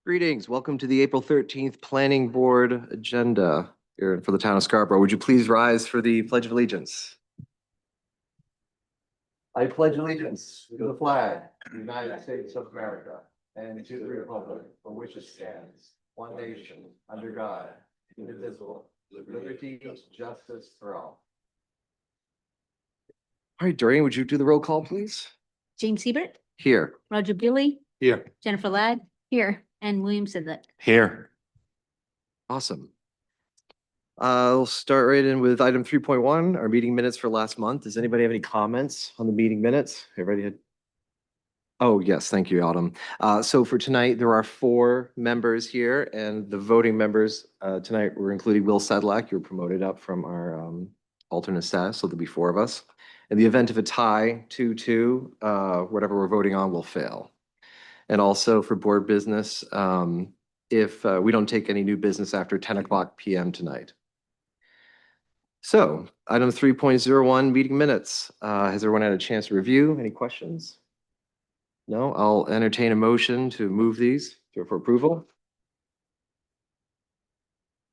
Greetings. Welcome to the April 13th Planning Board agenda here for the town of Scarborough. Would you please rise for the Pledge of Allegiance? I pledge allegiance to the flag of the United States of America and to the republic for which it stands, one nation, under God, indivisible, with liberty and justice for all. All right, Doreen, would you do the roll call, please? James Hebert, Here. Roger Billy, Here. Jennifer Ladd, here, and William Sidlett. Here. Awesome. I'll start right in with item 3.1, our meeting minutes for last month. Does anybody have any comments on the meeting minutes? Everybody had? Oh, yes, thank you, Autumn. So for tonight, there are 4 members here, and the voting members tonight we're including Will Sedlak. You were promoted up from our alternate status, so there'll be 4 of us. In the event of a tie, 2-2, whatever we're voting on will fail. And also for board business, if we don't take any new business after 10 p.m. tonight. So item 3.01, meeting minutes. Has everyone had a chance to review? Any questions? No, I'll entertain a motion to move these for approval.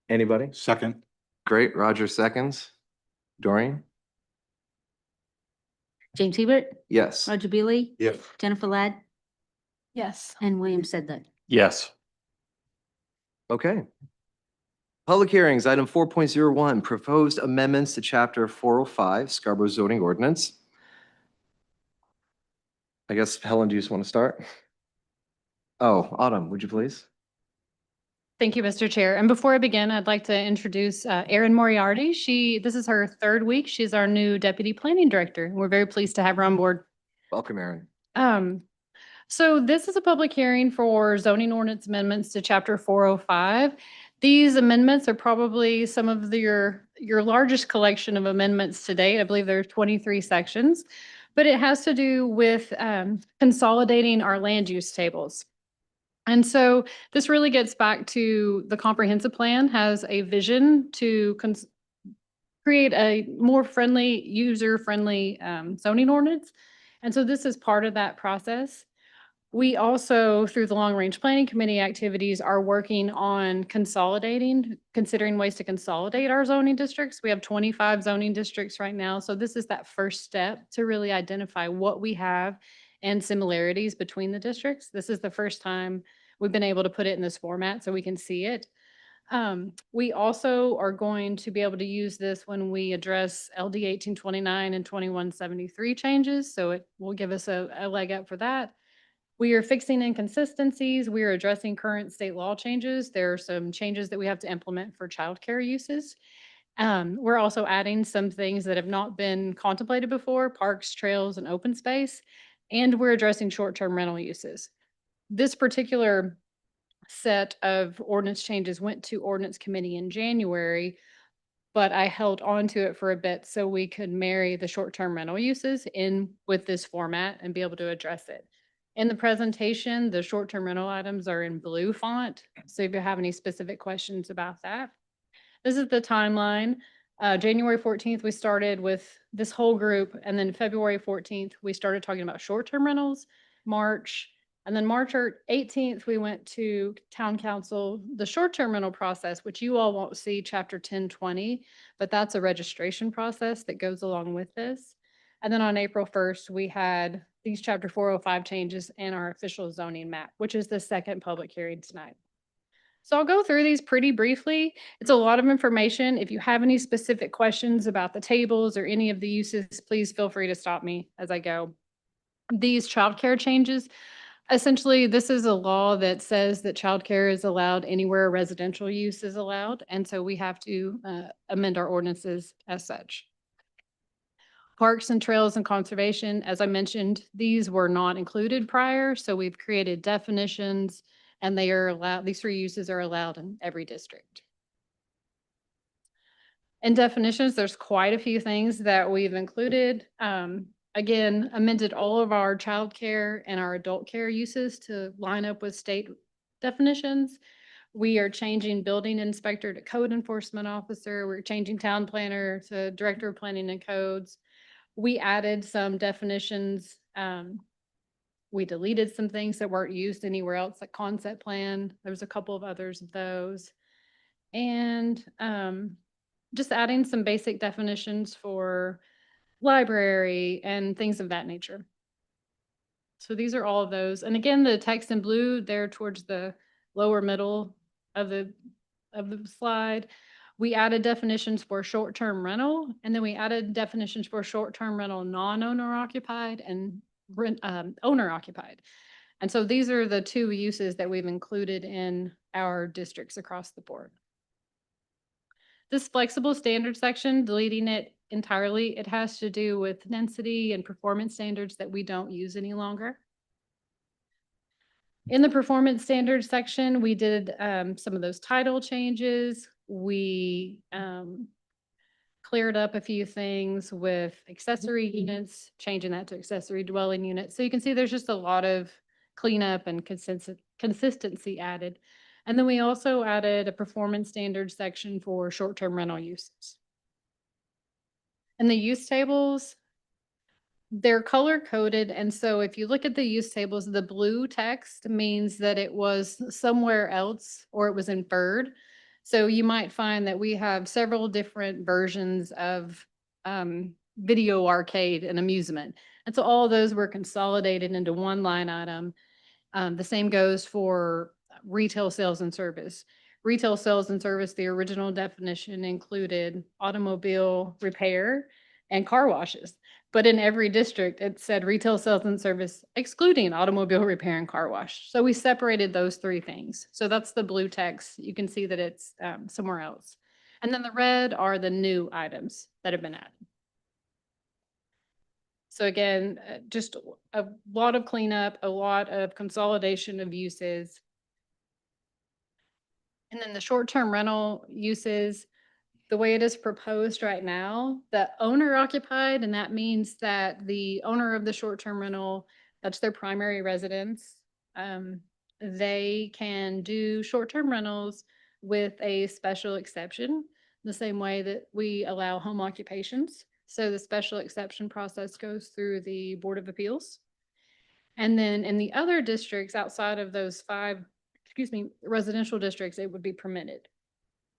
Anybody? Second. Great, Roger seconds. Doreen? James Hebert, Yes. Roger Billy, Yes. Jennifer Ladd, Yes. and William Sidlett. Yes. Okay. Public hearings, item 4.01, proposed amendments to chapter 405 Scarborough zoning ordinance. I guess, Helen, do you just want to start? Oh, Autumn, would you please? Thank you, Mr. Chair. And before I begin, I'd like to introduce Erin Moriarty. This is her 3rd week. She's our new Deputy Planning Director. And we're very pleased to have her on board. Welcome, Erin. So this is a public hearing for zoning ordinance amendments to Chapter 405. These amendments are probably some of your largest collection of amendments to date. I believe there are 23 sections, but it has to do with consolidating our land use tables. And so this really gets back to the comprehensive plan has a vision to create a more friendly, user-friendly zoning ordinance. And so this is part of that process. We also, through the Long Range Planning Committee activities, are working on considering ways to consolidate our zoning districts. We have 25 zoning districts right now. So this is that first step to really identify what we have and similarities between the districts. This is the first time we've been able to put it in this format so we can see it. We also are going to be able to use this when we address LD 1829 and 2173 changes. So it will give us a leg up for that. We are fixing inconsistencies. We are addressing current state law changes. There are some changes that we have to implement for childcare uses. We're also adding some things that have not been contemplated before, parks, trails, and open space. And we're addressing short-term rental uses. This particular set of ordinance changes went to ordinance committee in January, but I held on to it for a bit so we could marry the short-term rental uses in with this format and be able to address it. In the presentation, the short-term rental items are in blue font. So if you have any specific questions about that. This is the timeline. January 14th, we started with this whole group. And then February 14th, we started talking about short-term rentals. And then March 18th, we went to town council, the short-term rental process, which you all won't see chapter 1020, but that's a registration process that goes along with this. And then on April 1st, we had these chapter 405 changes and our official zoning map, which is the second public hearing tonight. So I'll go through these pretty briefly. It's a lot of information. If you have any specific questions about the tables or any of the uses, please feel free to stop me as I go. These childcare changes, essentially, this is a law that says that childcare is allowed anywhere residential use is allowed. And so we have to amend our ordinances as such. Parks and trails and conservation, as I mentioned, these were not included prior. So we've created definitions and they are allowed, these 3 uses are allowed in every district. In definitions, there's quite a few things that we've included. Again, amended all of our childcare and our adult care uses to line up with state definitions. We are changing building inspector to code enforcement officer. We're changing town planner to director of planning and codes. We added some definitions We deleted some things that weren't used anywhere else, like concept plan. There was a couple of others of those. And just adding some basic definitions for library and things of that nature. So these are all of those. And again, the text in blue there towards the lower middle of the slide, we added definitions for short-term rental, and then we added definitions for short-term rental non-owner occupied and owner occupied. And so these are the two uses that we've included in our districts across the board. This flexible standard section, deleting it entirely, it has to do with density and performance standards that we don't use any longer. In the performance standards section, we did some of those title changes. We cleared up a few things with accessory units, changing that to accessory dwelling units. So you can see there's just a lot of cleanup and consistency added. And then we also added a performance standards section for short-term rental uses. And the use tables, they're color coded. And so if you look at the use tables, the blue text means that it was somewhere else or it was inferred. So you might find that we have several different versions of video arcade and amusement. And so all of those were consolidated into one line item. The same goes for retail sales and service. Retail sales and service, the original definition included automobile repair and car washes. But in every district, it said retail sales and service excluding automobile repair and car wash. So we separated those three things. So that's the blue text. You can see that it's somewhere else. And then the red are the new items that have been added. So again, just a lot of cleanup, a lot of consolidation of uses. And then the short-term rental uses, the way it is proposed right now, the owner occupied, and that means that the owner of the short-term rental, that's their primary residence. They can do short-term rentals with a special exception, the same way that we allow home occupations. So the special exception process goes through the Board of Appeals. And then in the other districts outside of those 5, residential districts, it would be permitted.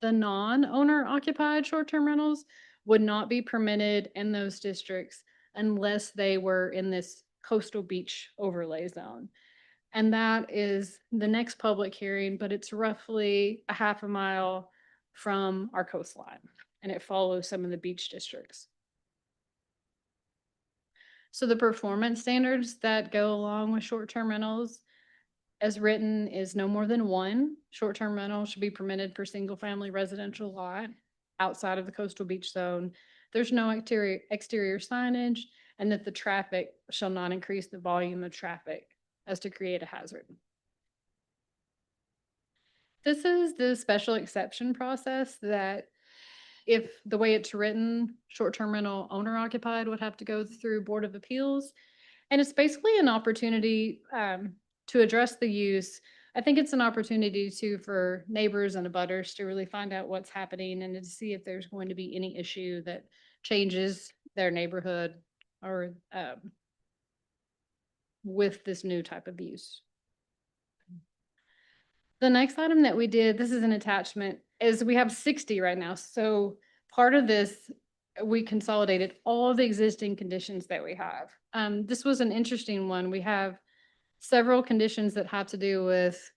The non-owner occupied short-term rentals would not be permitted in those districts unless they were in this coastal beach overlay zone. And that is the next public hearing, but it's roughly a half a mile from our coastline, and it follows some of the beach districts. So the performance standards that go along with short-term rentals as written is no more than one short-term rental should be permitted per single-family residential lot outside of the coastal beach zone. There's no exterior signage, and that the traffic shall not increase the volume of traffic as to create a hazard. This is the special exception process that if the way it's written, short-term rental owner occupied would have to go through Board of Appeals. And it's basically an opportunity to address the use. I think it's an opportunity too for neighbors and abutters to really find out what's happening and to see if there's going to be any issue that changes their neighborhood or with this new type of use. The next item that we did, this is an attachment, is we have 60 right now. So part of this, we consolidated all of the existing conditions that we have. This was an interesting one. We have several conditions that have to do with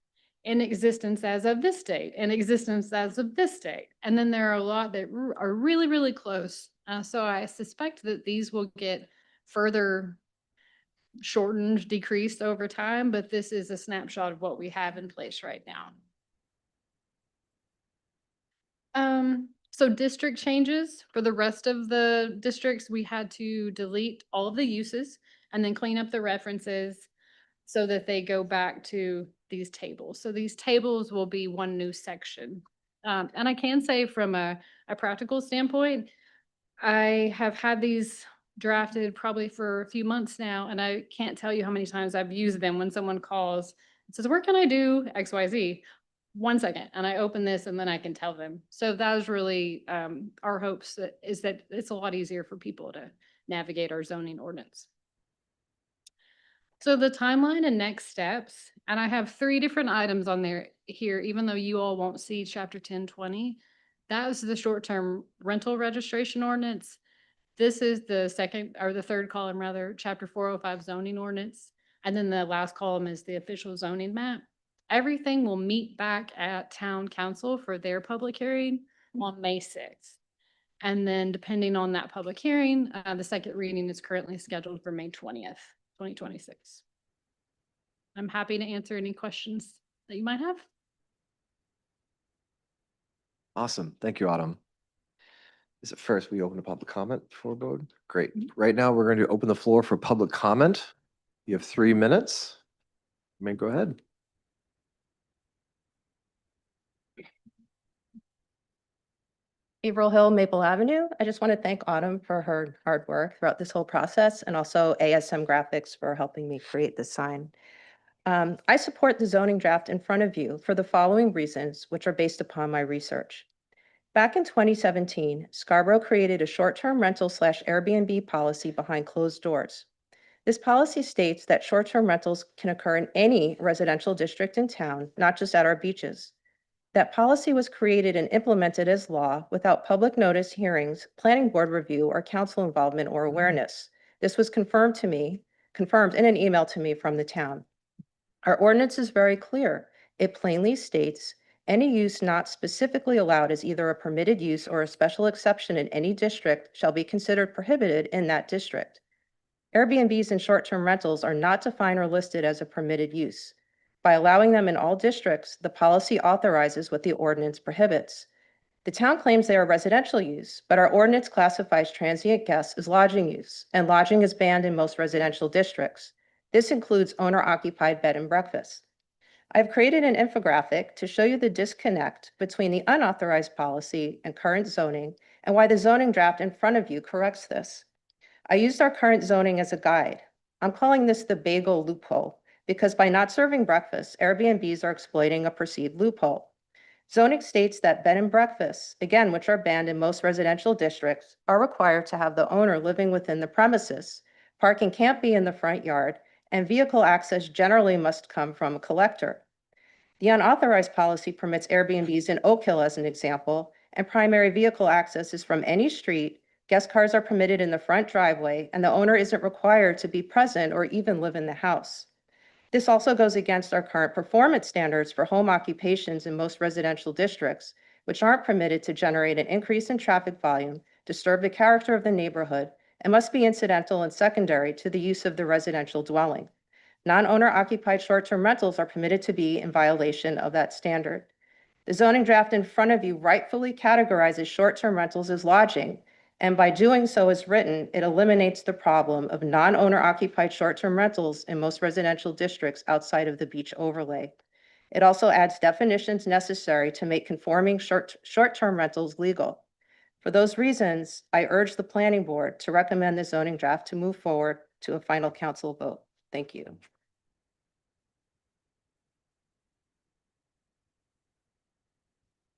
in existence as of this date, in existence as of this date. And then there are a lot that are really, really close. So I suspect that these will get further shortened, decreased over time, but this is a snapshot of what we have in place right now. So district changes for the rest of the districts, we had to delete all of the uses and then clean up the references so that they go back to these tables. So these tables will be one new section. And I can say from a practical standpoint, I have had these drafted probably for a few months now, and I can't tell you how many times I've used them when someone calls and says, where can I do XYZ? 1 second, and I open this and then I can tell them. So that was really our hopes is that it's a lot easier for people to navigate our zoning ordinance. So the timeline and next steps, and I have 3 different items on there here, even though you all won't see chapter 1020. That is the short-term rental registration ordinance. This is the second or the third column rather, chapter 405 zoning ordinance. And then the last column is the official zoning map. Everything will meet back at town council for their public hearing on May 6th. And then depending on that public hearing, the second reading is currently scheduled for May 20th, 2026. I'm happy to answer any questions that you might have. Awesome. Thank you, Autumn. Is it first we open a public comment before vote? Great. Right now, we're going to open the floor for public comment. You have 3 minutes. You may go ahead. Averill Hill, Maple Avenue. I just want to thank Autumn for her hard work throughout this whole process, and also ASM Graphics for helping me create this sign. I support the zoning draft in front of you for the following reasons, which are based upon my research. Back in 2017, Scarborough created a short-term rental / Airbnb policy behind closed doors. This policy states that short-term rentals can occur in any residential district in town, not just at our beaches. That policy was created and implemented as law without public notice, hearings, planning board review, or council involvement or awareness. This was confirmed in an email to me from the town. Our ordinance is very clear. It plainly states any use not specifically allowed as either a permitted use or a special exception in any district shall be considered prohibited in that district. Airbnbs and short-term rentals are not defined or listed as a permitted use. By allowing them in all districts, the policy authorizes what the ordinance prohibits. The town claims they are residential use, but our ordinance classifies transient guests as lodging use, and lodging is banned in most residential districts. This includes owner-occupied bed and breakfast. I've created an infographic to show you the disconnect between the unauthorized policy and current zoning, and why the zoning draft in front of you corrects this. I used our current zoning as a guide. I'm calling this the bagel loophole, because by not serving breakfast, Airbnbs are exploiting a perceived loophole. Zoning states that bed and breakfasts, again, which are banned in most residential districts, are required to have the owner living within the premises. Parking can't be in the front yard, and vehicle access generally must come from a collector. The unauthorized policy permits Airbnbs in Oak Hill as an example, and primary vehicle access is from any street. Guest cars are permitted in the front driveway, and the owner isn't required to be present or even live in the house. This also goes against our current performance standards for home occupations in most residential districts, which aren't permitted to generate an increase in traffic volume, disturb the character of the neighborhood, and must be incidental and secondary to the use of the residential dwelling. Non-owner occupied short-term rentals are permitted to be in violation of that standard. The zoning draft in front of you rightfully categorizes short-term rentals as lodging, and by doing so as written, it eliminates the problem of non-owner occupied short-term rentals in most residential districts outside of the beach overlay. It also adds definitions necessary to make conforming short-term rentals legal. For those reasons, I urge the planning board to recommend the zoning draft to move forward to a final council vote. Thank you.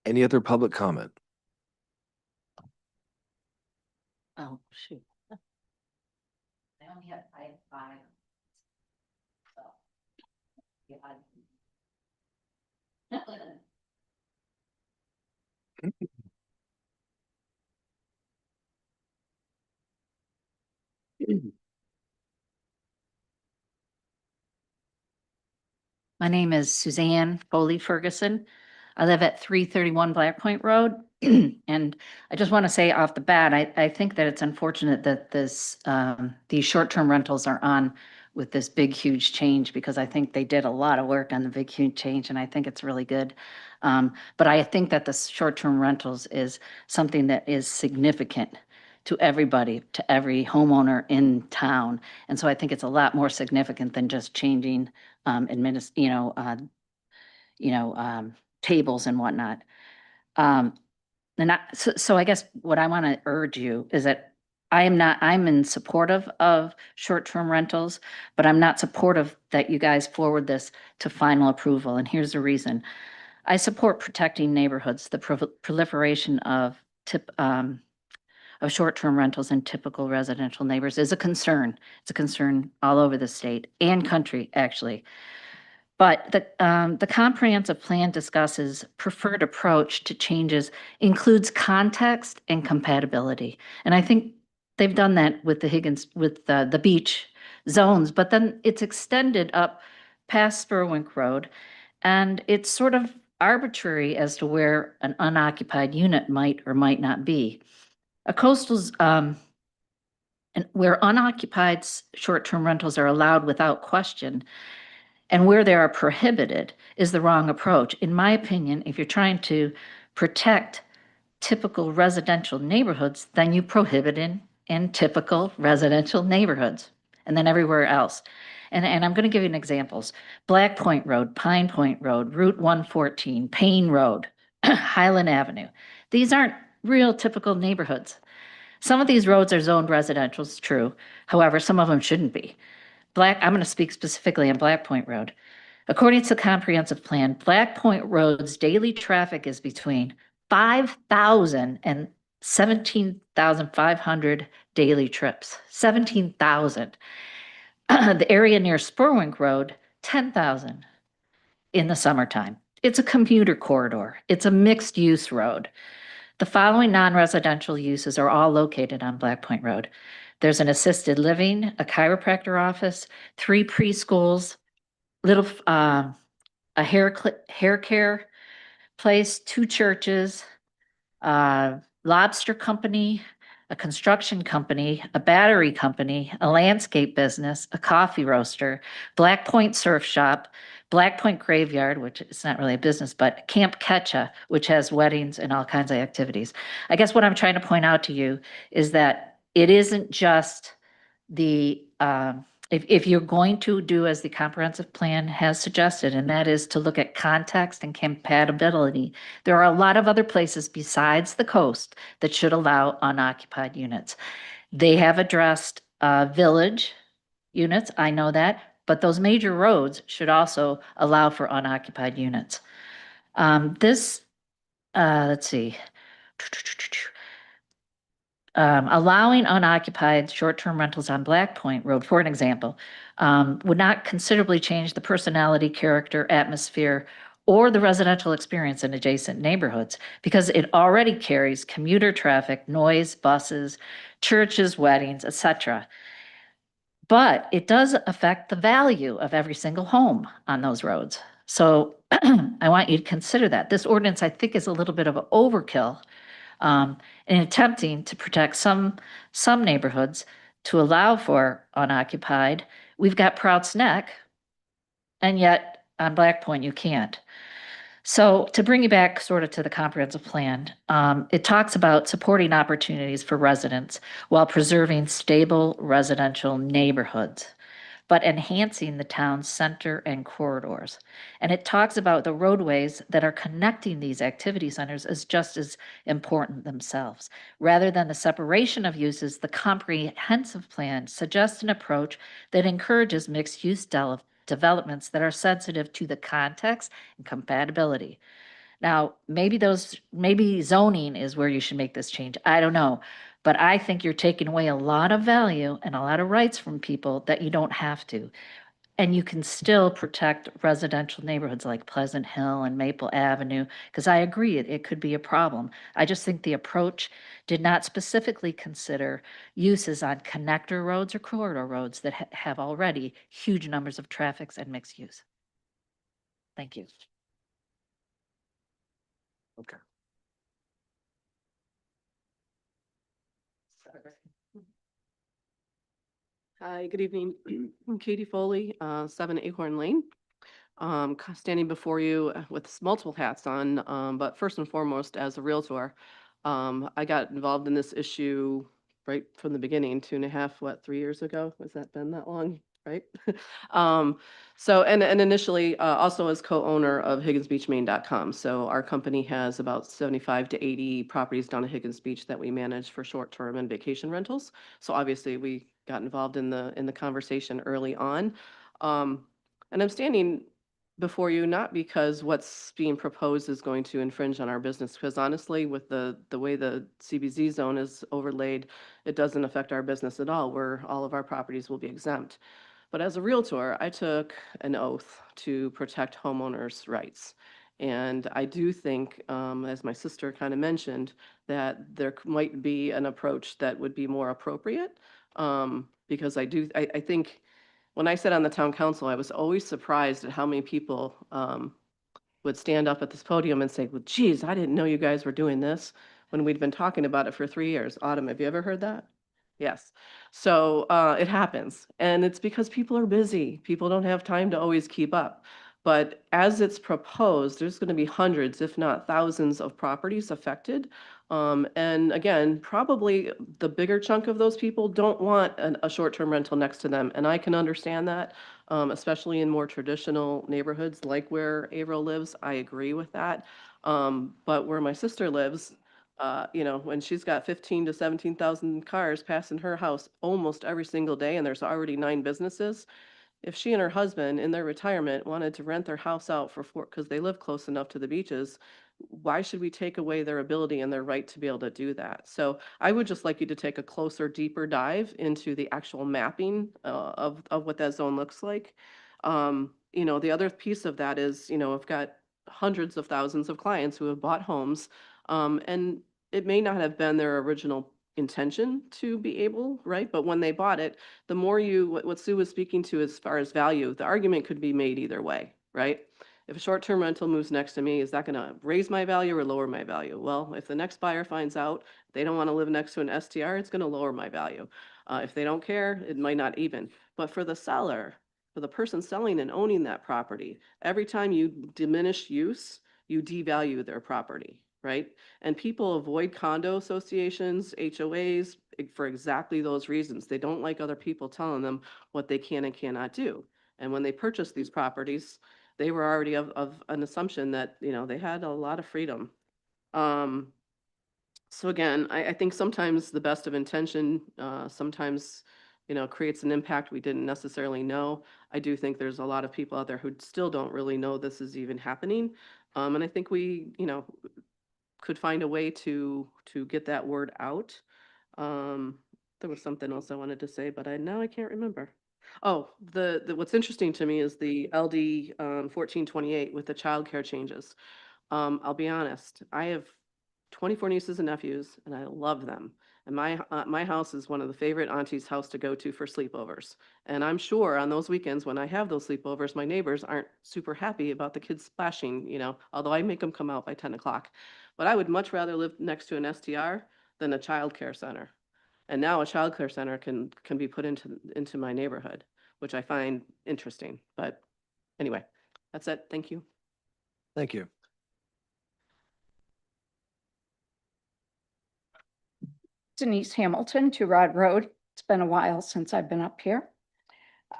Any other public comment? Oh, shoot. I only have five. So, yeah. My name is Suzanne Foley Ferguson. I live at 331 Black Point Road. And I just want to say off the bat, I think that it's unfortunate that these short-term rentals are on with this big, huge change, because I think they did a lot of work on the big, huge change, and I think it's really good. But I think that the short-term rentals is something that is significant to everybody, to every homeowner in town. And so I think it's a lot more significant than just changing tables and whatnot. So I guess what I want to urge you is that I'm in supportive of short-term rentals, but I'm not supportive that you guys forward this to final approval. And here's the reason. I support protecting neighborhoods, the proliferation of of short-term rentals in typical residential neighbors is a concern. It's a concern all over the state and country, actually. But the comprehensive plan discusses preferred approach to changes includes context and compatibility. And I think they've done that with the beach zones, but then it's extended up past Spurwink Road. And it's sort of arbitrary as to where an unoccupied unit might or might not be. A coastal's, and where unoccupied short-term rentals are allowed without question, and where they are prohibited is the wrong approach. In my opinion, if you're trying to protect typical residential neighborhoods, then you prohibit in typical residential neighborhoods and then everywhere else. And I'm going to give you an examples. Black Point Road, Pine Point Road, Route 114, Payne Road, Highland Avenue. These aren't real typical neighborhoods. Some of these roads are zoned residential, it's true. However, some of them shouldn't be. I'm going to speak specifically on Black Point Road. According to the comprehensive plan, Black Point Road's daily traffic is between 5,000 and 17,500 daily trips. 17,000. The area near Spurwink Road, 10,000 in the summertime. It's a commuter corridor. It's a mixed use road. The following non-residential uses are all located on Black Point Road. There's an assisted living, a chiropractor office, 3 preschools, a hair care place, 2 churches, lobster company, a construction company, a battery company, a landscape business, a coffee roaster, Black Point Surf Shop, Black Point Graveyard, which is not really a business, but Camp Ketcha, which has weddings and all kinds of activities. I guess what I'm trying to point out to you is that it isn't just the, if you're going to do as the comprehensive plan has suggested, and that is to look at context and compatibility, there are a lot of other places besides the coast that should allow unoccupied units. They have addressed village units, I know that, but those major roads should also allow for unoccupied units. Let's see. Allowing unoccupied short-term rentals on Black Point Road, for an example, would not considerably change the personality, character, atmosphere, or the residential experience in adjacent neighborhoods because it already carries commuter traffic, noise, buses, churches, weddings, etc. But it does affect the value of every single home on those roads. So I want you to consider that. This ordinance, I think, is a little bit of an overkill in attempting to protect some neighborhoods to allow for unoccupied. We've got Prouts Neck, and yet on Black Point you can't. So to bring you back sort of to the comprehensive plan, it talks about supporting opportunities for residents while preserving stable residential neighborhoods, but enhancing the town's center and corridors. And it talks about the roadways that are connecting these activity centers as just as important themselves. Rather than the separation of uses, the comprehensive plan suggests an approach that encourages mixed-use developments that are sensitive to the context and compatibility. Now, maybe zoning is where you should make this change. I don't know. But I think you're taking away a lot of value and a lot of rights from people that you don't have to. And you can still protect residential neighborhoods like Pleasant Hill and Maple Avenue, because I agree it could be a problem. I just think the approach did not specifically consider uses on connector roads or corridor roads that have already huge numbers of traffics and mixed use. Thank you. Okay. Hi, good evening. I'm Katie Foley, 7 Acorn Lane. Standing before you with multiple hats on, but first and foremost as a Realtor. I got involved in this issue right from the beginning, 3 years ago? Has that been that long? Right? And initially also as co-owner of HigginsBeachMaine.com. So our company has about 75 to 80 properties down at Higgins Beach that we manage for short-term and vacation rentals. So obviously we got involved in the conversation early on. And I'm standing before you, not because what's being proposed is going to infringe on our business, because honestly, with the way the CBZ zone is overlaid, it doesn't affect our business at all, where all of our properties will be exempt. But as a Realtor, I took an oath to protect homeowners' rights. And I do think, as my sister kind of mentioned, that there might be an approach that would be more appropriate. Because I think when I sat on the town council, I was always surprised at how many people would stand up at this podium and say, well, geez, I didn't know you guys were doing this, when we'd been talking about it for 3 years. Autumn, have you ever heard that? Yes. So it happens. And it's because people are busy. People don't have time to always keep up. But as it's proposed, there's going to be hundreds, if not thousands, of properties affected. And again, probably the bigger chunk of those people don't want a short-term rental next to them. And I can understand that, especially in more traditional neighborhoods like where Averill lives. I agree with that. But where my sister lives, when she's got 15 to 17,000 cars passing her house almost every single day, and there's already 9 businesses, if she and her husband in their retirement wanted to rent their house out for 4, because they live close enough to the beaches, why should we take away their ability and their right to be able to do that? So I would just like you to take a closer, deeper dive into the actual mapping of what that zone looks like. The other piece of that is, I've got hundreds of thousands of clients who have bought homes, and it may not have been their original intention to be able, right? But when they bought it, the more what Sue was speaking to as far as value, the argument could be made either way, right? If a short-term rental moves next to me, is that going to raise my value or lower my value? Well, if the next buyer finds out they don't want to live next to an STR, it's going to lower my value. If they don't care, it might not even. But for the seller, for the person selling and owning that property, every time you diminish use, you devalue their property, right? And people avoid condo associations, HOAs, for exactly those reasons. They don't like other people telling them what they can and cannot do. And when they purchase these properties, they were already of an assumption that, they had a lot of freedom. So again, I think sometimes the best of intention, sometimes, creates an impact we didn't necessarily know. I do think there's a lot of people out there who still don't really know this is even happening. And I think we, could find a way to get that word out. There was something else I wanted to say, but now I can't remember. Oh, the what's interesting to me is the LD 1428 with the childcare changes. I'll be honest, I have 24 nieces and nephews, and I love them. And my house is one of the favorite auntie's house to go to for sleepovers. And I'm sure on those weekends when I have those sleepovers, my neighbors aren't super happy about the kids splashing, although I make them come out by 10 o'clock. But I would much rather live next to an STR than a childcare center. And now a childcare center can be put into my neighborhood, which I find interesting. But anyway, that's it. Thank you. Thank you. Denise Hamilton, 2 Rod Road. It's been a while since I've been up here.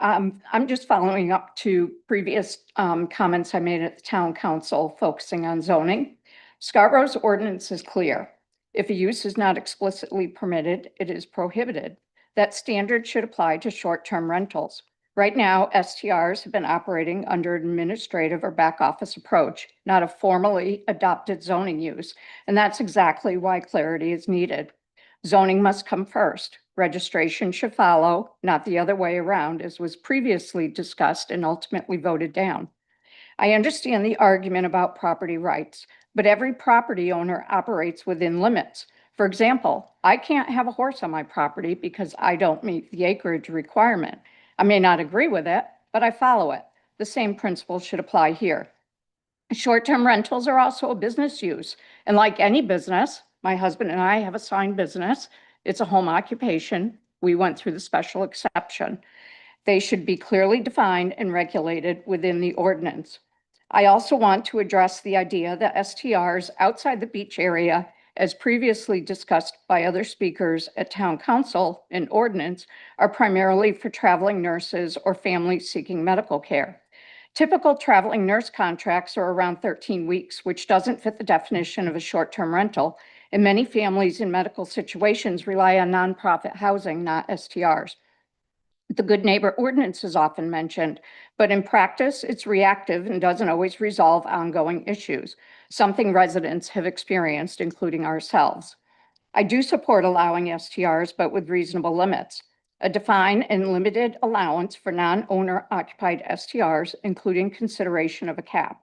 I'm just following up to previous comments I made at the town council focusing on zoning. Scarborough's ordinance is clear. If a use is not explicitly permitted, it is prohibited. That standard should apply to short-term rentals. Right now, STRs have been operating under an administrative or back office approach, not a formally adopted zoning use. And that's exactly why clarity is needed. Zoning must come first. Registration should follow, not the other way around, as was previously discussed and ultimately voted down. I understand the argument about property rights, but every property owner operates within limits. For example, I can't have a horse on my property because I don't meet the acreage requirement. I may not agree with it, but I follow it. The same principle should apply here. Short-term rentals are also a business use, and like any business, my husband and I have a signed business. It's a home occupation. We went through the special exception. They should be clearly defined and regulated within the ordinance. I also want to address the idea that STRs outside the beach area, as previously discussed by other speakers at town council and ordinance, are primarily for traveling nurses or families seeking medical care. Typical traveling nurse contracts are around 13 weeks, which doesn't fit the definition of a short-term rental, and many families in medical situations rely on nonprofit housing, not STRs. The good neighbor ordinance is often mentioned, but in practice, it's reactive and doesn't always resolve ongoing issues, something residents have experienced, including ourselves. I do support allowing STRs, but with reasonable limits. A defined and limited allowance for non-owner occupied STRs, including consideration of a cap.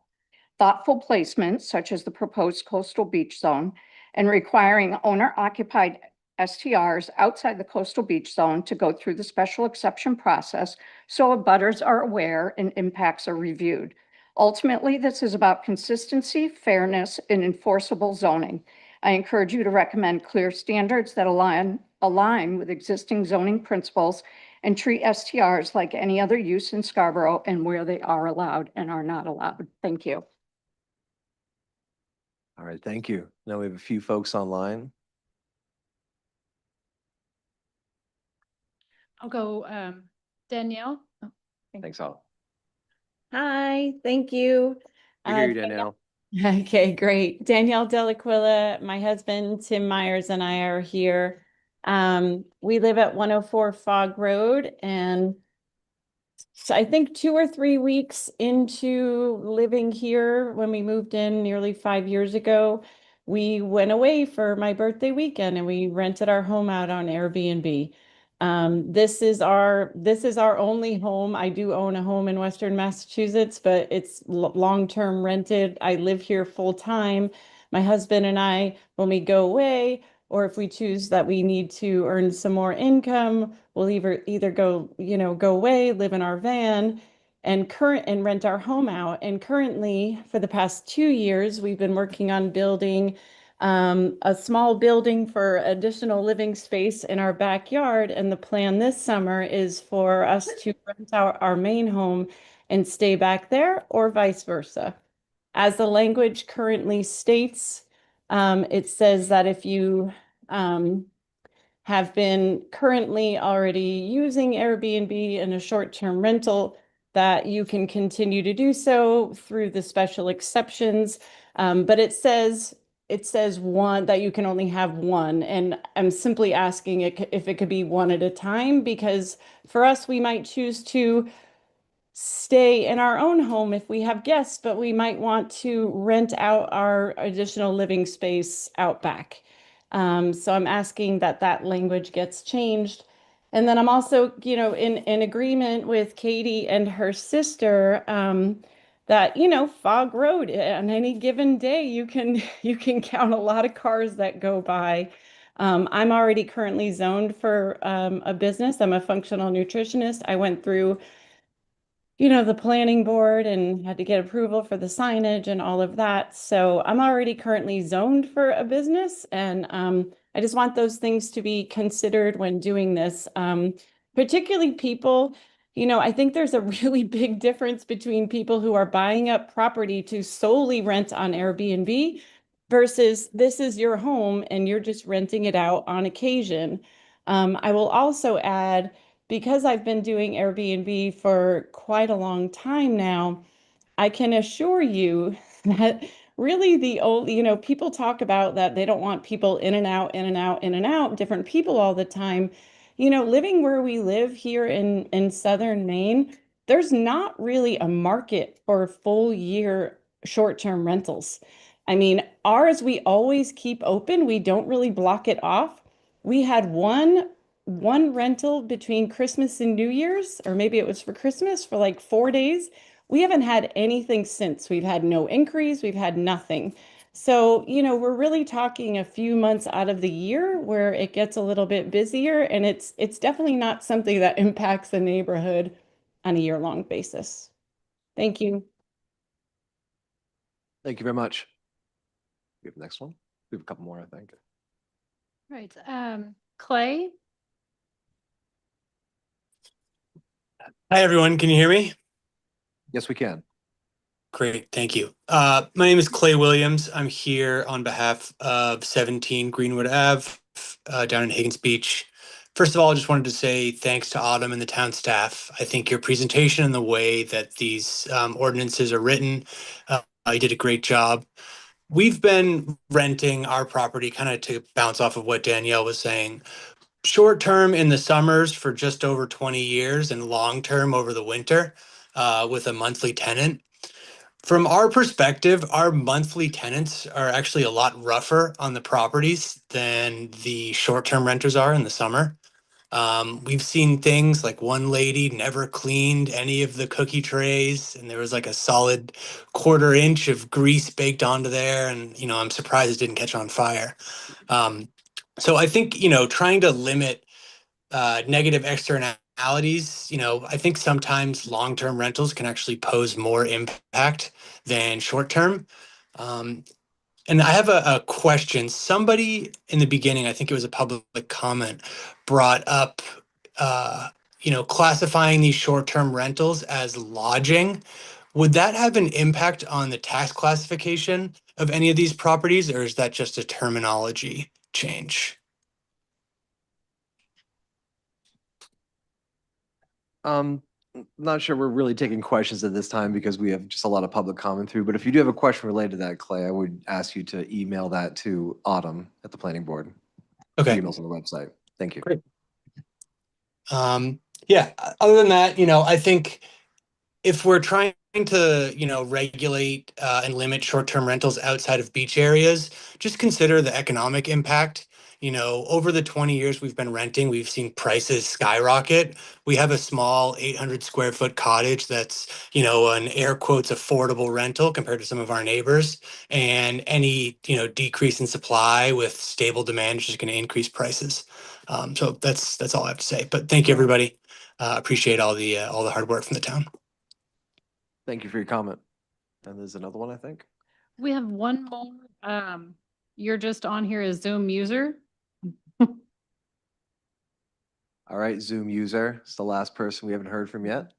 Thoughtful placement, such as the proposed coastal beach zone, and requiring owner-occupied STRs outside the coastal beach zone to go through the special exception process so abutters are aware and impacts are reviewed. Ultimately, this is about consistency, fairness, and enforceable zoning. I encourage you to recommend clear standards that align with existing zoning principles and treat STRs like any other use in Scarborough and where they are allowed and are not allowed. Thank you. All right, thank you. Now we have a few folks online. I'll go, Danielle. Oh, Thanks all. Hi, thank you. We hear you, Danielle. Okay, great. Danielle Delaquila, my husband, Tim Myers, and I are here. We live at 104 Fog Road, and so I think 2 or 3 weeks into living here, when we moved in nearly 5 years ago, we went away for my birthday weekend and we rented our home out on Airbnb. This is our only home. I do own a home in Western Massachusetts, but it's long-term rented. I live here full time. My husband and I, when we go away, or if we choose that we need to earn some more income, we'll either go away, live in our van, and rent our home out. And currently, for the past 2 years, we've been working on building a small building for additional living space in our backyard. And the plan this summer is for us to rent our main home and stay back there, or vice versa. As the language currently states, it says that if you have been currently already using Airbnb in a short-term rental, that you can continue to do so through the special exceptions. But it says one, that you can only have one. And I'm simply asking if it could be one at a time, because for us, we might choose to stay in our own home if we have guests, but we might want to rent out our additional living space out back. So I'm asking that language gets changed. And then I'm also, in agreement with Katie and her sister, that, Fog Road, on any given day, you can count a lot of cars that go by. I'm already currently zoned for a business. I'm a functional nutritionist. I went through the planning board and had to get approval for the signage and all of that. So I'm already currently zoned for a business, and I just want those things to be considered when doing this. Particularly people, I think there's a really big difference between people who are buying up property to solely rent on Airbnb versus this is your home and you're just renting it out on occasion. I will also add, because I've been doing Airbnb for quite a long time now, I can assure you that really people talk about that they don't want people in and out, in and out, in and out, different people all the time. Living where we live here in Southern Maine, there's not really a market for full year short-term rentals. I mean, ours, we always keep open. We don't really block it off. We had one rental between Christmas and New Year's, or maybe it was for Christmas, for like 4 days. We haven't had anything since. We've had no inquiries. We've had nothing. So, we're really talking a few months out of the year where it gets a little bit busier, and it's definitely not something that impacts the neighborhood on a year-long basis. Thank you. Thank you very much. We have the next one. We have a couple more, I think. Right, Clay. Hi, everyone. Can you hear me? Yes, we can. Great. Thank you. My name is Clay Williams. I'm here on behalf of 17 Greenwood Ave down in Higgins Beach. First of all, I just wanted to say thanks to Autumn and the town staff. I think your presentation and the way that these ordinances are written, you did a great job. We've been renting our property, kind of to bounce off of what Danielle was saying. short term in the summers for just over 20 years and long term over the winter with a monthly tenant. From our perspective, our monthly tenants are actually a lot rougher on the properties than the short term renters are in the summer. We've seen things like one lady never cleaned any of the cookie trays, and there was like a solid quarter-inch of grease baked onto there. And, I'm surprised it didn't catch on fire. So I think, trying to limit negative externalities, I think sometimes long-term rentals can actually pose more impact than short-term. And I have a question. Somebody in the beginning, I think it was a public comment, brought up, classifying these short-term rentals as lodging. Would that have an impact on the tax classification of any of these properties, or is that just a terminology change? Not sure we're really taking questions at this time because we have just a lot of public comment through, but if you do have a question related to that, Clay, I would ask you to email that to Autumn at the planning board. Okay. Emails on the website. Thank you. Great. Yeah, other than that, I think if we're trying to, regulate and limit short-term rentals outside of beach areas, just consider the economic impact. Over the 20 years we've been renting, we've seen prices skyrocket. We have a small 800 square foot cottage that's, an air quotes affordable rental compared to some of our neighbors. And any, decrease in supply with stable demand is just going to increase prices. So that's all I have to say. But thank you, everybody. Appreciate all the hard work from the town. Thank you for your comment. And there's another one, I think. We have one more. You're just on here as Zoom user. All right, Zoom user. It's the last person we haven't heard from yet.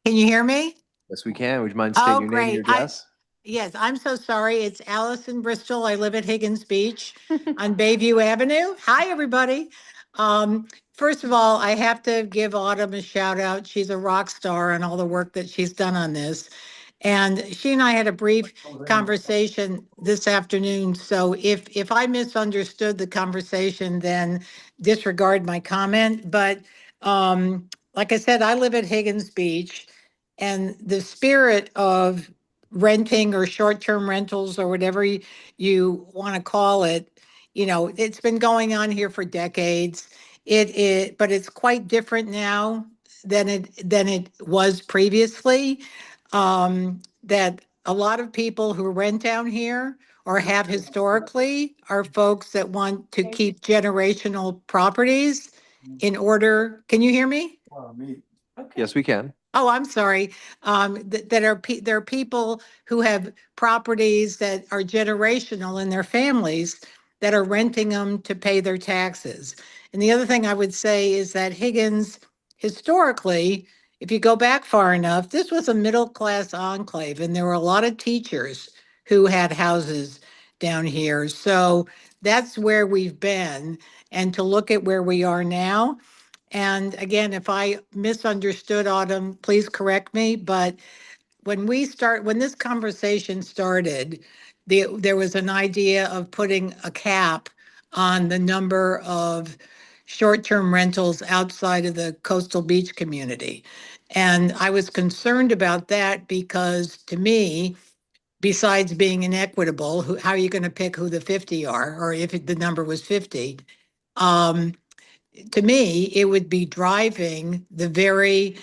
Can you hear me? Yes, we can. Would you mind stating Oh, your name and your great. address? Yes, I'm so sorry. It's Allison Bristol. I live at Higgins Beach on Bayview Avenue. Hi, everybody. First of all, I have to give Autumn a shout out. She's a rock star and all the work that she's done on this. And she and I had a brief conversation this afternoon. So if I misunderstood the conversation, then disregard my comment. But like I said, I live at Higgins Beach, and the spirit of renting or short-term rentals or whatever you want to call it, it's been going on here for decades. But it's quite different now than it was previously. That a lot of people who rent down here or have historically are folks that want to keep generational properties in order. Can you hear me? Yes, we can. Oh, I'm sorry. There are people who have properties that are generational in their families that are renting them to pay their taxes. And the other thing I would say is that Higgins, historically, if you go back far enough, this was a middle-class enclave, and there were a lot of teachers who had houses down here. So that's where we've been. And to look at where we are now, and again, if I misunderstood Autumn, please correct me. But when this conversation started, there was an idea of putting a cap on the number of short-term rentals outside of the coastal beach community. And I was concerned about that because to me, besides being inequitable, how are you going to pick who the 50 are, or if the number was 50? To me, it would be driving the very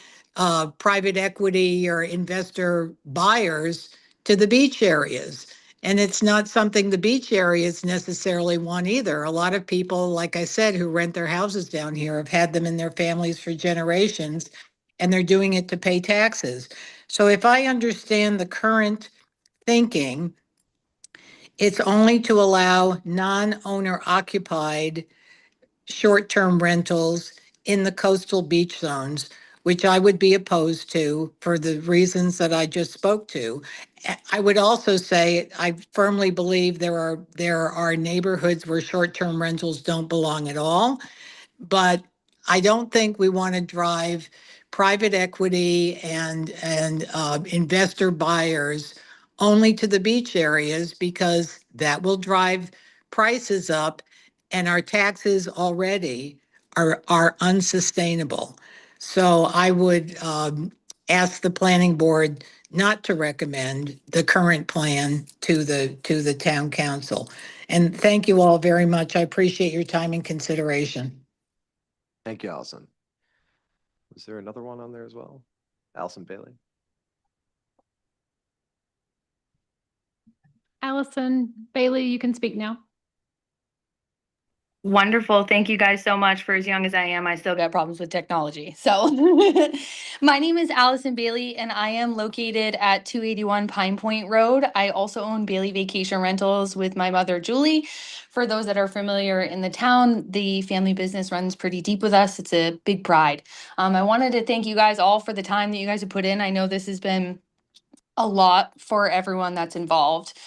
private equity or investor buyers to the beach areas. And it's not something the beach areas necessarily want either. A lot of people, like I said, who rent their houses down here have had them in their families for generations, and they're doing it to pay taxes. So if I understand the current thinking, it's only to allow non-owner occupied short-term rentals in the coastal beach zones, which I would be opposed to for the reasons that I just spoke to. I would also say I firmly believe there are neighborhoods where short-term rentals don't belong at all, but I don't think we want to drive private equity and investor buyers only to the beach areas, because that will drive prices up, and our taxes already are unsustainable. So I would ask the planning board not to recommend the current plan to the town council. And thank you all very much. I appreciate your time and consideration. Thank you, Allison. Was there another one on there as well? Allison Bailey? Allison Bailey, you can speak now. Wonderful. Thank you guys so much. For as young as I am, I still got problems with technology. So my name is Allison Bailey and I am located at 281 Pine Point Road. I also own Bailey Vacation Rentals with my mother, Julie. For those that are familiar in the town, the family business runs pretty deep with us. It's a big pride. I wanted to thank you guys all for the time that you guys have put in. I know this has been a lot for everyone that's involved.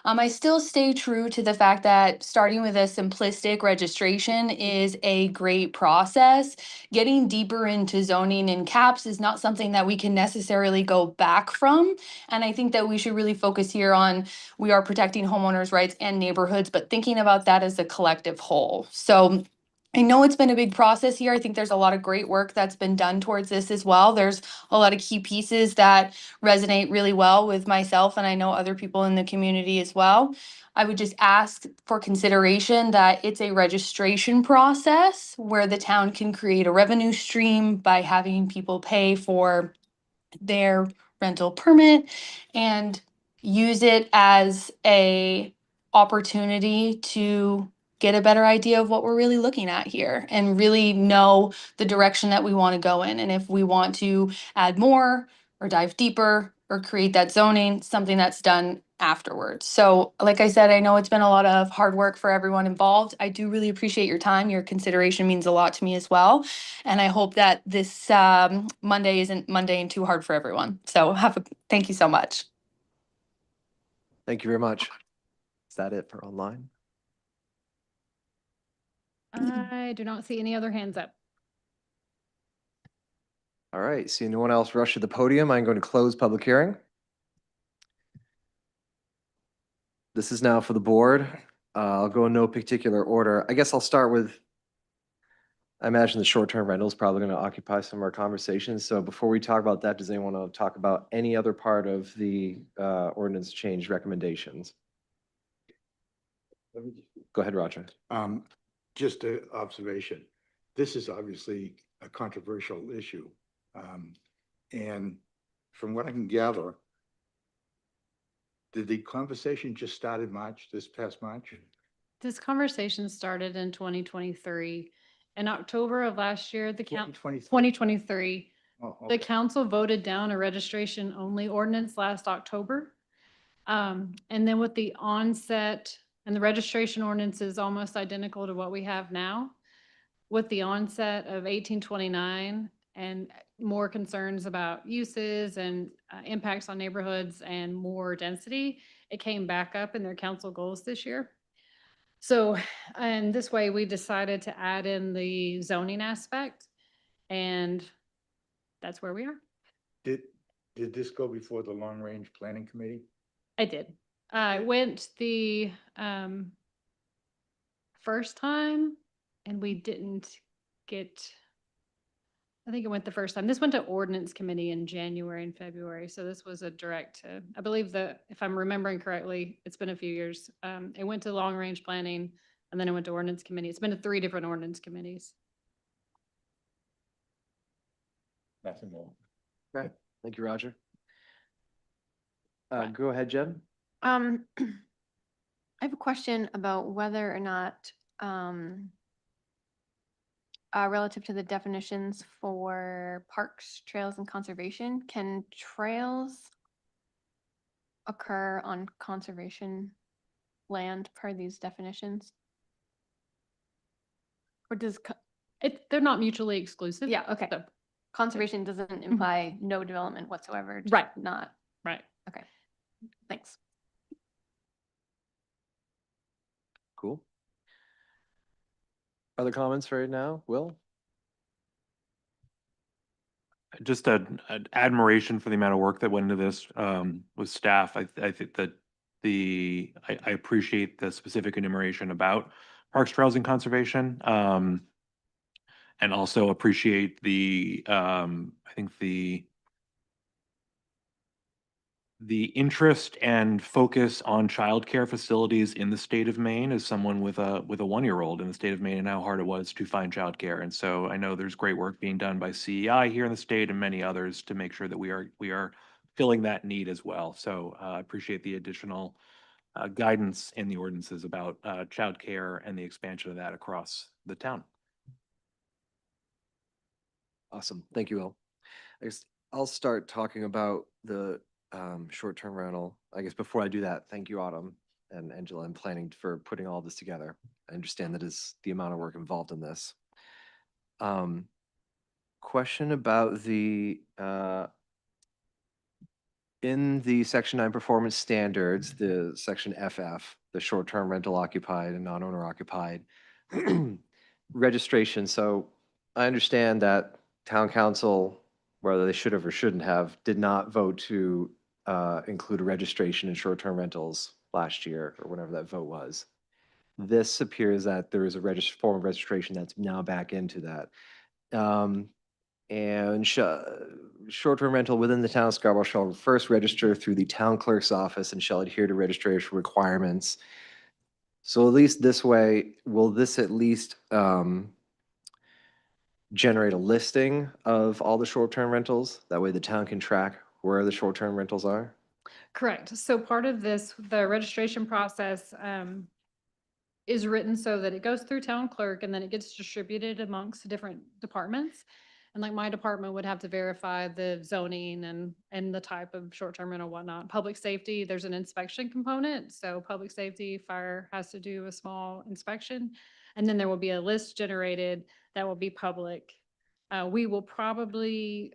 I still stay true to the fact that starting with a simplistic registration is a great process. Getting deeper into zoning and caps is not something that we can necessarily go back from. And I think that we should really focus here on we are protecting homeowners' rights and neighborhoods, but thinking about that as a collective whole. So I know it's been a big process here. I think there's a lot of great work that's been done towards this as well. There's a lot of key pieces that resonate really well with myself, and I know other people in the community as well. I would just ask for consideration that it's a registration process where the town can create a revenue stream by having people pay for their rental permit and use it as a opportunity to get a better idea of what we're really looking at here and really know the direction that we want to go in. And if we want to add more or dive deeper or create that zoning, something that's done afterwards. So like I said, I know it's been a lot of hard work for everyone involved. I do really appreciate your time. Your consideration means a lot to me as well. And I hope that this Monday isn't Monday and too hard for everyone. So thank you so much. Thank you very much. Is that it for online? I do not see any other hands up. All right, seeing no one else rush to the podium, I'm going to close public hearing. This is now for the board. I'll go in no particular order. I guess I'll start with, I imagine the short-term rental is probably going to occupy some of our conversations. So before we talk about that, does anyone want to talk about any other part of the ordinance change recommendations? Go ahead, Roger. Just an observation. This is obviously a controversial issue. And from what I can gather, did the conversation just start in March, this past March? This conversation started in 2023. In October of last year, the 2023, Oh, the okay. council voted down a registration only ordinance last October. And then with the onset, and the registration ordinance is almost identical to what we have now. With the onset of 1829 and more concerns about uses and impacts on neighborhoods and more density, it came back up in their council goals this year. So, and this way we decided to add in the zoning aspect, and that's where we are. Did this go before the Long Range Planning Committee? I did. I went the first time and we didn't get, I think it went the first time. This went to ordinance committee in January and February. So this was a direct to, I believe that if I'm remembering correctly, it's been a few years. It went to long range planning and then it went to ordinance committee. It's been to 3 different ordinance committees. Nothing more. Right. Thank you, Roger. Go ahead, Jen. I have a question about whether or not, relative to the definitions for parks, trails, and conservation, can trails occur on conservation land per these definitions? Or does, They're not mutually exclusive. yeah, okay. So, Conservation doesn't imply no development whatsoever. just Right. Not, right. okay. Thanks. Cool. Other comments right now? Will? Just an admiration for the amount of work that went into this with staff. I think that I appreciate the specific enumeration about parks, trails, and conservation. And also appreciate the, I think the interest and focus on childcare facilities in the state of Maine as someone with a 1-year-old in the state of Maine and how hard it was to find childcare. And so I know there's great work being done by CEI here in the state and many others to make sure that we are filling that need as well. So I appreciate the additional guidance in the ordinances about childcare and the expansion of that across the town. Awesome. Thank you, Will. I guess I'll start talking about the short-term rental. I guess before I do that, thank you, Autumn and Angela, and planning for putting all this together. I understand that is the amount of work involved in this. Question about the in the Section 9 performance standards, the Section FF, the short-term rental occupied and non-owner occupied registration. So I understand that town council, whether they should have or shouldn't have, did not vote to include a registration in short-term rentals last year or whenever that vote was. This appears that there is a form of registration that's now back into that. And short-term rental within the town of Scarborough shall first register through the town clerk's office and shall adhere to registration requirements. So at least this way, will this at least generate a listing of all the short-term rentals? That way the town can track where the short-term rentals are? Correct. So part of this, the registration process is written so that it goes through town clerk and then it gets distributed amongst different departments. And like my department would have to verify the zoning and the type of short-term rental, whatnot. Public safety, there's an inspection component. So public safety, fire has to do a small inspection. And then there will be a list generated that will be public. We will probably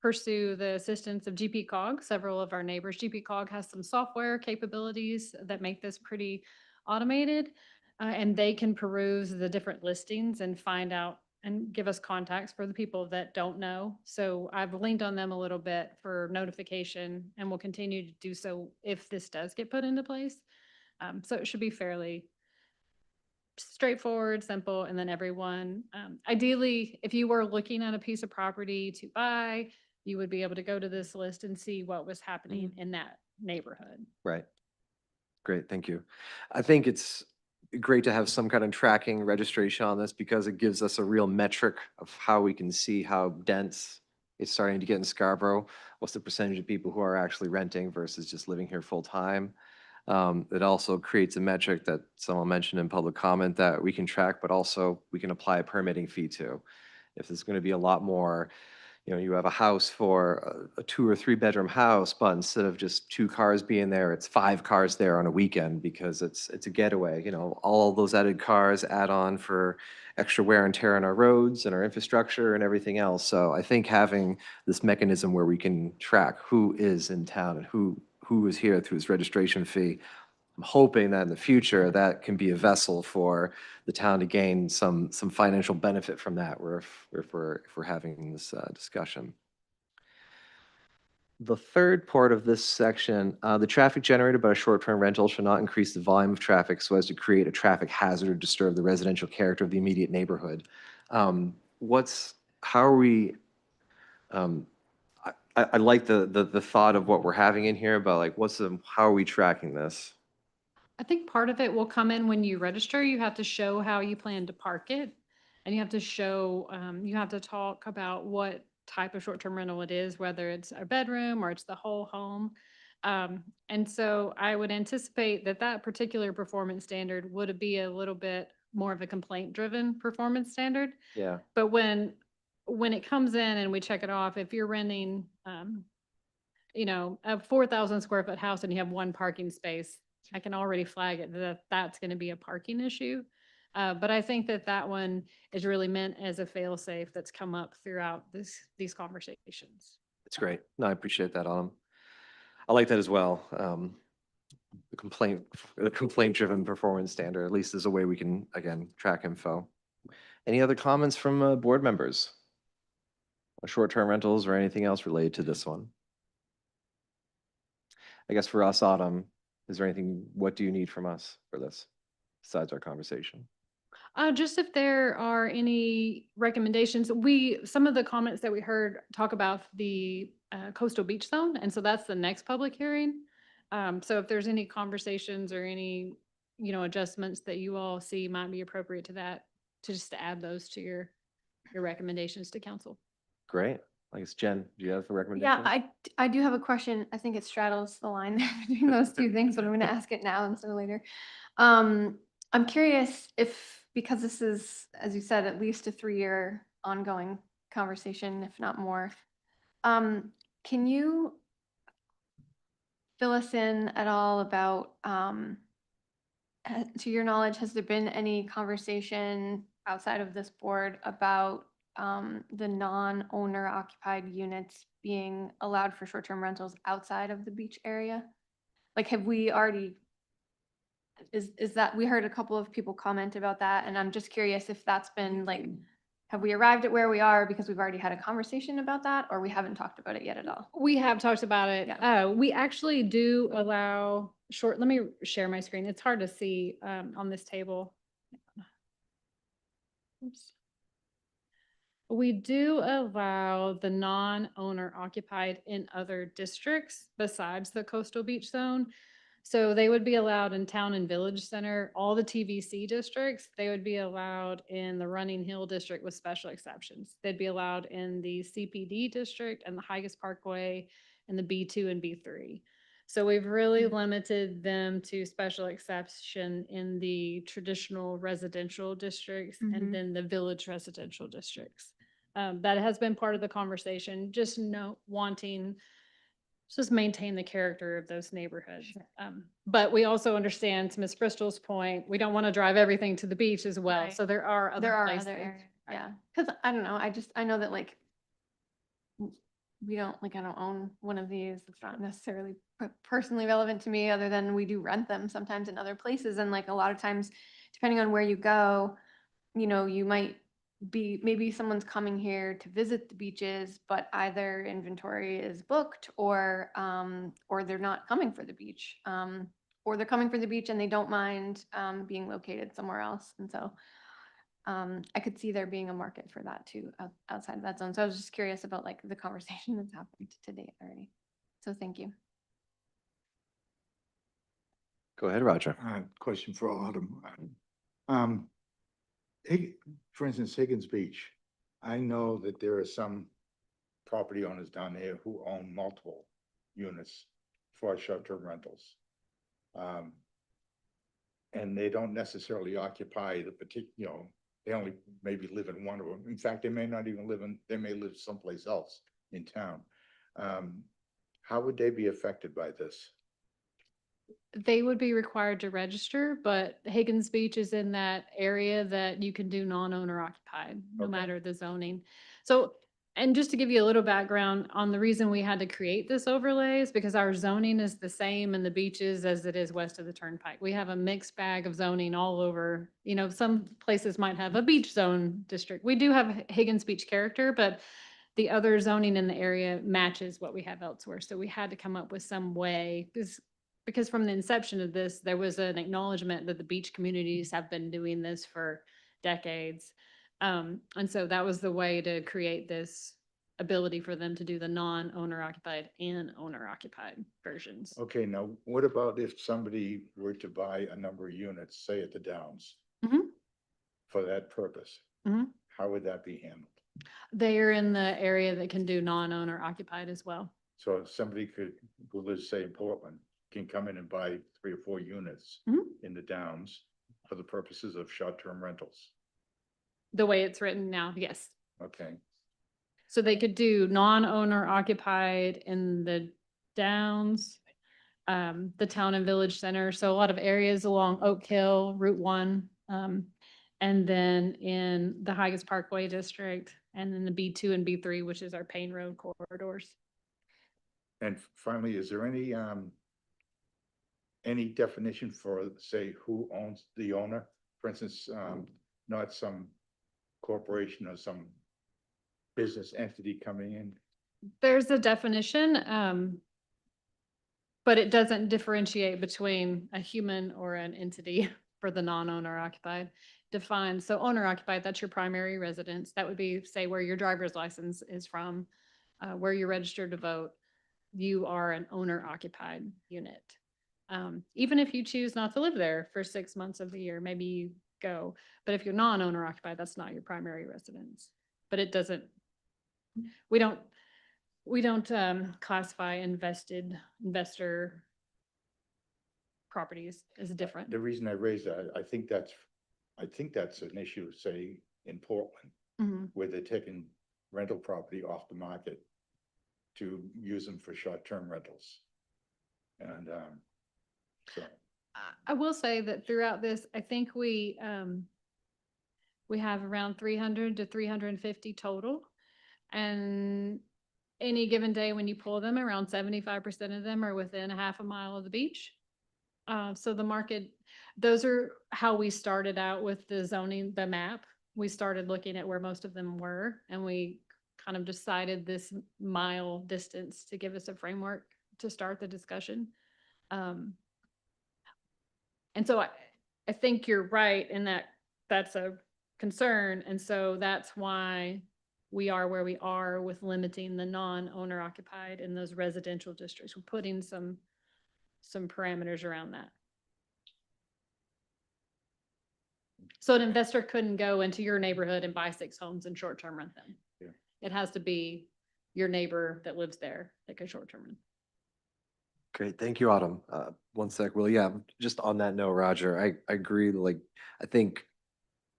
pursue the assistance of GP-COG. Several of our neighbors, GP-COG has some software capabilities that make this pretty automated. And they can peruse the different listings and find out and give us contacts for the people that don't know. So I've leaned on them a little bit for notification and will continue to do so if this does get put into place. So it should be fairly straightforward, simple, and then everyone, ideally, if you were looking at a piece of property to buy, you would be able to go to this list and see what was happening in that neighborhood. Right. Great, thank you. I think it's great to have some kind of tracking registration on this because it gives us a real metric of how we can see how dense it's starting to get in Scarborough. What's the percentage of people who are actually renting versus just living here full time? It also creates a metric that someone mentioned in public comment that we can track, but also we can apply a permitting fee to. If there's going to be a lot more, you have a house for a 2 or 3 bedroom house, but instead of just 2 cars being there, it's 5 cars there on a weekend because it's a getaway. All those added cars add on for extra wear and tear on our roads and our infrastructure and everything else. So I think having this mechanism where we can track who is in town and who is here through this registration fee, I'm hoping that in the future that can be a vessel for the town to gain some financial benefit from that, where if we're having this discussion. The third part of this section, the traffic generated by a short-term rental shall not increase the volume of traffic so as to create a traffic hazard or disturb the residential character of the immediate neighborhood. How are we? I like the thought of what we're having in here, but like, how are we tracking this? I think part of it will come in when you register. You have to show how you plan to park it. And you have to show, you have to talk about what type of short-term rental it is, whether it's a bedroom or it's the whole home. And so I would anticipate that that particular performance standard would be a little bit more of a complaint-driven performance standard. Yeah. But when it comes in and we check it off, if you're renting, a 4,000 square foot house and you have 1 parking space, I can already flag it that that's going to be a parking issue. But I think that one is really meant as a fail-safe that's come up throughout these conversations. That's great. No, I appreciate that, Autumn. I like that as well. The complaint-driven performance standard, at least is a way we can, again, track info. Any other comments from board members? Short-term rentals or anything else related to this one? I guess for us, Autumn, what do you need from us for this, besides our conversation? Just if there are any recommendations, some of the comments that we heard talk about the coastal beach zone, and so that's the next public hearing. So if there's any conversations or any, adjustments that you all see might be appropriate to that, to just add those to your recommendations to council. Great. I guess Jen, do you have a recommendation? Yeah, I do have a question. I think it straddles the line there between those two things, but I'm gonna ask it now instead of later. I'm curious if, because this is, as you said, at least a 3-year ongoing conversation, if not more. Can you fill us in at all about, to your knowledge, has there been any conversation outside of this board about the non-owner occupied units being allowed for short-term rentals outside of the beach area? Like, have we already, is that, we heard a couple of people comment about that, and I'm just curious if that's been like, have we arrived at where we are because we've already had a conversation about that, or we haven't talked about it yet at all? We have talked about it. Yeah. We actually do allow let me share my screen. It's hard to see on this table. Oops. We do allow the non-owner occupied in other districts besides the coastal beach zone. So they would be allowed in town and village center, all the TVC districts. They would be allowed in the Running Hill district with special exceptions. They'd be allowed in the CPD district and the Higas Parkway and the B2 and B3. So we've really limited them to special exception in the traditional residential districts and then the village residential districts. That has been part of the conversation, just wanting just maintain the character of those neighborhoods. But we also understand, to Ms. Bristol's point, we don't want to drive everything to the beach as well. Right. So there are other places. areas, yeah. Because I don't know, I know that like, we don't, like, I don't own one of these. It's not necessarily personally relevant to me, other than we do rent them sometimes in other places. And like a lot of times, depending on where you go, you might be, maybe someone's coming here to visit the beaches, but either inventory is booked or they're not coming for the beach. Or they're coming for the beach and they don't mind being located somewhere else. And so I could see there being a market for that too, outside of that zone. So I was just curious about like the conversation that's happened to date already. So thank you. Go ahead, Roger. Question for Autumn. For instance, Higgins Beach, I know that there are some property owners down there who own multiple units for short-term rentals. And they don't necessarily occupy the particular, they only maybe live in one of them. In fact, they may not even they may live someplace else in town. How would they be affected by this? They would be required to register, but Higgins Beach is in that area that you can do non-owner occupied, no Okay. matter the zoning. So, and just to give you a little background on the reason we had to create this overlay is because our zoning is the same in the beaches as it is west of the turnpike. We have a mixed bag of zoning all over. Some places might have a beach zone district. We do have Higgins Beach character, but the other zoning in the area matches what we have elsewhere. So we had to come up with some way, because from the inception of this, there was an acknowledgement that the beach communities have been doing this for decades. And so that was the way to create this ability for them to do the non-owner occupied and owner occupied versions. Okay, now what about if somebody were to buy a number of units, say at the Downs, Mhm. for that purpose? Mhm. How would that be handled? They are in the area that can do non-owner occupied as well. So if somebody who lives, say, in Portland, can come in and buy 3 or 4 units in the Downs for the purposes of short-term rentals. The way it's written now, yes. Okay, So they could do non-owner occupied in the Downs, the town and village center. So a lot of areas along Oak Hill, Route 1, and then in the Higas Parkway district, and then the B2 and B3, which is our Payne Road corridors. and finally, is there any definition for, say, who owns the owner? For instance, not some corporation or some business entity coming in? There's a definition, but it doesn't differentiate between a human or an entity. for the non-owner occupied. Define, so owner occupied, that's your primary residence. That would be, say, where your driver's license is from, where you're registered to vote. You are an owner occupied unit. Even if you choose not to live there for 6 months of the year, maybe you go. But if you're non-owner occupied, that's not your primary residence. But it doesn't, we don't classify investor properties as different. The reason I raised that, I think that's an issue, say, in Portland, Mhm. where they're taking rental property off the market to use them for short-term rentals. And, so. I will say that throughout this, I think we have around 300 to 350 total. And any given day when you pull them, around 75% of them are within a half a mile of the beach. So the market, those are how we started out with the zoning, the map. We started looking at where most of them were, and we kind of decided this mile distance to give us a framework to start the discussion. And so I think you're right in that that's a concern. And so that's why we are where we are with limiting the non-owner occupied in those residential districts. We're putting some parameters around that. So an investor couldn't go into your neighborhood and buy 6 homes and short-term rent them. Yeah. It has to be your neighbor that lives there that can short-term rent. Great, thank you, Autumn. One sec, Will, yeah, just on that note, Roger, I agree, like, I think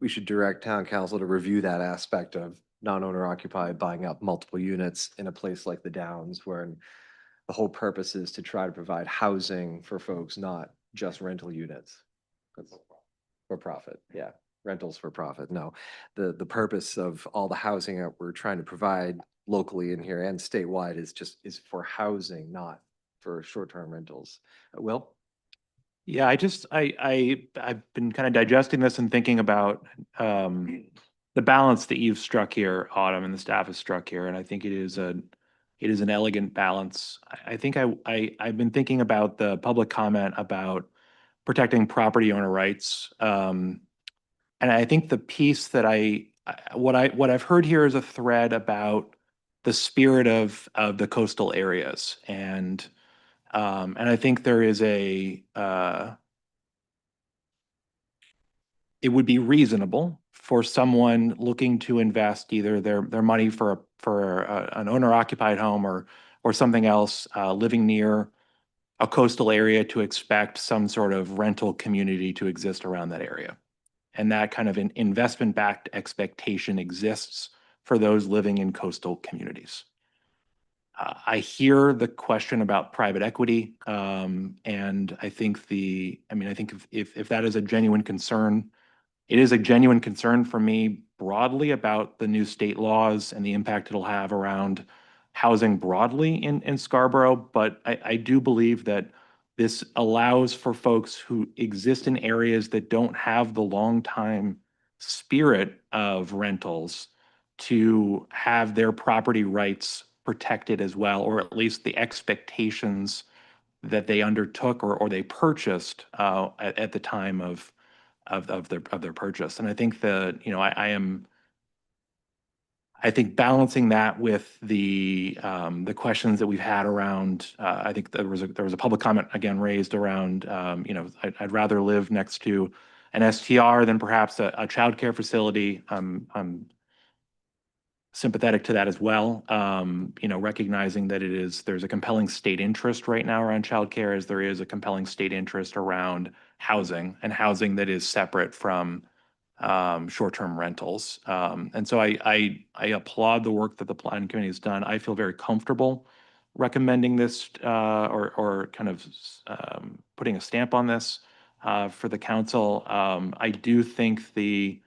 we should direct town council to review that aspect of non-owner occupied buying up multiple units in a place like the Downs, where the whole purpose is to try to provide housing for folks, not just rental units. That's for profit, yeah, rentals for profit, no. The purpose of all the housing that we're trying to provide locally in here and statewide is for housing, not for short-term rentals. Will? Yeah, I've been kind of digesting this and thinking about the balance that you've struck here, Autumn, and the staff has struck here, and I think it is an elegant balance. I think I've been thinking about the public comment about protecting property owner rights. And I think the piece that what I've heard here is a thread about the spirit of the coastal areas. And I think there is it would be reasonable for someone looking to invest either their money for an owner occupied home or something else, living near a coastal area, to expect some sort of rental community to exist around that area. And that kind of an investment backed expectation exists for those living in coastal communities. I hear the question about private equity, and I think I think if that is a genuine concern, it is a genuine concern for me broadly about the new state laws and the impact it'll have around housing broadly in Scarborough. But I do believe that this allows for folks who exist in areas that don't have the long time spirit of rentals to have their property rights protected as well, or at least the expectations that they undertook or they purchased at the time of their purchase. And I think I think balancing that with the questions that we've had around, I think there was a public comment again raised around, I'd rather live next to an STR than perhaps a childcare facility. I'm sympathetic to that as well. Recognizing that there's a compelling state interest right now around childcare, as there is a compelling state interest around housing, and housing that is separate from short-term rentals. And so I applaud the work that the planning committee has done. I feel very comfortable recommending this or kind of putting a stamp on this for the council. I do think the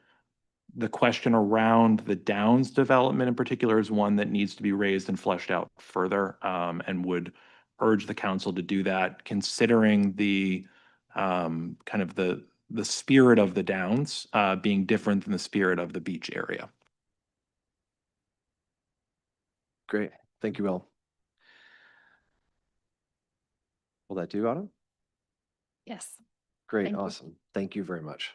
question around the Downs development in particular is one that needs to be raised and fleshed out further, and would urge the council to do that, considering the kind of the spirit of the Downs being different than the spirit of the beach area. Great, thank you, Will. Will that do, Autumn? Yes. Great, Thank you. awesome. Thank you very much.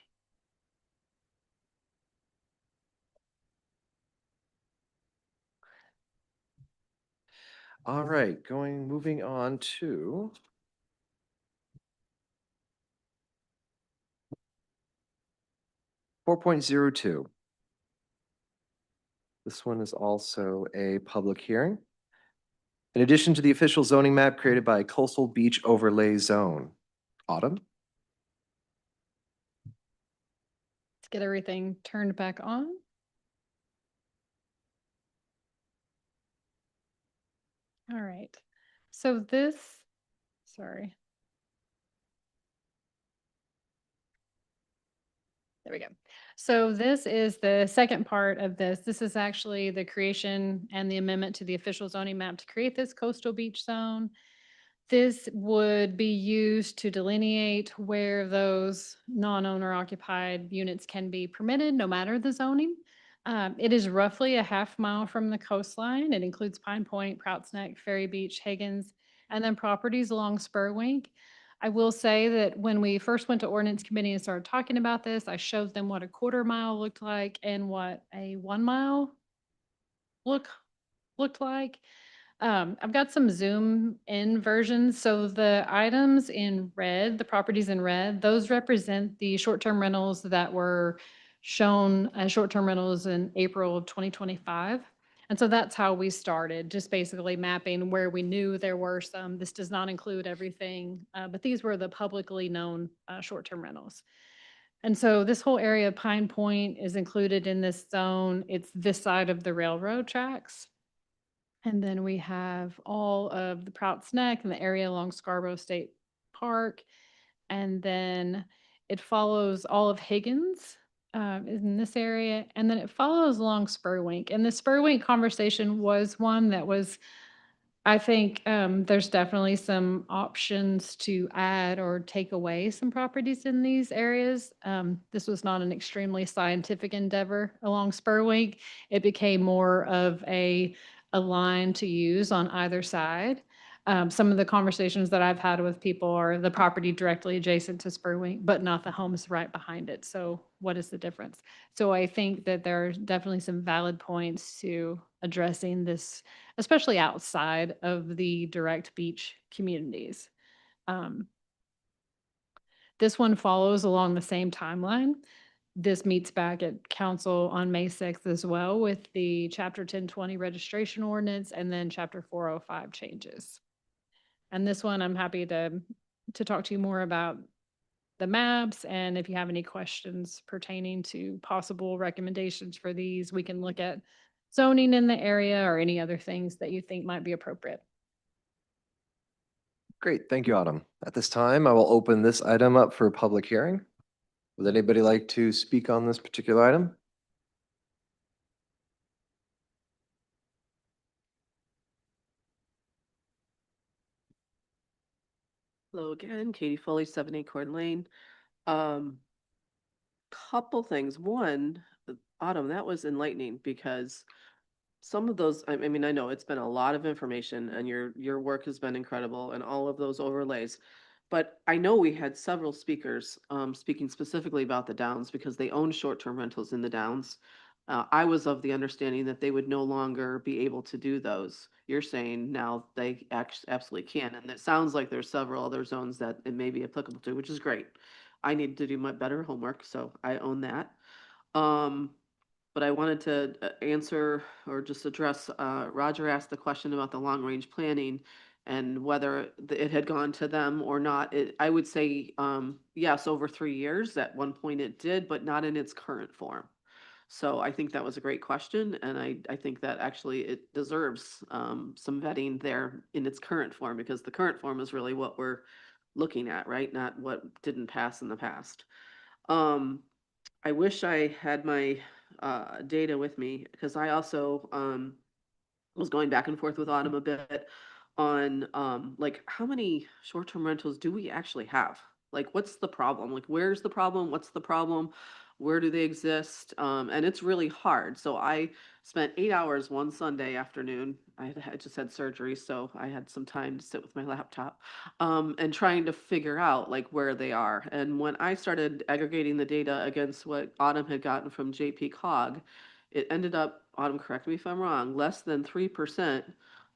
All right, moving on to 4.02. This one is also a public hearing. In addition to the official zoning map created by Coastal Beach Overlay Zone. Autumn? Let's get everything turned back on. All right. So this, sorry. There we go. So this is the second part of this. This is actually the creation and the amendment to the official zoning map to create this coastal beach zone. This would be used to delineate where those non-owner occupied units can be permitted, no matter the zoning. It is roughly a half-mile from the coastline. It includes Pine Point, Prouts Neck, Ferry Beach, Higgins, and then properties along Spurwink. I will say that when we first went to ordinance committee and started talking about this, I showed them what a quarter mile looked like and what a 1 mile looked like. I've got some zoom in versions. So the items in red, the properties in red, those represent the short-term rentals that were shown as short-term rentals in April of 2025. And so that's how we started, just basically mapping where we knew there were some. This does not include everything, but these were the publicly known short-term rentals. And so this whole area of Pine Point is included in this zone. It's this side of the railroad tracks. And then we have all of the Prouts Neck and the area along Scarborough State Park. And then it follows all of Higgins in this area. And then it follows along Spurwink. And the Spurwink conversation was one that was, I think there's definitely some options to add or take away some properties in these areas. This was not an extremely scientific endeavor along Spurwink. It became more of a line to use on either side. Some of the conversations that I've had with people are the property directly adjacent to Spurwink, but not the homes right behind it. So what is the difference? So I think that there are definitely some valid points to addressing this, especially outside of the direct beach communities. This one follows along the same timeline. This meets back at council on May 6th as well with the chapter 1020 registration ordinance and then chapter 405 changes. And this one, I'm happy to talk to you more about the maps. And if you have any questions pertaining to possible recommendations for these, we can look at zoning in the area or any other things that you think might be appropriate. Great, thank you, Autumn. At this time, I will open this item up for public hearing. Would anybody like to speak on this particular item? Hello again, Katie Foley, 7 Acorn Lane. Couple things. One, Autumn, that was enlightening because some of those, I mean, I know it's been a lot of information and your work has been incredible and all of those overlays. But I know we had several speakers speaking specifically about the Downs because they own short-term rentals in the Downs. I was of the understanding that they would no longer be able to do those. You're saying now they absolutely can. And it sounds like there's several other zones that it may be applicable to, which is great. I need to do my better homework, so I own that. But I wanted to answer or just address, Roger asked the question about the long-range planning and whether it had gone to them or not. I would say, yes, over 3 years. At one point it did, but not in its current form. So I think that was a great question, and I think that actually it deserves some vetting there in its current form, because the current form is really what we're looking at, right? Not what didn't pass in the past. I wish I had my data with me, because I also was going back and forth with Autumn a bit on like how many short-term rentals do we actually have? Like, what's the problem? Like, where's the problem? What's the problem? Where do they exist? And it's really hard. So I spent 8 hours one Sunday afternoon. I just had surgery, so I had some time to sit with my laptop, and trying to figure out like where they are. And when I started aggregating the data against what Autumn had gotten from JP Cog, it ended up, Autumn, correct me if I'm wrong, less than 3%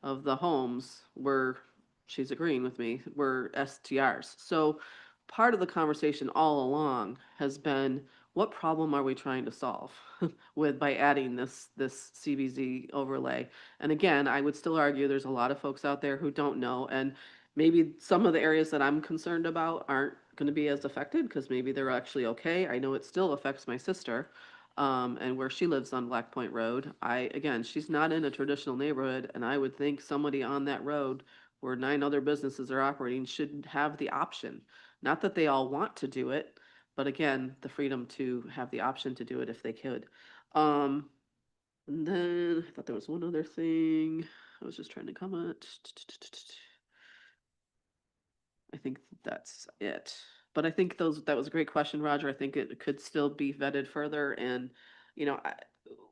of the homes were, she's agreeing with me, were STRs. So part of the conversation all along has been, what problem are we trying to solve with by adding this CBZ overlay? And again, I would still argue there's a lot of folks out there who don't know, and maybe some of the areas that I'm concerned about aren't going to be as affected because maybe they're actually okay. I know it still affects my sister, and where she lives on Black Point Road. Again, she's not in a traditional neighborhood, and I would think somebody on that road where 9 other businesses are operating should have the option. Not that they all want to do it, but again, the freedom to have the option to do it if they could. And then I thought there was one other thing. I was just trying to comment. I think that's it. But I think that was a great question, Roger. I think it could still be vetted further. And,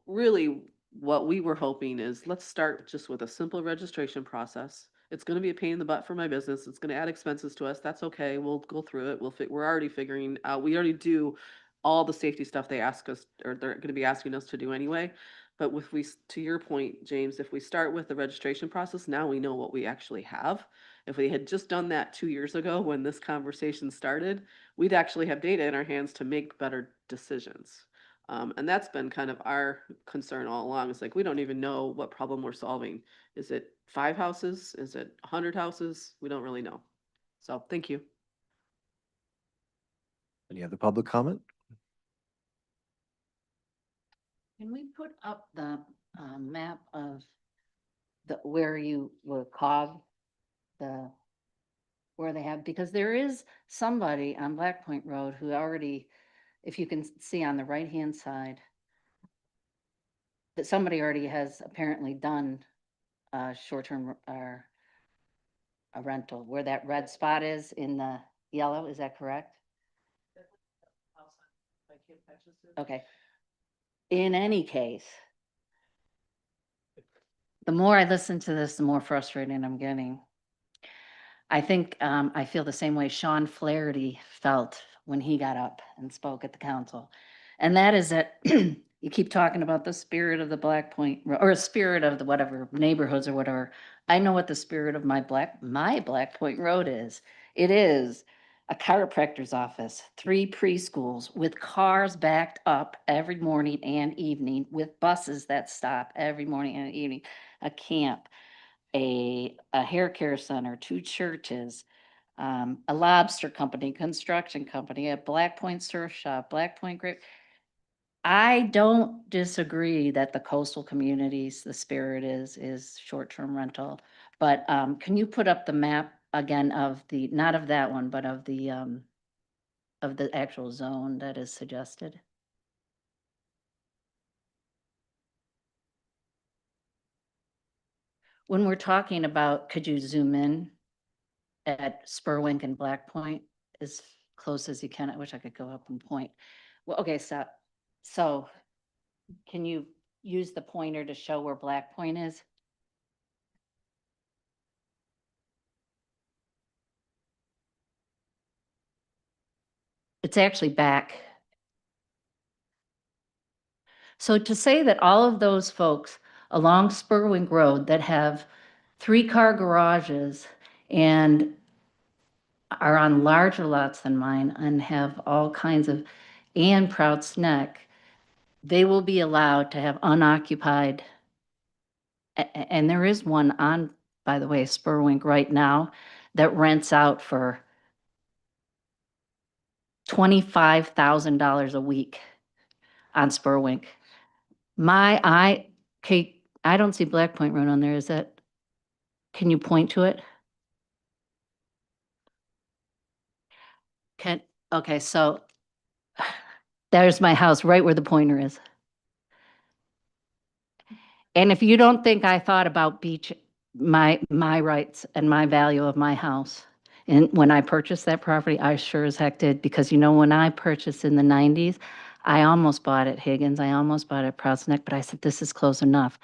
really what we were hoping is, let's start just with a simple registration process. It's going to be a pain in the butt for my business. It's going to add expenses to us. That's okay. We'll go through it. We're already figuring out, we already do all the safety stuff they ask us, or they're going to be asking us to do anyway. But to your point, James, if we start with the registration process, now we know what we actually have. If we had just done that 2 years ago when this conversation started, we'd actually have data in our hands to make better decisions. And that's been kind of our concern all along. It's like, we don't even know what problem we're solving. Is it 5 houses? Is it 100 houses? We don't really know. So thank you. Any other public comment? Can we put up the map of where you were cog, where they have, because there is somebody on Black Point Road who already, if you can see on the right-hand side, that somebody already has apparently done short-term or a rental, where that red spot is in the yellow, is that correct? Okay. In any case, the more I listen to this, the more frustrated I'm getting. I think I feel the same way Sean Flaherty felt when he got up and spoke at the council. And that is that you keep talking about the spirit of the Black Point, or spirit of the whatever neighborhoods or whatever. I know what the spirit of my Black Point Road is. It is a chiropractor's office, 3 preschools with cars backed up every morning and evening, with buses that stop every morning and evening, a camp, a hair care center, 2 churches, a lobster company, construction company, a Black Point surf shop, Black Point grape. I don't disagree that the coastal communities, the spirit is short-term rental. But can you put up the map again of not of that one, but of the actual zone that is suggested? When we're talking about, could you zoom in at Spurwink and Black Point as close as you can? I wish I could go up and point. Well, okay, so can you use the pointer to show where Black Point is? It's actually back. So to say that all of those folks along Spurwink Road that have 3-car garages and are on larger lots than mine and have all kinds of, and Prout's Neck, they will be allowed to have unoccupied. And there is one on, by the way, Spurwink right now that rents out for $25,000 a week on Spurwink. Kate, I don't see Black Point Road on there. Is that, can you point to it? Okay, so there's my house right where the pointer is. And if you don't think I thought about my rights and my value of my house And when I purchased that property, I sure as heck did, because when I purchased in the 90s, I almost bought at Higgins, I almost bought at Prouts Neck, but I said, this is close enough.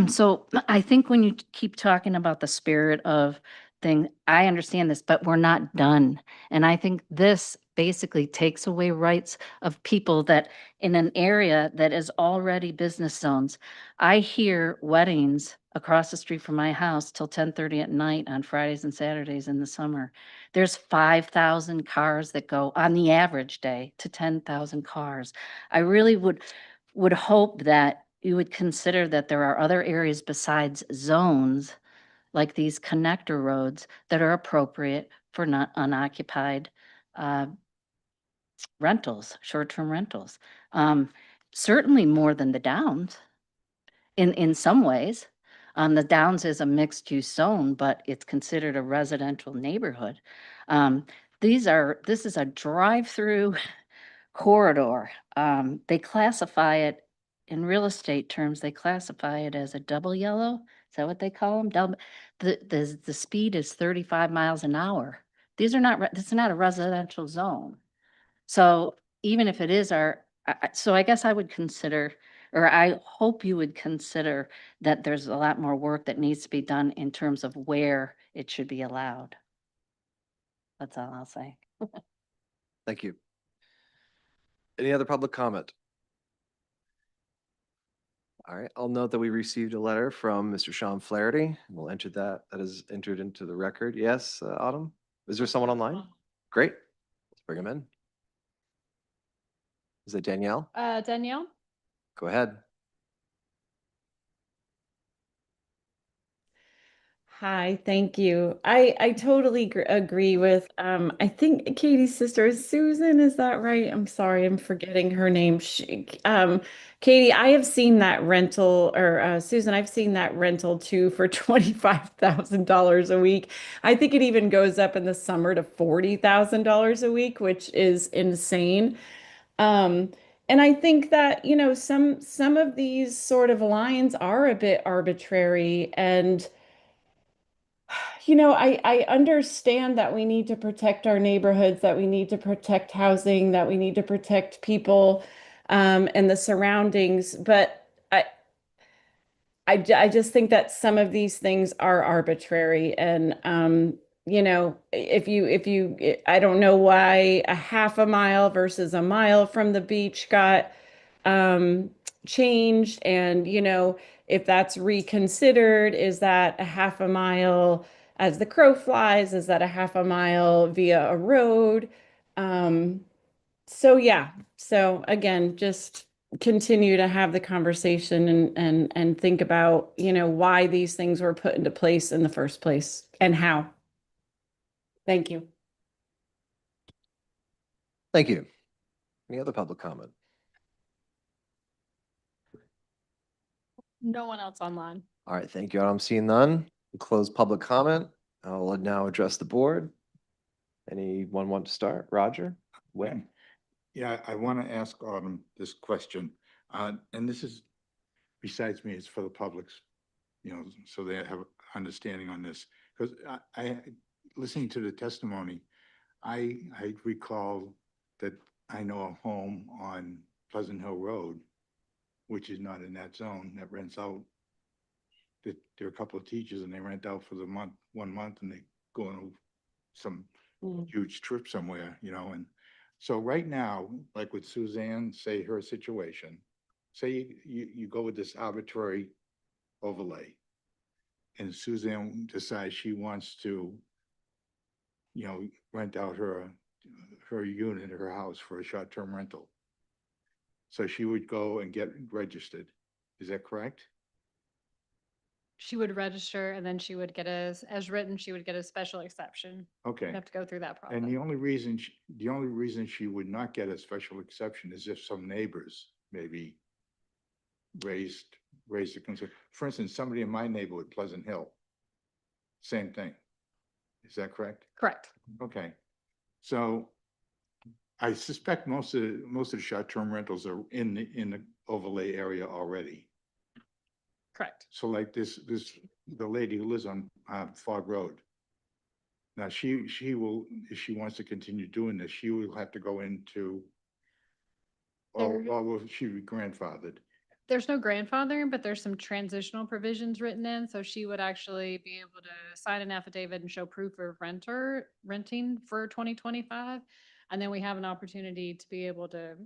So I think when you keep talking about the spirit of thing, I understand this, but we're not done. And I think this basically takes away rights of people that in an area that is already business zones. I hear weddings across the street from my house till 10:30 at night on Fridays and Saturdays in the summer. There's 5,000 cars that go on the average day to 10,000 cars. I really would hope that you would consider that there are other areas besides zones, like these connector roads, that are appropriate for not unoccupied uh, rentals, short-term rentals. Certainly more than the Downs in some ways. The Downs is a mixed-use zone, but it's considered a residential neighborhood. This is a drive-through corridor. They classify it in real estate terms, they classify it as a double yellow. Is that what they call them? The speed is 35 miles an hour. This is not a residential zone. So even if it is so I guess I would consider, or I hope you would consider that there's a lot more work that needs to be done in terms of where it should be allowed. That's all I'll say. Thank you. Any other public comment? All right, I'll note that we received a letter from Mr. Sean Flaherty. We'll enter that. That is entered into the record. Yes, Autumn? Is there someone online? Great. Let's bring him in. Is it Danielle? Danielle? Go ahead. Hi, thank you. I totally agree with, I think Katie's sister is Susan, is that right? I'm sorry, I'm forgetting her name. Katie, I have seen that rental, or Susan, I've seen that rental too for $25,000 a week. I think it even goes up in the summer to $40,000 a week, which is insane. Um, and I think that, some of these sort of lines are a bit arbitrary, and I understand that we need to protect our neighborhoods, that we need to protect housing, that we need to protect people, and the surroundings. But I just think that some of these things are arbitrary. And, I don't know why a half a mile versus a mile from the beach got um, changed. And, if that's reconsidered, is that a half a mile as the crow flies? Is that a half a mile via a road? Um, so yeah, so again, just continue to have the conversation and think about, why these things were put into place in the first place and how. Thank you. Thank you. Any other public comment? No one else online. All right, thank you. I'm seeing none. We'll close public comment. I'll now address the board. Anyone want to start? Roger? When? Yeah, I want to ask Autumn this question, and this is, besides me, it's for the publics, so they have understanding on this. Because listening to the testimony, I recall that I know a home on Pleasant Hill Road, which is not in that zone, that rents out. That there are a couple of teachers and they rent out for the 1 month, and they go on some huge trip somewhere, and so right now, like with Suzanne, say her situation, say you go with this arbitrary overlay, and Suzanne decides she wants to, rent out her unit, her house for a short-term rental. So she would go and get registered. Is that correct? She would register and then she would get as written, she would get a special exception. Okay. You'd have to go through that process. And the only reason she would not get a special exception is if some neighbors maybe raised a concern. For instance, somebody in my neighborhood, Pleasant Hill, same thing. Is that correct? Correct. Okay. So I suspect most of the short-term rentals are in the overlay area already. Correct. So like the lady who lives on Fog Road, Now, she will, if she wants to continue doing this, she will have to go into, or will she be grandfathered? There's no grandfathering, but there's some transitional provisions written in, so she would actually be able to sign an affidavit and show proof of renting for 2025. And then we have an opportunity to be able to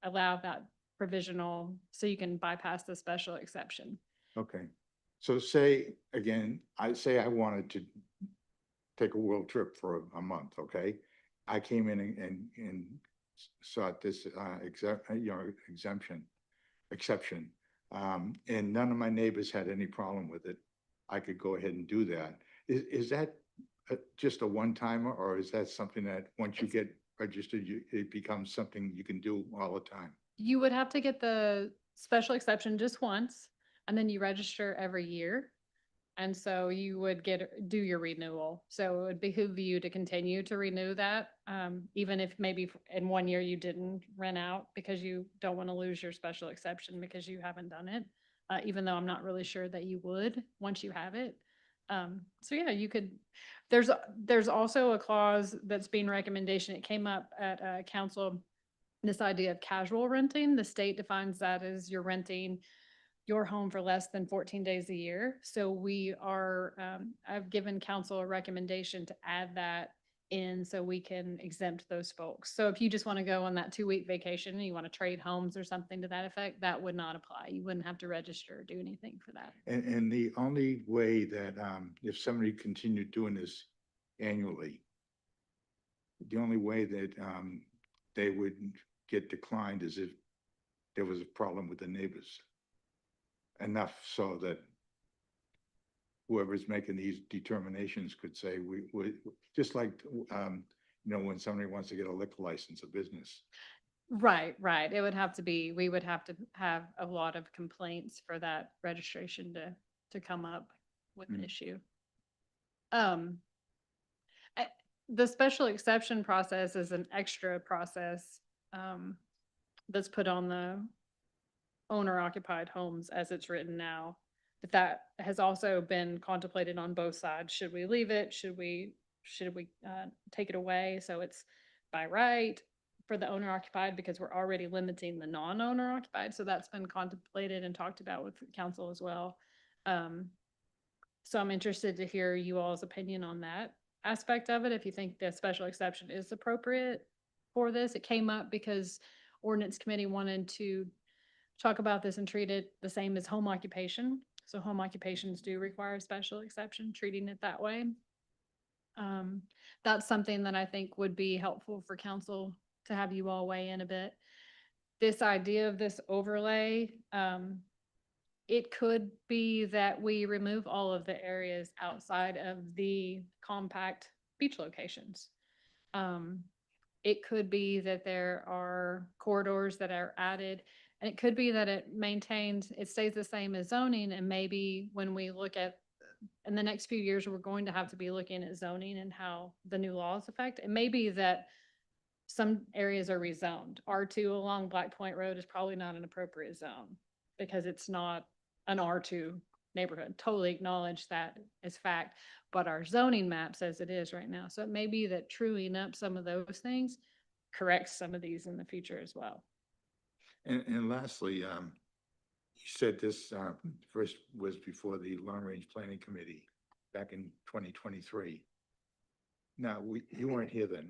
allow that provisional, so you can bypass the special exception. Okay, so say, again, I say I wanted to take a world trip for a month, okay? I came in and sought this, exception. And none of my neighbors had any problem with it. I could go ahead and do that. Is that just a one-timer, or is that something that once you get registered, it becomes something you can do all the time? You would have to get the special exception just once, and then you register every year. And so you would do your renewal. So it would behoove you to continue to renew that, even if maybe in 1 year you didn't rent out, because you don't want to lose your special exception because you haven't done it. Even though I'm not really sure that you would once you have it. So yeah, you could, there's also a clause that's being recommendation. It came up at council, this idea of casual renting. The state defines that as you're renting your home for less than 14 days a year. So we are, I've given council a recommendation to add that in so we can exempt those folks. So if you just want to go on that 2-week vacation and you want to trade homes or something to that effect, that would not apply. You wouldn't have to register or do anything for that. And the only way that, if somebody continued doing this annually, the only way that, they would get declined is if there was a problem with the neighbors. Enough so that whoever's making these determinations could say, we just like, when somebody wants to get a liquor license, a business. Right. It would have to be, we would have to have a lot of complaints for that registration to come up with an issue. The special exception process is an extra process, that's put on the owner occupied homes as it's written now. But that has also been contemplated on both sides. Should we leave it? Should we take it away? So it's by right for the owner occupied, because we're already limiting the non-owner occupied. So that's been contemplated and talked about with council as well. So I'm interested to hear you all's opinion on that aspect of it. If you think the special exception is appropriate for this. It came up because ordinance committee wanted to talk about this and treat it the same as home occupation. So home occupations do require a special exception, treating it that way. That's something that I think would be helpful for council to have you all weigh in a bit. This idea of this overlay, it could be that we remove all of the areas outside of the compact beach locations. It could be that there are corridors that are added, and it could be that it stays the same as zoning. And maybe when we look at, in the next few years, we're going to have to be looking at zoning and how the new laws affect. It may be that some areas are rezoned. R2 along Black Point Road is probably not an appropriate zone because it's not an R2 neighborhood. Totally acknowledge that as fact, but our zoning map says it is right now. So it may be that truing up some of those things corrects some of these in the future as well. And lastly, you said this, first was before the Long Range Planning Committee back in 2023. Now, you weren't here then.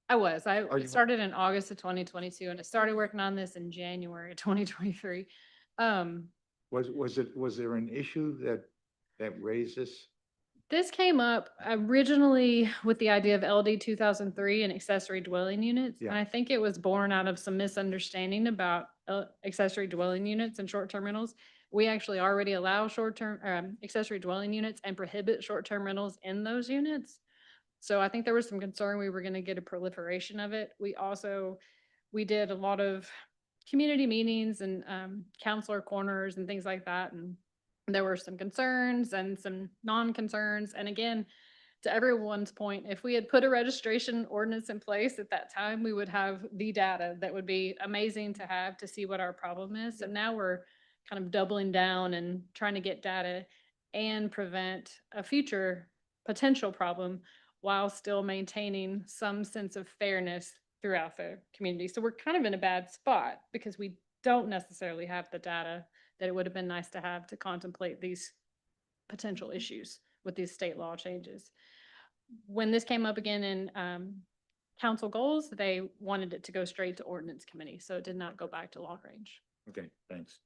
I was. I Oh, you- started in August of 2022 and I started working on this in January of 2023. Was there an issue that raised this? This came up originally with the idea of LD 2003 and accessory dwelling units. Yeah. And I think it was born out of some misunderstanding about accessory dwelling units and short-term rentals. We actually already allow short-term accessory dwelling units and prohibit short-term rentals in those units. So I think there was some concern we were going to get a proliferation of it. We did a lot of community meetings and counselor corners and things like that. And there were some concerns and some non-concerns. And again, to everyone's point, if we had put a registration ordinance in place at that time, we would have the data that would be amazing to have to see what our problem is. So now we're kind of doubling down and trying to get data and prevent a future potential problem while still maintaining some sense of fairness throughout the community. So we're kind of in a bad spot because we don't necessarily have the data that it would have been nice to have to contemplate these potential issues with these state law changes. When this came up again in council goals, they wanted it to go straight to ordinance committee, so it did not go back to long range. Okay, thanks.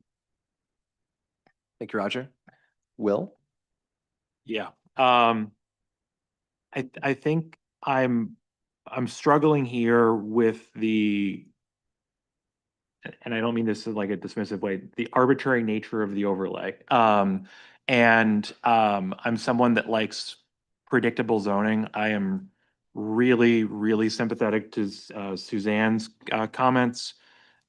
Thank you, Roger. Will? Yeah. I think I'm struggling here with and I don't mean this in like a dismissive way, the arbitrary nature of the overlay. I'm someone that likes predictable zoning. I am really, really sympathetic to Suzanne's comments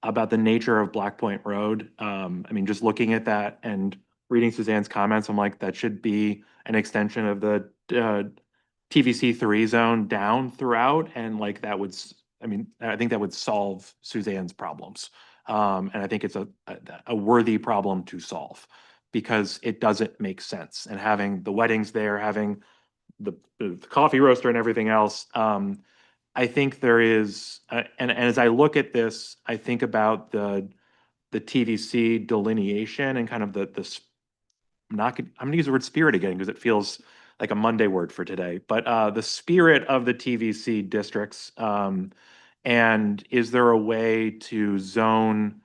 about the nature of Black Point Road. I mean, just looking at that and reading Suzanne's comments, I'm like, that should be an extension of the TVC3 zone down throughout, and like that would, I mean, I think that would solve Suzanne's problems. And I think it's a worthy problem to solve because it doesn't make sense. And having the weddings there, having the coffee roaster and everything else, I think there is, and as I look at this, I think about the TVC delineation and kind of I'm gonna use the word spirit again because it feels like a Monday word for today, but the spirit of the TVC districts. And is there a way to zone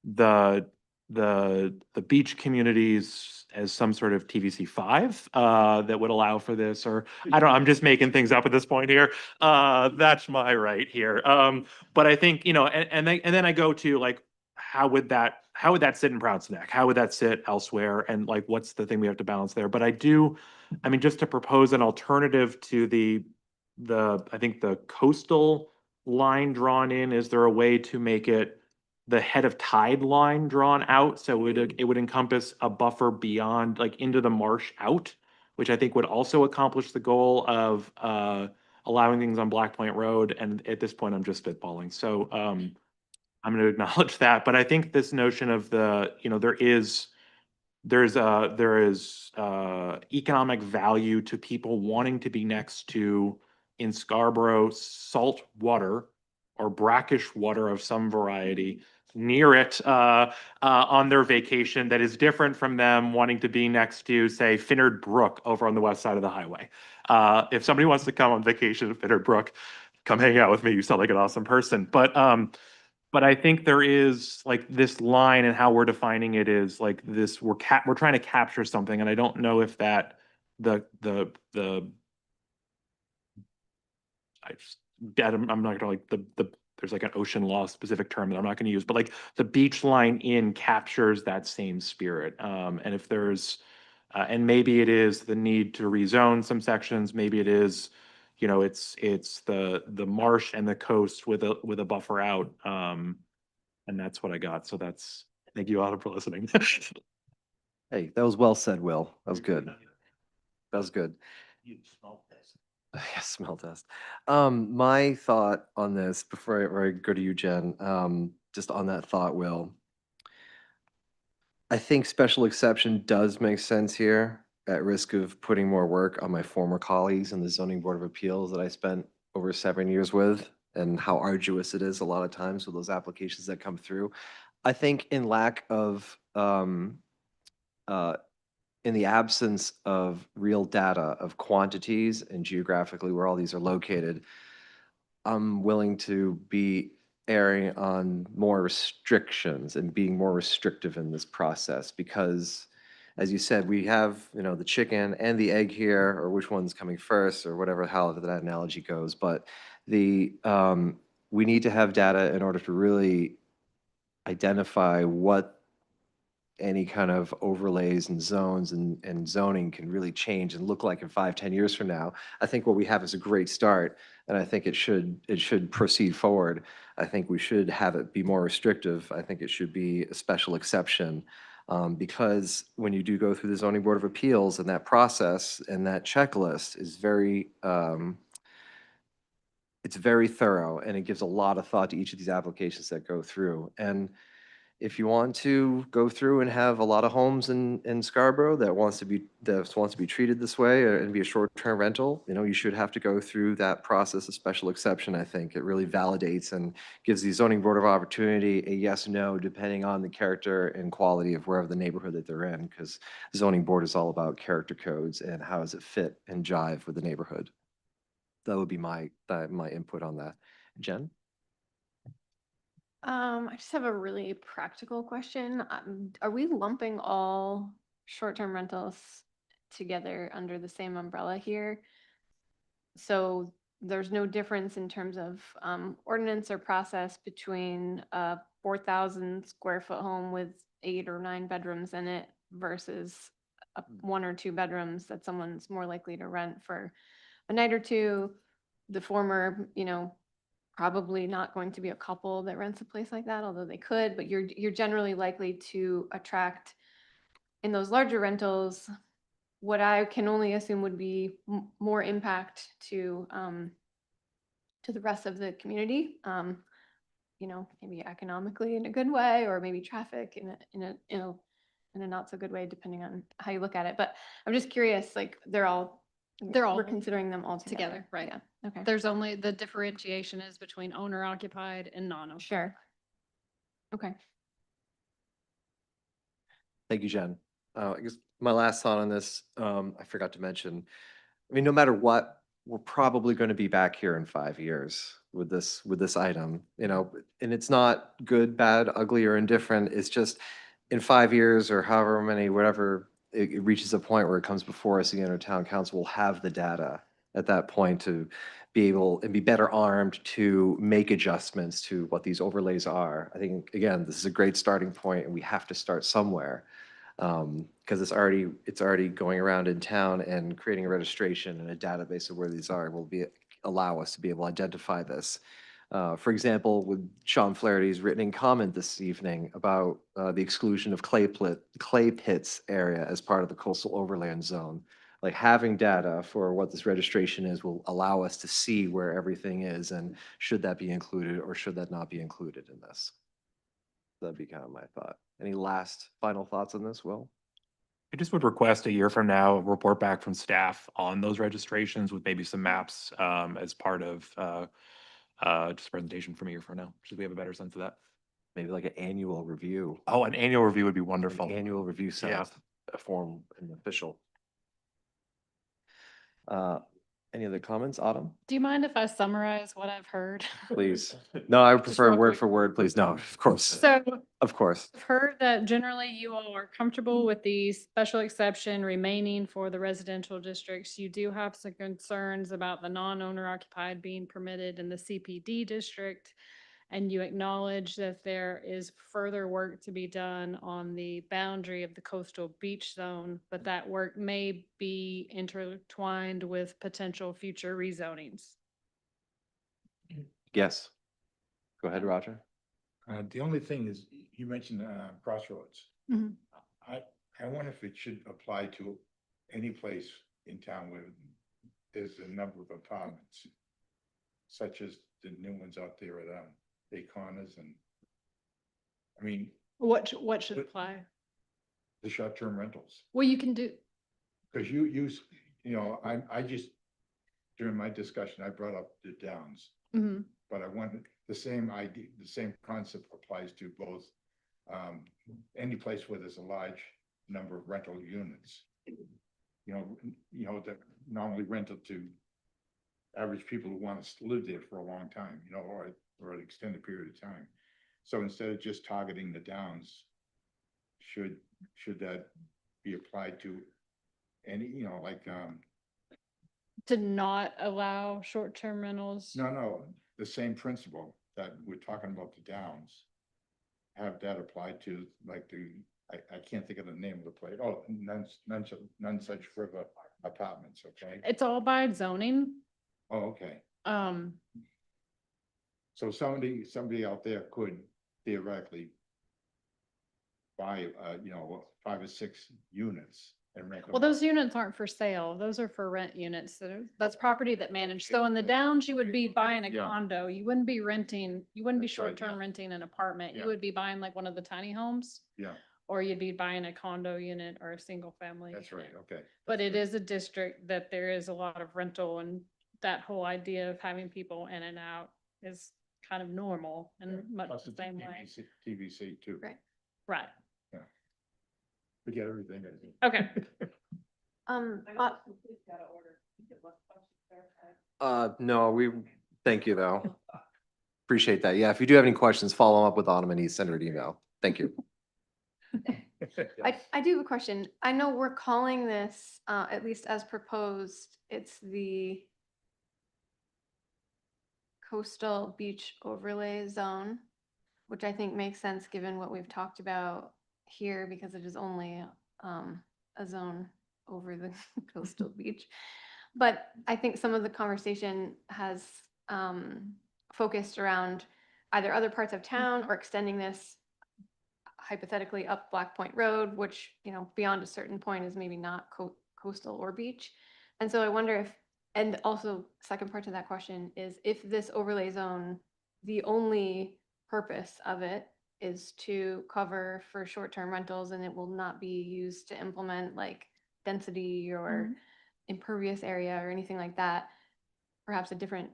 the the beach communities as some sort of TVC5 that would allow for this? Or I'm just making things up at this point here. That's my right here. But I think, and then I go to like, how would that sit in Proud's Neck? How would that sit elsewhere? And like, what's the thing we have to balance there? But I mean, just to propose an alternative to I think the coastal line drawn in, is there a way to make it the head of tide line drawn out, so it would encompass a buffer beyond, like into the marsh out, which I think would also accomplish the goal of allowing things on Black Point Road. And at this point, I'm just spitballing. So I'm going to acknowledge that. But I think this notion of there is economic value to people wanting to be next to, in Scarborough, salt water or brackish water of some variety near it on their vacation, that is different from them wanting to be next to, say, Finnard Brook over on the west side of the highway. If somebody wants to come on vacation to Finnard Brook, come hang out with me. You sound like an awesome person. But I think there is like this line, and how we're defining it is like this, we're trying to capture something. And I don't know if that I'm not gonna like there's like an ocean law specific term that I'm not going to use, but like the beach line in captures that same spirit. And if there's, and maybe it is the need to rezone some sections, maybe it is, it's the marsh and the coast with a buffer out. And that's what I got. So thank you all for listening. Hey, that was well said, Will. That was good. That was good. Yeah, smell test. My thought on this before I go to you, Jen, just on that thought, Will. I think special exception does make sense here, at risk of putting more work on my former colleagues in the Zoning Board of Appeals that I spent over 7 years with, and how arduous it is a lot of times with those applications that come through. I think in lack of, in the absence of real data of quantities and geographically where all these are located, I'm willing to be erring on more restrictions and being more restrictive in this process because, as you said, we have, the chicken and the egg here, or which one's coming first, or whatever, how that analogy goes. But we need to have data in order to really identify what any kind of overlays and zones and zoning can really change and look like in 5, 10 years from now. I think what we have is a great start, and I think it should proceed forward. I think we should have it be more restrictive. I think it should be a special exception, because when you do go through the Zoning Board of Appeals, and that process and that checklist is it's very thorough, and it gives a lot of thought to each of these applications that go through. And if you want to go through and have a lot of homes in Scarborough that wants to be treated this way and be a short-term rental, you should have to go through that process of special exception, I think. It really validates and gives the zoning board of opportunity a yes, no, depending on the character and quality of wherever the neighborhood that they're in, because zoning board is all about character codes and how does it fit and jive with the neighborhood. That would be my input on that. Jen? I just have a really practical question. Are we lumping all short-term rentals together under the same umbrella here? So there's no difference in terms of ordinance or process between a 4,000 square foot home with 8 or 9 bedrooms in it versus 1 or 2 bedrooms that someone's more likely to rent for a night or two. The former, probably not going to be a couple that rents a place like that, although they could, but you're generally likely to attract in those larger rentals what I can only assume would be more impact to the rest of the community. Maybe economically in a good way, or maybe traffic in a not so good way, depending on how you look at it. But I'm just curious, like They're all we're considering them all together, right? Yeah. Okay. There's only the differentiation is between owner occupied and non-owner. Sure. Okay. Thank you, Jen. I guess my last thought on this, I forgot to mention, no matter what, we're probably going to be back here in 5 years with this item, and it's not good, bad, ugly, or indifferent. It's just in 5 years or however many, whatever, it reaches a point where it comes before us again, or town council will have the data at that point to be able and be better armed to make adjustments to what these overlays are. I think, again, this is a great starting point, and we have to start somewhere. Because it's already going around in town, and creating a registration and a database of where these are will allow us to be able to identify this. For example, with Sean Flaherty's written comment this evening about the exclusion of clay pits area as part of the coastal overland zone. Like, having data for what this registration is will allow us to see where everything is and should that be included or should that not be included in this. That'd be kind of my thought. Any last final thoughts on this, Will? I just would request a year from now, a report back from staff on those registrations with maybe some maps as part of just a presentation from a year from now, so we have a better sense of that. Maybe like an annual review. Oh, an annual review would be An wonderful. annual review set Yeah. up a form and official. Any other comments, Autumn? Do you mind if I summarize what I've heard? Please. No, I would Just prefer real word quick. for word, please. No, of course, So of course. I've heard that generally you all are comfortable with the special exception remaining for the residential districts. You do have some concerns about the non-owner occupied being permitted in the CPD district. And you acknowledge that there is further work to be done on the boundary of the coastal beach zone, but that work may be intertwined with potential future rezonings. Yes. Go ahead, Roger. The only thing is, you mentioned Crossroads. Mhm. I wonder if it should apply to any place in town where there's a number of apartments, such as the new ones out there at Corners and, What should But- apply? the short-term rentals. Well, you can do, Because I just, during my discussion, I brought up the Downs, mhm. but I wanted the same idea, the same concept applies to both. Any place where there's a large number of rental units. That normally rented to average people who want to live there for a long time, or an extended period of time. So instead of just targeting the Downs, should that be applied to any, to not allow short-term rentals. no, the same principle that we're talking about the Downs. Have that applied to like I can't think of the name of the place. Oh, none such river apartments, okay? It's all by zoning. Oh, okay. So somebody out there could theoretically buy, 5 or 6 units and rent them Well, out. those units aren't for sale. Those are for rent units. That's property that managed. So in the downs, you would be buying a Yeah. condo. You wouldn't be renting, you wouldn't be That's right, short-term yeah. renting an apartment. You Yeah. would be buying like one of the tiny homes, Yeah, or you'd be buying a condo unit or a single family. that's right, unit. okay. But That's it good. is a district that there is a lot of rental, and that whole idea of having people in and out is kind of normal and much Plus the it's same way. TVC too. Right. Right. Forget everything. I think. Okay. No, thank you though. Appreciate that. Yeah, if you do have any questions, follow up with Autumn and send her an email. Thank you. I do have a question. I know we're calling this, at least as proposed, it's the coastal beach overlay zone, which I think makes sense given what we've talked about here, because it is only a zone over the coastal beach. But I think some of the conversation has focused around either other parts of town or extending this hypothetically up Black Point Road, which, you know, beyond a certain point is maybe not coastal or beach. And so I wonder if, and also second part to that question is if this overlay zone, the only purpose of it is to cover for short-term rentals, and it will not be used to implement like density or impervious area or anything like that. Perhaps a different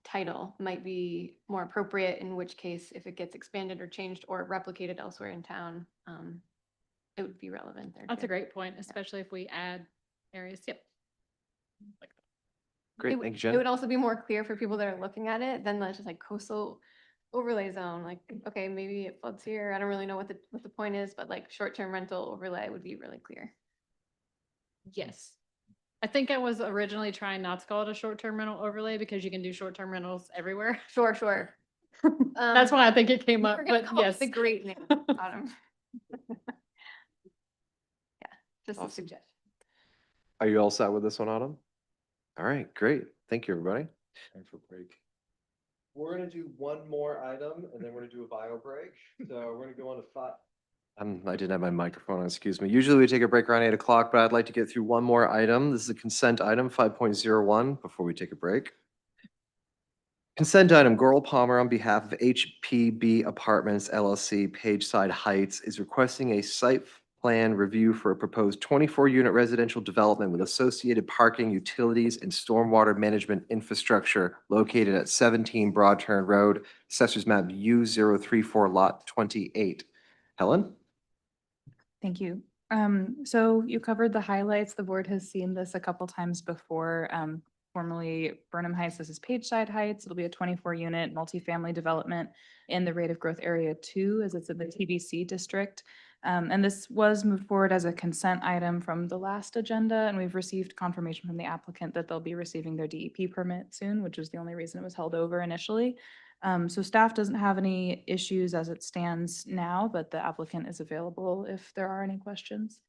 title might be more appropriate, in which case if it gets expanded or changed or replicated elsewhere in town, it would be relevant there. That's too. a great point, especially if we add areas. Yep. Great, It thank you, It Jen. would also be more clear for people that are looking at it than just like coastal overlay zone, like, okay, maybe it floods here. I don't really know what the point is, but like short-term rental overlay would be really clear. Yes. I think I was originally trying not to call it a short-term rental overlay because you can do short-term rentals everywhere. Sure, sure. That's why I think it came up, We're gonna but come up yes. with a great name, Autumn. Yeah, just a Awesome. suggestion. Are you all set with this one, Autumn? All right, great. Thank you, everybody. Time for break. We're gonna do one more item and then we're gonna do a bio break. So we're gonna go on to five. I didn't have my microphone on, excuse me. Usually we take a break around 8 o'clock, but I'd like to get through one more item. This is a consent item 5.01 before we take a break. Consent item, Goral Palmer on behalf of HPB Apartments LLC, Pageside Heights, is requesting a site plan review for a proposed 24-unit residential development with associated parking, utilities, and stormwater management infrastructure located at 17 Broad Turn Road, Assessors Map U034, Lot 28. Helen? Thank you. So you covered the highlights. The board has seen this a couple times before. Formerly Burnham Heights, this is Pageside Heights. It'll be a 24-unit multifamily development in the rate of growth area 2, as it's in the TBC district. And this was moved forward as a consent item from the last agenda, and we've received confirmation from the applicant that they'll be receiving their DEP permit soon, which was the only reason it was held over initially. So staff doesn't have any issues as it stands now, but the applicant is available if there are any questions.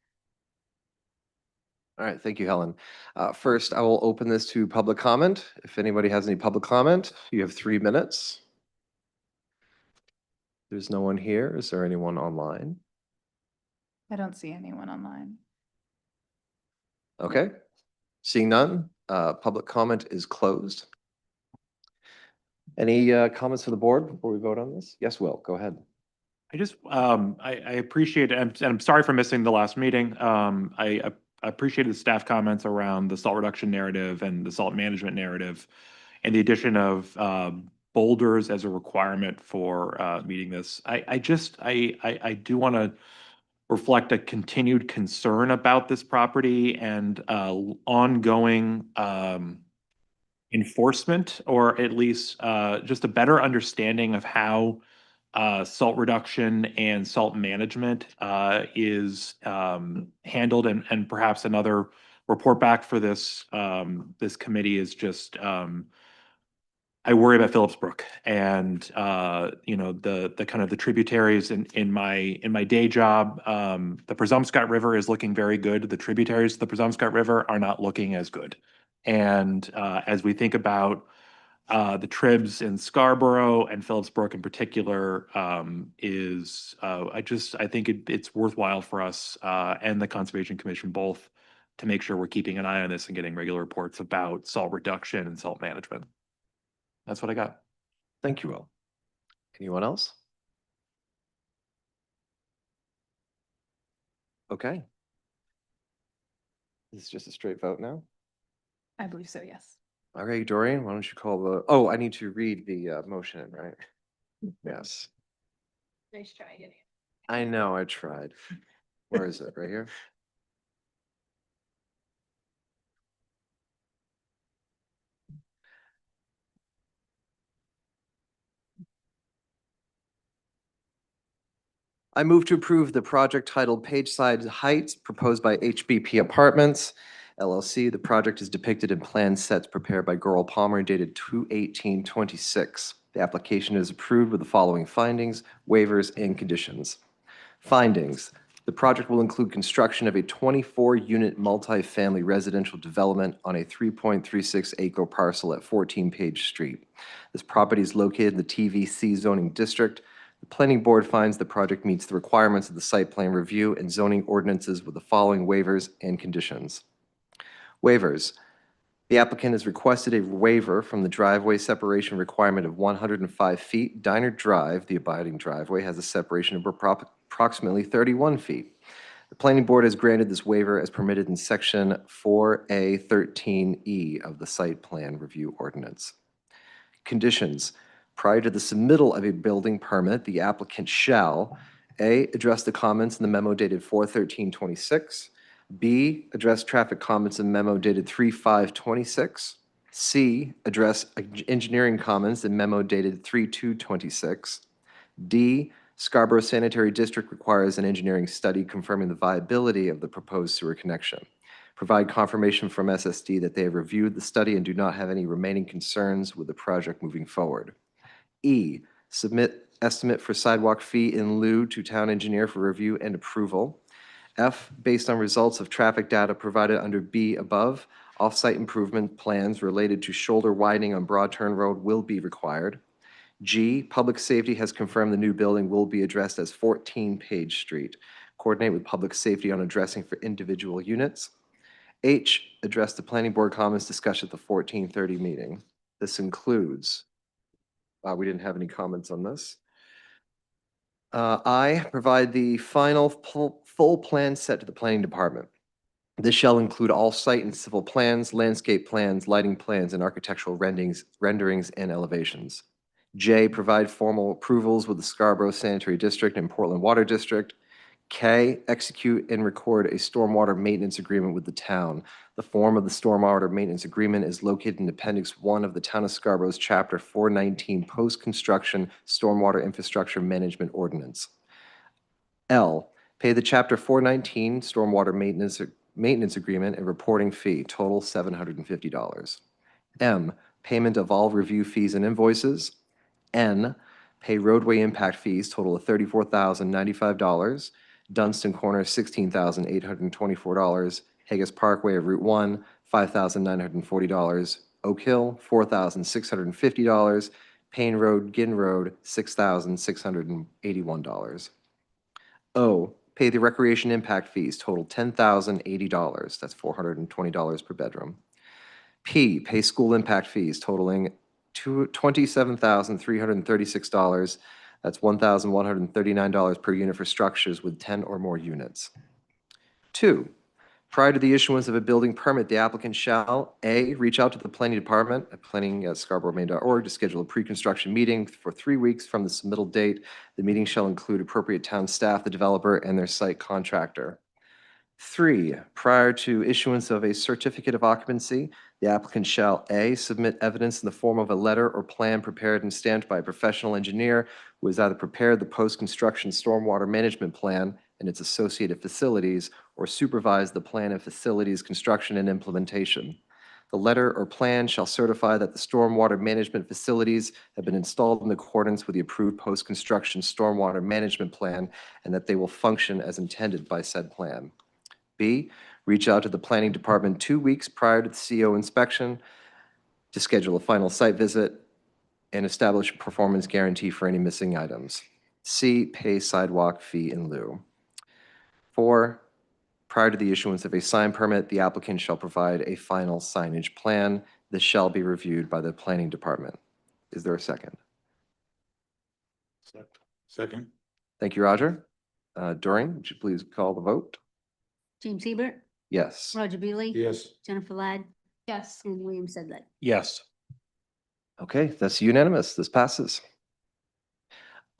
All right, thank you, Helen. First, I will open this to public comment. If anybody has any public comment, you have 3 minutes. There's no one here. Is there anyone online? I don't see anyone online. Okay, seeing none, public comment is closed. Any comments for the board before we vote on this? Yes, Will, go ahead. I just, I appreciate, and I'm sorry for missing the last meeting. I appreciated the staff comments around the salt reduction narrative and the salt management narrative and the addition of boulders as a requirement for meeting this. I do want to reflect a continued concern about this property and ongoing enforcement, or at least just a better understanding of how salt reduction and salt management is handled, and perhaps another report back for this this committee is just I worry about Phillips Brook and you know, the kind of the tributaries in my day job. The Presumpscot River is looking very good. The tributaries of the Presumpscot River are not looking as good. And as we think about The Tribs in Scarborough and Phillipsbrook in particular is, I think it's worthwhile for us and the Conservation Commission both to make sure we're keeping an eye on this and getting regular reports about salt reduction and salt management. That's what I got. Thank you, Will. Anyone else? Okay. This is just a straight vote now. I believe so, yes. All right, Dorian, why don't you call the, oh, I need to read the motion, right? Yes, Nice try, Gideon. I know, I tried. Where is it? Right here? I move to approve the project titled Pageside Heights proposed by HBP Apartments LLC. The project is depicted in plan sets prepared by Goral Palmer dated 2/18/26. The application is approved with the following findings, waivers, and conditions. Findings. The project will include construction of a 24-unit multifamily residential development on a 3.36-acre parcel at 14 Page Street. This property is located in the TVC zoning district. The planning board finds the project meets the requirements of the site plan review and zoning ordinances with the following waivers and conditions. Waivers. The applicant has requested a waiver from the driveway separation requirement of 105 feet. Diner Drive, the abiding driveway, has a separation of approximately 31 feet. The planning board has granted this waiver as permitted in section 4A13E of the site plan review ordinance. Conditions. Prior to the submittal of a building permit, the applicant shall A, address the comments in the memo dated 4/13/26, B, address traffic comments in memo dated 3/5/26, C, address engineering comments in memo dated 3/2/26, D, Scarborough Sanitary District requires an engineering study confirming the viability of the proposed sewer connection. Provide confirmation from SSD that they have reviewed the study and do not have any remaining concerns with the project moving forward. E, submit estimate for sidewalk fee in lieu to town engineer for review and approval. F, based on results of traffic data provided under B above, off-site improvement plans related to shoulder widening on Broad Turn Road will be required. G, public safety has confirmed the new building will be addressed as 14 Page Street. Coordinate with public safety on addressing for individual units. H, address the planning board comments discussed at the 14:30 meeting. This includes, we didn't have any comments on this. I, provide the final full plan set to the planning department. This shall include all site and civil plans, landscape plans, lighting plans, and architectural renderings and elevations. J, provide formal approvals with the Scarborough Sanitary District and Portland Water District. K, execute and record a stormwater maintenance agreement with the town. The form of the stormwater maintenance agreement is located in Appendix 1 of the Town of Scarborough's Chapter 419 Post-Construction Stormwater Infrastructure Management Ordinance. L, pay the Chapter 419 Stormwater Maintenance Agreement and reporting fee, total $750. M, payment of all review fees and invoices. N, pay roadway impact fees, total of $34,095. Dunstan Corner, $16,824. Haggis Parkway of Route 1, $5,940. Oak Hill, $4,650. Payne Road, Ginn Road, $6,681. O, pay the recreation impact fees, total $10,080. That's $420 per bedroom. P, pay school impact fees totaling $27,336. That's $1,139 per unit for structures with 10 or more units. 2, prior to the issuance of a building permit, the applicant shall A, reach out to the planning department at planning@scarboroughmaine.org to schedule a pre-construction meeting for 3 weeks from the submittal date. The meeting shall include appropriate town staff, the developer, and their site contractor. 3, prior to issuance of a certificate of occupancy, the applicant shall A, submit evidence in the form of a letter or plan prepared and stamped by a professional engineer who has either prepared the post-construction stormwater management plan and its associated facilities or supervised the plan and facilities construction and implementation. The letter or plan shall certify that the stormwater management facilities have been installed in accordance with the approved post-construction stormwater management plan and that they will function as intended by said plan. B, reach out to the planning department 2 weeks prior to the CO inspection to schedule a final site visit, and establish a performance guarantee for any missing items. C, pay sidewalk fee in lieu. 4, prior to the issuance of a sign permit, the applicant shall provide a final signage plan. This shall be reviewed by the planning department. Is there a second? Second. Thank you, Roger. Doreen, would you please call the vote? James Hebert, Yes. Roger Beely. Yes. Jennifer Ladd, Yes. and William Sedlett. Yes. Okay, that's unanimous. This passes.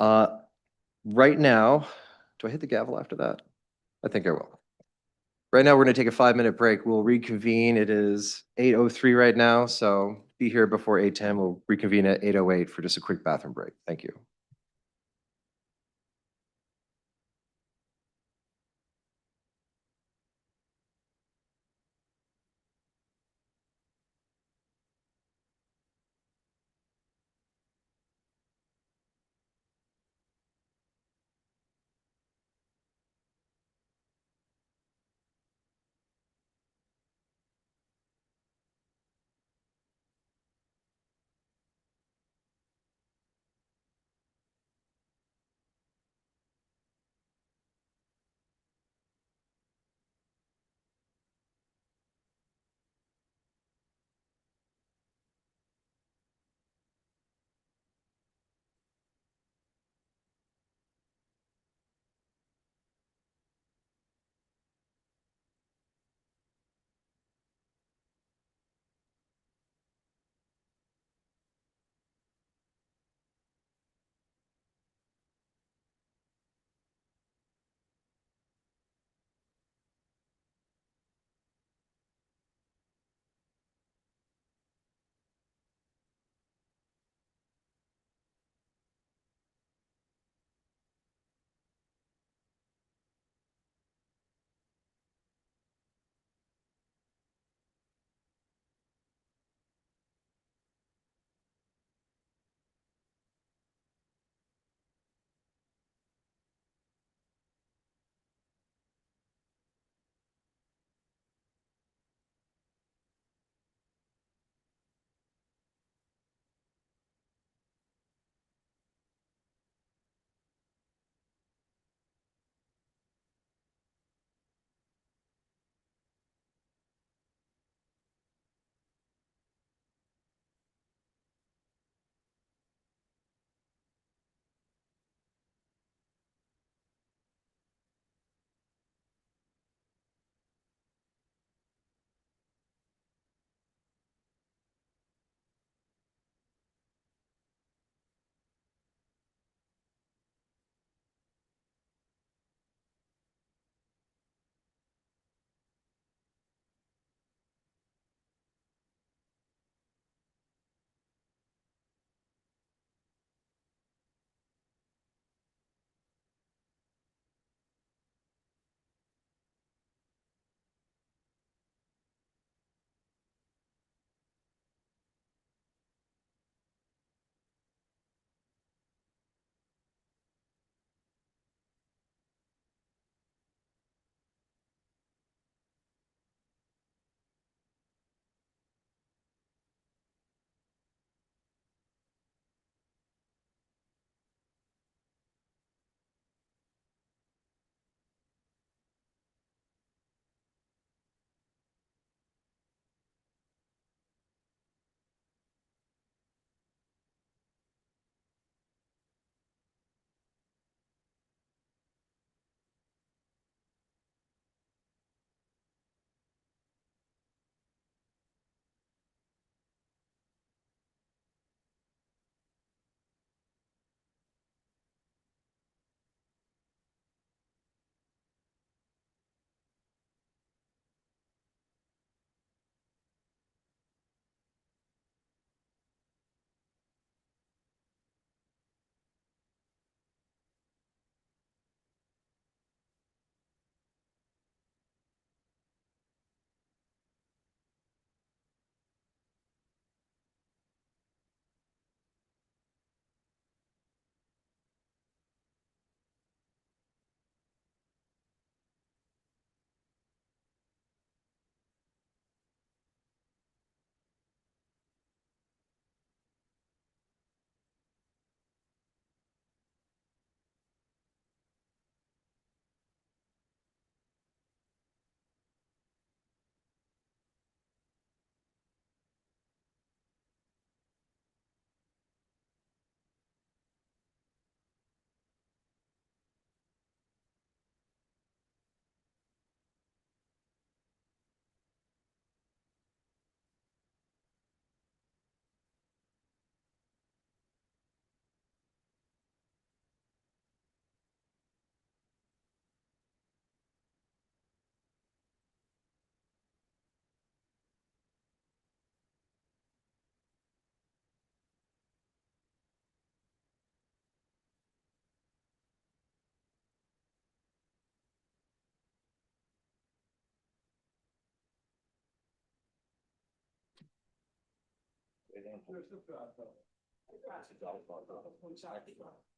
Right now, do I hit the gavel after that? I think I will. Right now, we're going to take a 5-minute break. We'll reconvene. It is 8:03 right now, so be here before 8:10. We'll reconvene at 8:08 for just a quick bathroom break. Thank you.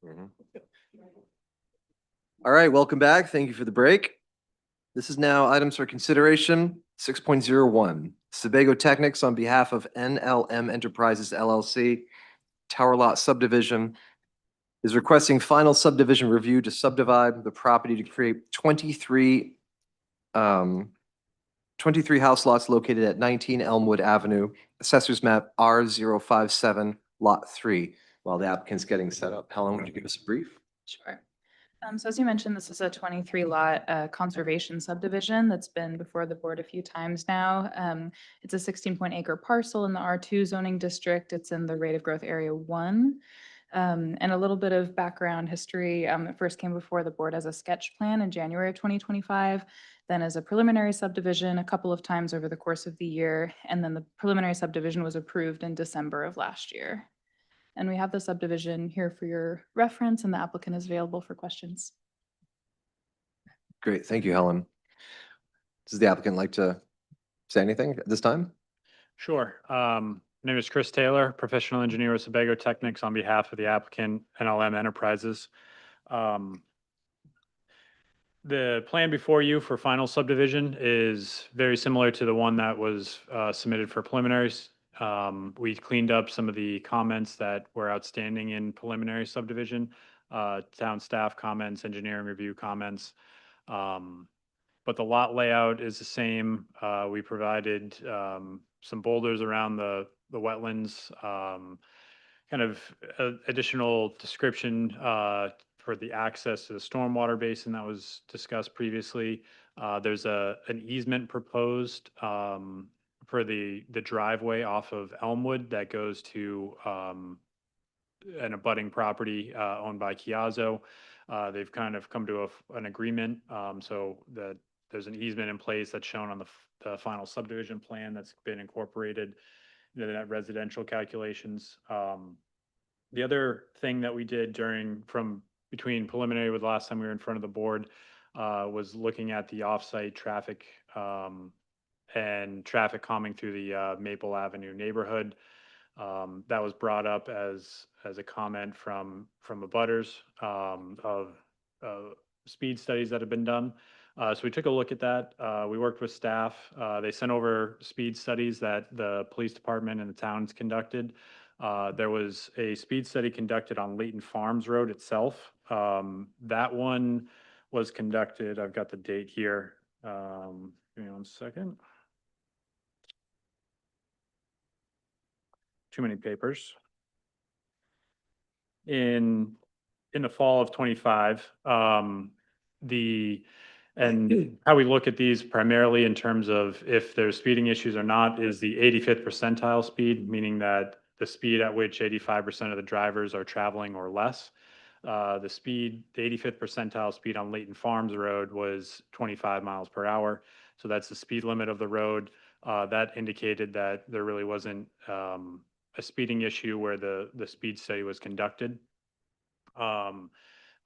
Mhm. All right, welcome back. Thank you for the break. This is now items for consideration. 6.01, Sebago Technics on behalf of NLM Enterprises LLC, Tower Lot Subdivision, is requesting final subdivision review to subdivide the property to create 23 house lots located at 19 Elmwood Avenue, Assessors Map R057, Lot 3. While the applicant's getting set up, Helen, would you give us a brief? Sure. So as you mentioned, this is a 23 lot conservation subdivision that's been before the board a few times now. It's a 16-acre parcel in the R2 zoning district. It's in the rate of growth area 1. And a little bit of background history. It first came before the board as a sketch plan in January of 2025, then as a preliminary subdivision a couple of times over the course of the year, and then the preliminary subdivision was approved in December of last year. And we have the subdivision here for your reference, and the applicant is available for questions. Great, thank you, Helen. Does the applicant like to say anything at this time? Sure. My name is Chris Taylor, professional engineer with Sebago Technics on behalf of the applicant NLM Enterprises. The plan before you for final subdivision is very similar to the one that was submitted for preliminaries. We cleaned up some of the comments that were outstanding in preliminary subdivision, town staff comments, engineering review comments. But the lot layout is the same. We provided some boulders around the wetlands, kind of additional description for the access to the stormwater basin that was discussed previously. There's an easement proposed for the driveway off of Elmwood that goes to an abutting property owned by Chiazzo. They've kind of come to an agreement so that there's an easement in place that's shown on the final subdivision plan that's been incorporated into that residential calculations. The other thing that we did from between preliminary with the last time we were in front of the board was looking at the offsite traffic and traffic calming through the Maple Avenue neighborhood. That was brought up as a comment from abutters of speed studies that have been done. So we took a look at that. We worked with staff. They sent over speed studies that the police department and the towns conducted. There was a speed study conducted on Leighton Farms Road itself. That one was conducted, I've got the date here. Give me 1 second. Too many papers. In the fall of 25, and how we look at these primarily in terms of if there's speeding issues or not is the 85th percentile speed, meaning that the speed at which 85% of the drivers are traveling or less. The 85th percentile speed on Leighton Farms Road was 25 miles per hour. So that's the speed limit of the road. That indicated that there really wasn't a speeding issue where the speed study was conducted.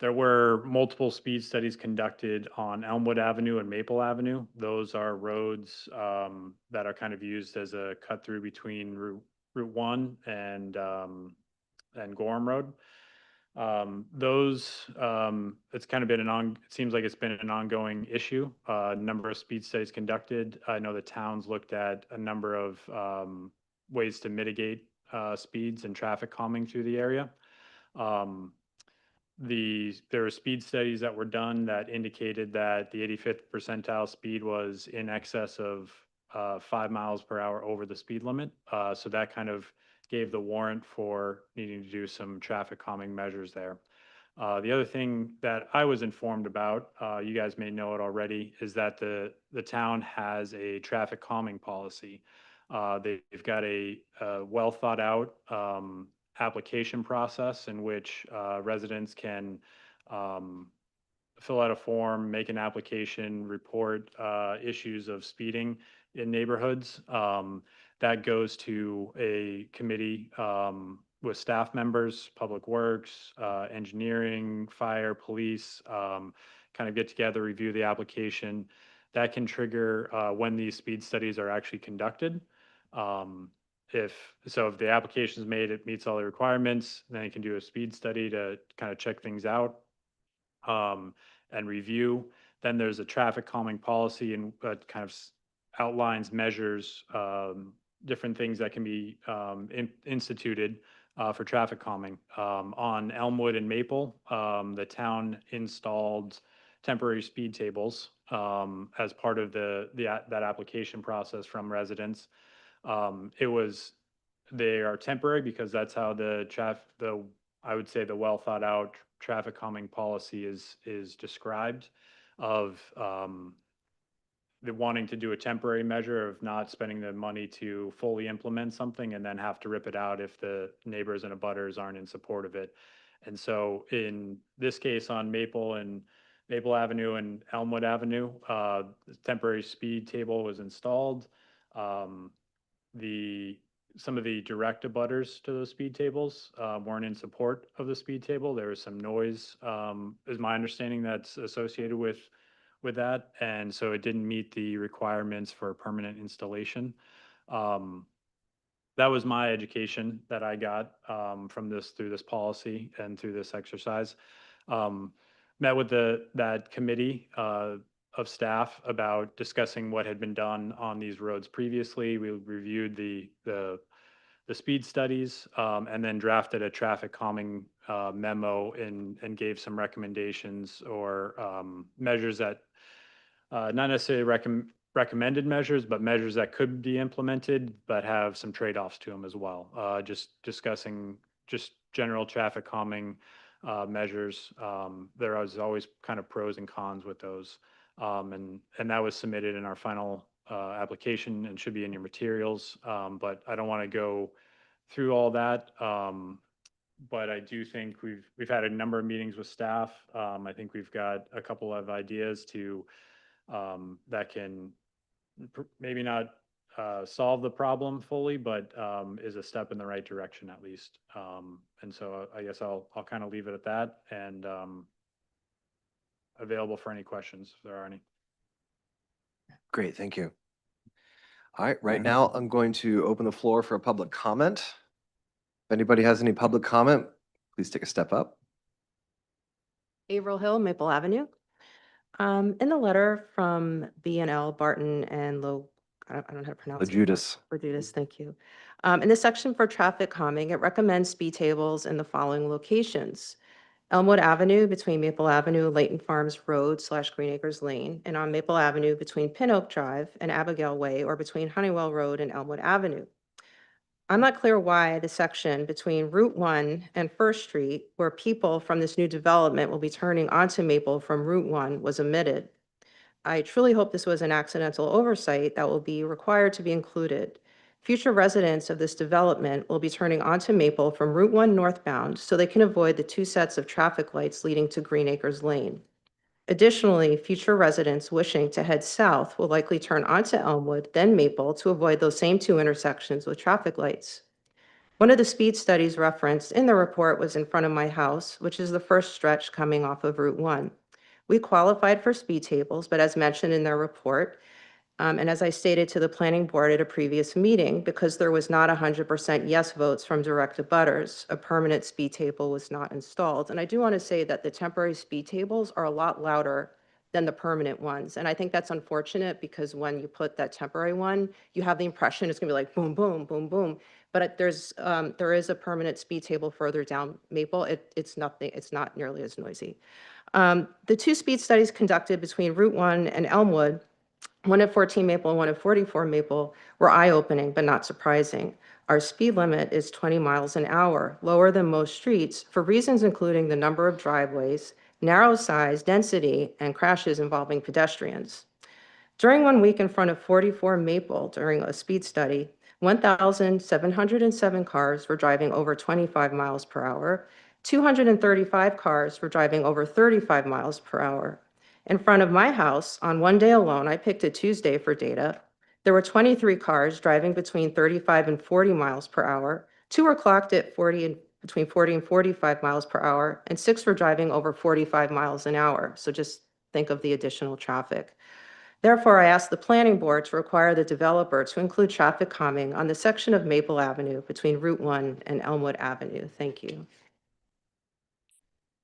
There were multiple speed studies conducted on Elmwood Avenue and Maple Avenue. Those are roads that are kind of used as a cut through between Route 1 and Gorham Road. It's kind of been it seems like it's been an ongoing issue. A number of speed studies conducted. I know the towns looked at a number of ways to mitigate speeds and traffic calming through the area. There were speed studies that were done that indicated that the 85th percentile speed was in excess of 5 miles per hour over the speed limit. So that kind of gave the warrant for needing to do some traffic calming measures there. The other thing that I was informed about, you guys may know it already, is that the town has a traffic calming policy. They've got a well thought out application process in which residents can fill out a form, make an application, report issues of speeding in neighborhoods. That goes to a committee with staff members, public works, engineering, fire, police, kind of get together, review the application. That can trigger when these speed studies are actually conducted. if the application is made, it meets all the requirements, then you can do a speed study to kind of check things out and review. Then there's a traffic calming policy and kind of outlines measures, different things that can be instituted for traffic calming. On Elmwood and Maple, the town installed temporary speed tables as part of that application process from residents. They are temporary because that's how I would say the well thought out traffic calming policy is described, of the wanting to do a temporary measure of not spending the money to fully implement something and then have to rip it out if the neighbors and abutters aren't in support of it. And so in this case on Maple Avenue and Elmwood Avenue, the temporary speed table was installed. Some of the direct abutters to those speed tables weren't in support of the speed table. There was some noise, is my understanding, that's associated with that, and so it didn't meet the requirements for permanent installation. That was my education that I got from through this policy and through this exercise. Met with that committee of staff about discussing what had been done on these roads previously. We reviewed the speed studies and then drafted a traffic calming memo and gave some recommendations or measures that not necessarily recommended measures, but measures that could be implemented, but have some trade-offs to them as well. Just discussing just general traffic calming measures. There was always kind of pros and cons with those. And that was submitted in our final application and should be in your materials. But I don't want to go through all that. But I do think we've had a number of meetings with staff. I think we've got a couple of ideas that can maybe not solve the problem fully, but is a step in the right direction at least. And so I guess I'll kind of leave it at that and available for any questions if there are any. Great, thank you. All right, right now I'm going to open the floor for a public comment. If anybody has any public comment, please take a step up. Averill Hill, Maple Avenue. In the letter from B&L Barton and I don't know how to pronounce it. Judas. Judas, thank you. In the section for traffic calming, it recommends speed tables in the following locations: Elmwood Avenue between Maple Avenue, Layton Farms Road / Green Acres Lane, and on Maple Avenue between Pin Oak Drive and Abigail Way, or between Honeywell Road and Elmwood Avenue. I'm not clear why the section between Route 1 and First Street, where people from this new development will be turning onto Maple from Route 1, was omitted. I truly hope this was an accidental oversight that will be required to be included. Future residents of this development will be turning onto Maple from Route 1 northbound so they can avoid the 2 sets of traffic lights leading to Green Acres Lane. Additionally, future residents wishing to head south will likely turn onto Elmwood, then Maple, to avoid those same 2 intersections with traffic lights. One of the speed studies referenced in the report was in front of my house, which is the first stretch coming off of Route 1. We qualified for speed tables, but as mentioned in their report, and as I stated to the planning board at a previous meeting, because there was not 100% yes votes from direct abutters, a permanent speed table was not installed. And I do want to say that the temporary speed tables are a lot louder than the permanent ones. And I think that's unfortunate because when you put that temporary one, you have the impression it's going to be like boom, boom, boom, boom. But there is a permanent speed table further down Maple. It's not nearly as noisy. The 2 speed studies conducted between Route 1 and Elmwood, one at 14 Maple and one at 44 Maple, were eye-opening but not surprising. Our speed limit is 20 miles an hour, lower than most streets, for reasons including the number of driveways, narrow size, density, and crashes involving pedestrians. During 1 week in front of 44 Maple during a speed study, 1,707 cars were driving over 25 miles per hour. 235 cars were driving over 35 miles per hour. In front of my house, on 1 day alone, I picked a Tuesday for data, there were 23 cars driving between 35 and 40 miles per hour. 2 were clocked at between 40 and 45 miles per hour, and 6 were driving over 45 miles an hour. So just think of the additional traffic. Therefore, I ask the planning board to require the developer to include traffic calming on the section of Maple Avenue between Route 1 and Elmwood Avenue. Thank you.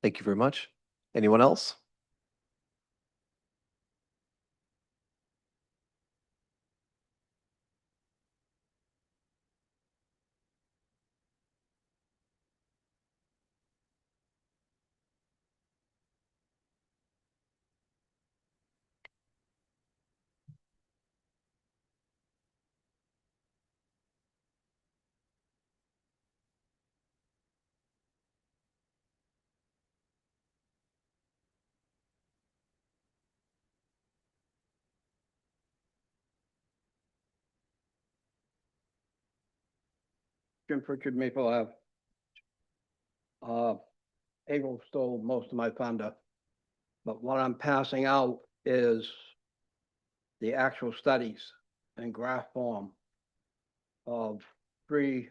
Thank you very much. Anyone else? Jim Pritchard, Maple Ave. April stole most of my thunder, but what I'm passing out is the actual studies in graph form of 3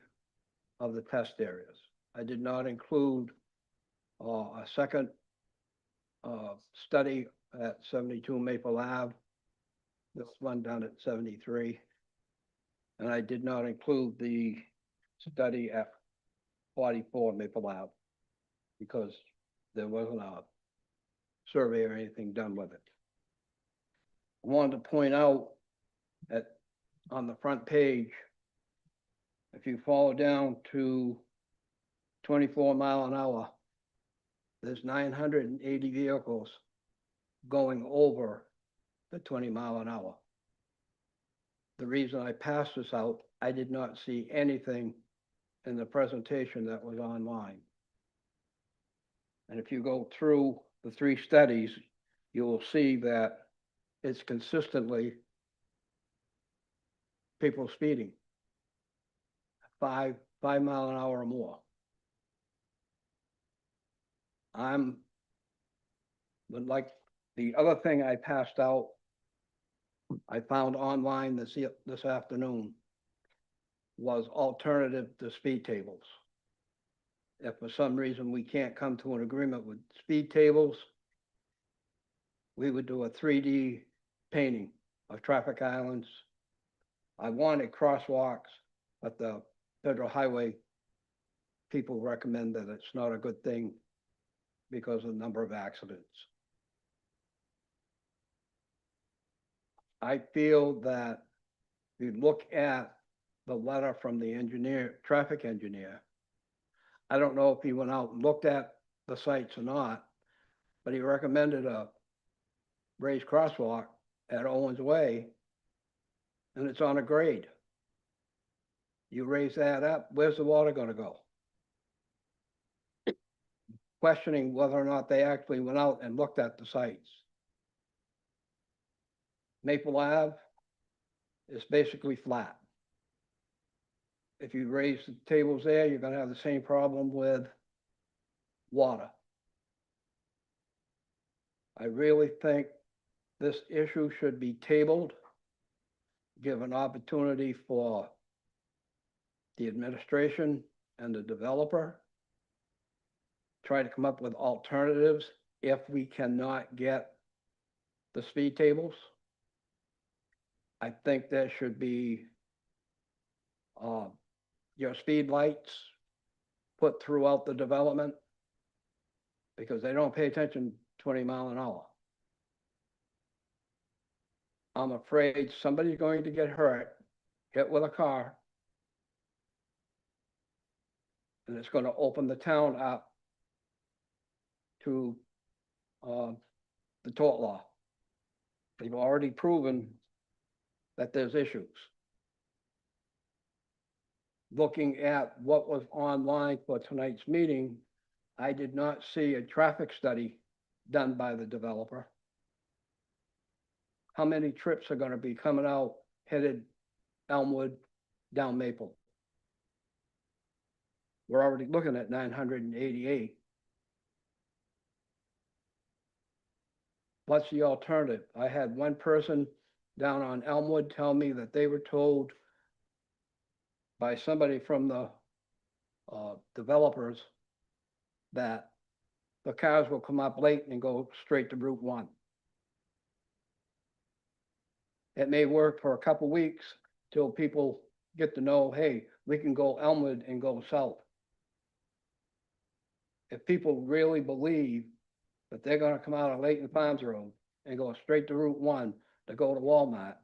of the test areas. I did not include a second study at 72 Maple Ave. This one down at 73. And I did not include the study at 44 Maple Ave because there wasn't a survey or anything done with it. I wanted to point out that on the front page, if you follow down to 24 mile an hour, there's 980 vehicles going over the 20 mile an hour. The reason I passed this out, I did not see anything in the presentation that was online. And if you go through the 3 studies, you will see that it's consistently people speeding 5 mile an hour or more. But like the other thing I passed out, I found online this afternoon, was alternative to speed tables. If for some reason we can't come to an agreement with speed tables, we would do a 3D painting of traffic islands. I wanted crosswalks, but the federal highway people recommend that it's not a good thing because of the number of accidents. I feel that if you look at the letter from the traffic engineer, I don't know if he went out and looked at the sites or not, but he recommended a raised crosswalk at Owens Way, and it's on a grade. You raise that up, where's the water gonna go? Questioning whether or not they actually went out and looked at the sites. Maple Ave is basically flat. If you raise the tables there, you're gonna have the same problem with water. I really think this issue should be tabled, give an opportunity for the administration and the developer, try to come up with alternatives if we cannot get the speed tables. I think there should be your speed lights put throughout the development because they don't pay attention 20 mile an hour. I'm afraid somebody's going to get hit with a car, and it's going to open the town up to the tort law. They've already proven that there's issues. Looking at what was online for tonight's meeting, I did not see a traffic study done by the developer. How many trips are going to be coming out headed Elmwood down Maple? We're already looking at 988. What's the alternative? I had one person down on Elmwood tell me that they were told by somebody from the developers that the cars will come up late and go straight to Route 1. It may work for a couple weeks till people get to know, hey, we can go Elmwood and go south. If people really believe that they're gonna come out of Layton Farms Road and go straight to Route 1 to go to Walmart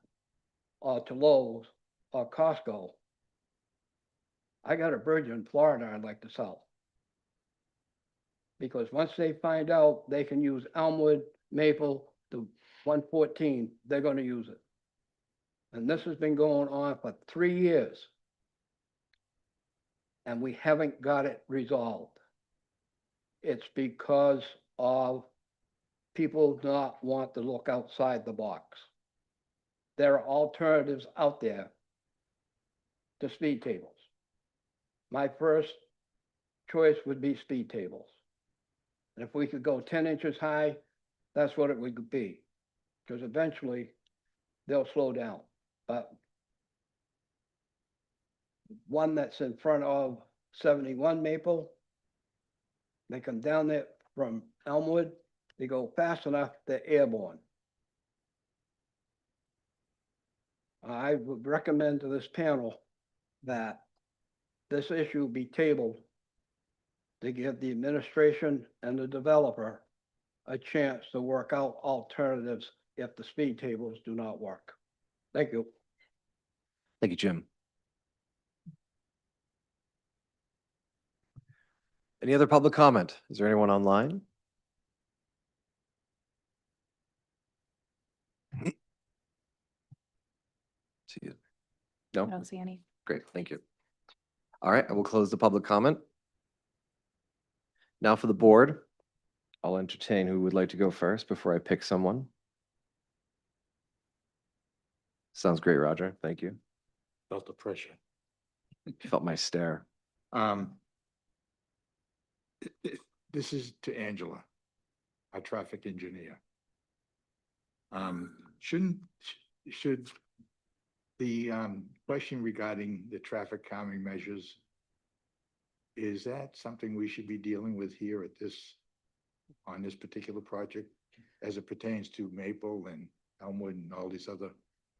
or to Lowe's or Costco, I got a bridge in Florida I'd like to sell. Because once they find out they can use Elmwood, Maple to 114, they're gonna use it. And this has been going on for 3 years. And we haven't got it resolved. It's because of people not want to look outside the box. There are alternatives out there to speed tables. My first choice would be speed tables. And if we could go 10 inches high, that's what it would be. Because eventually they'll slow down. But one that's in front of 71 Maple, they come down there from Elmwood, they go fast enough, they're airborne. I would recommend to this panel that this issue be tabled to give the administration and the developer a chance to work out alternatives if the speed tables do not work. Thank you. Thank you, Jim. Any other public comment? Is there anyone online? See you. I No? don't see any. Great, thank you. All right, I will close the public comment. Now for the board. I'll entertain who would like to go first before I pick someone. Sounds great, Roger. Thank you. Felt the pressure. Felt my stare. This is to Angela, our traffic engineer. Should the question regarding the traffic calming measures, is that something we should be dealing with here at on this particular project as it pertains to Maple and Elmwood and all these other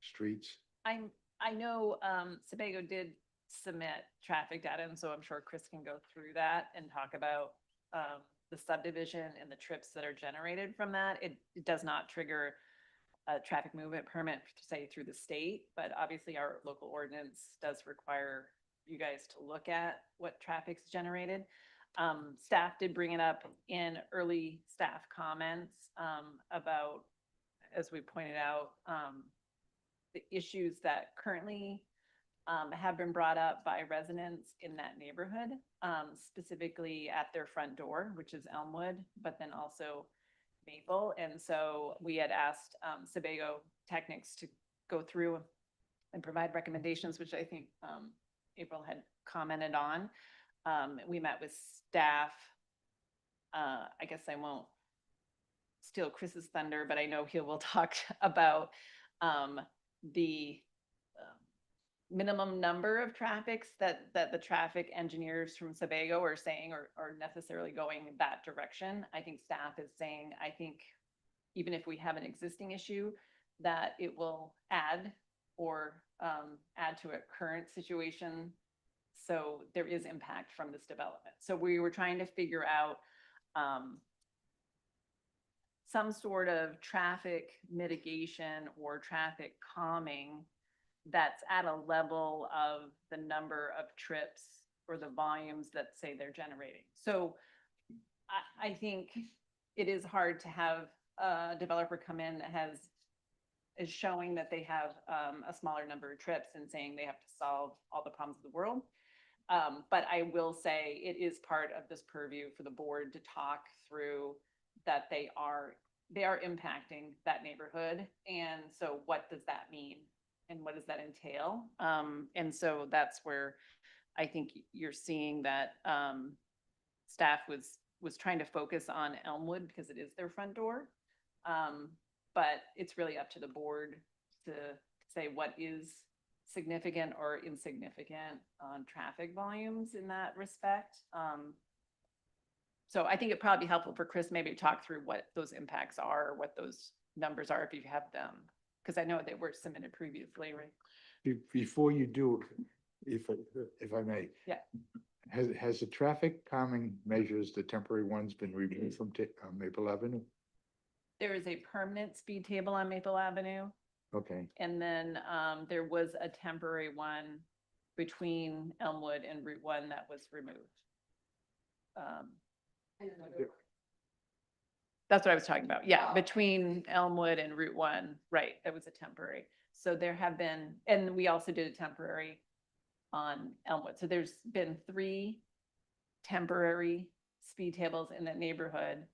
streets? I know Sebago did submit traffic data, and so I'm sure Chris can go through that and talk about the subdivision and the trips that are generated from that. It does not trigger a traffic movement permit, say through the state, but obviously our local ordinance does require you guys to look at what traffic's generated. Staff did bring it up in early staff comments about, as we pointed out, the issues that currently have been brought up by residents in that neighborhood, specifically at their front door, which is Elmwood, but then also Maple. And so we had asked Sebago Technics to go through and provide recommendations, which I think April had commented on. We met with staff. I guess I won't steal Chris's thunder, but I know he will talk about the minimum number of traffics that the traffic engineers from Sebago are saying are necessarily going in that direction. I think staff is saying, I think even if we have an existing issue, that it will add or add to a current situation. So there is impact from this development. So we were trying to figure out some sort of traffic mitigation or traffic calming that's at a level of the number of trips or the volumes that say they're generating. So I think it is hard to have a developer come in that is showing that they have a smaller number of trips and saying they have to solve all the problems of the world. But I will say it is part of this purview for the board to talk through that they are impacting that neighborhood. And so what does that mean? And what does that entail? And so that's where I think you're seeing that staff was trying to focus on Elmwood because it is their front door. But it's really up to the board to say what is significant or insignificant on traffic volumes in that respect. So I think it'd probably be helpful for Chris maybe to talk through what those impacts are, what those numbers are if you have them. Because I know they were submitted previously, right? Before you do, if I may. Yeah. Has the traffic calming measures, the temporary ones, been removed from Maple Avenue? There is a permanent speed table on Maple Avenue. Okay, And then there was a temporary one between Elmwood and Route 1 that was removed. That's what I was talking about. Yeah, between Elmwood and Route 1, right, that was a temporary. So there have been, and we also did a temporary on Elmwood. So there's been 3 temporary speed tables in that neighborhood.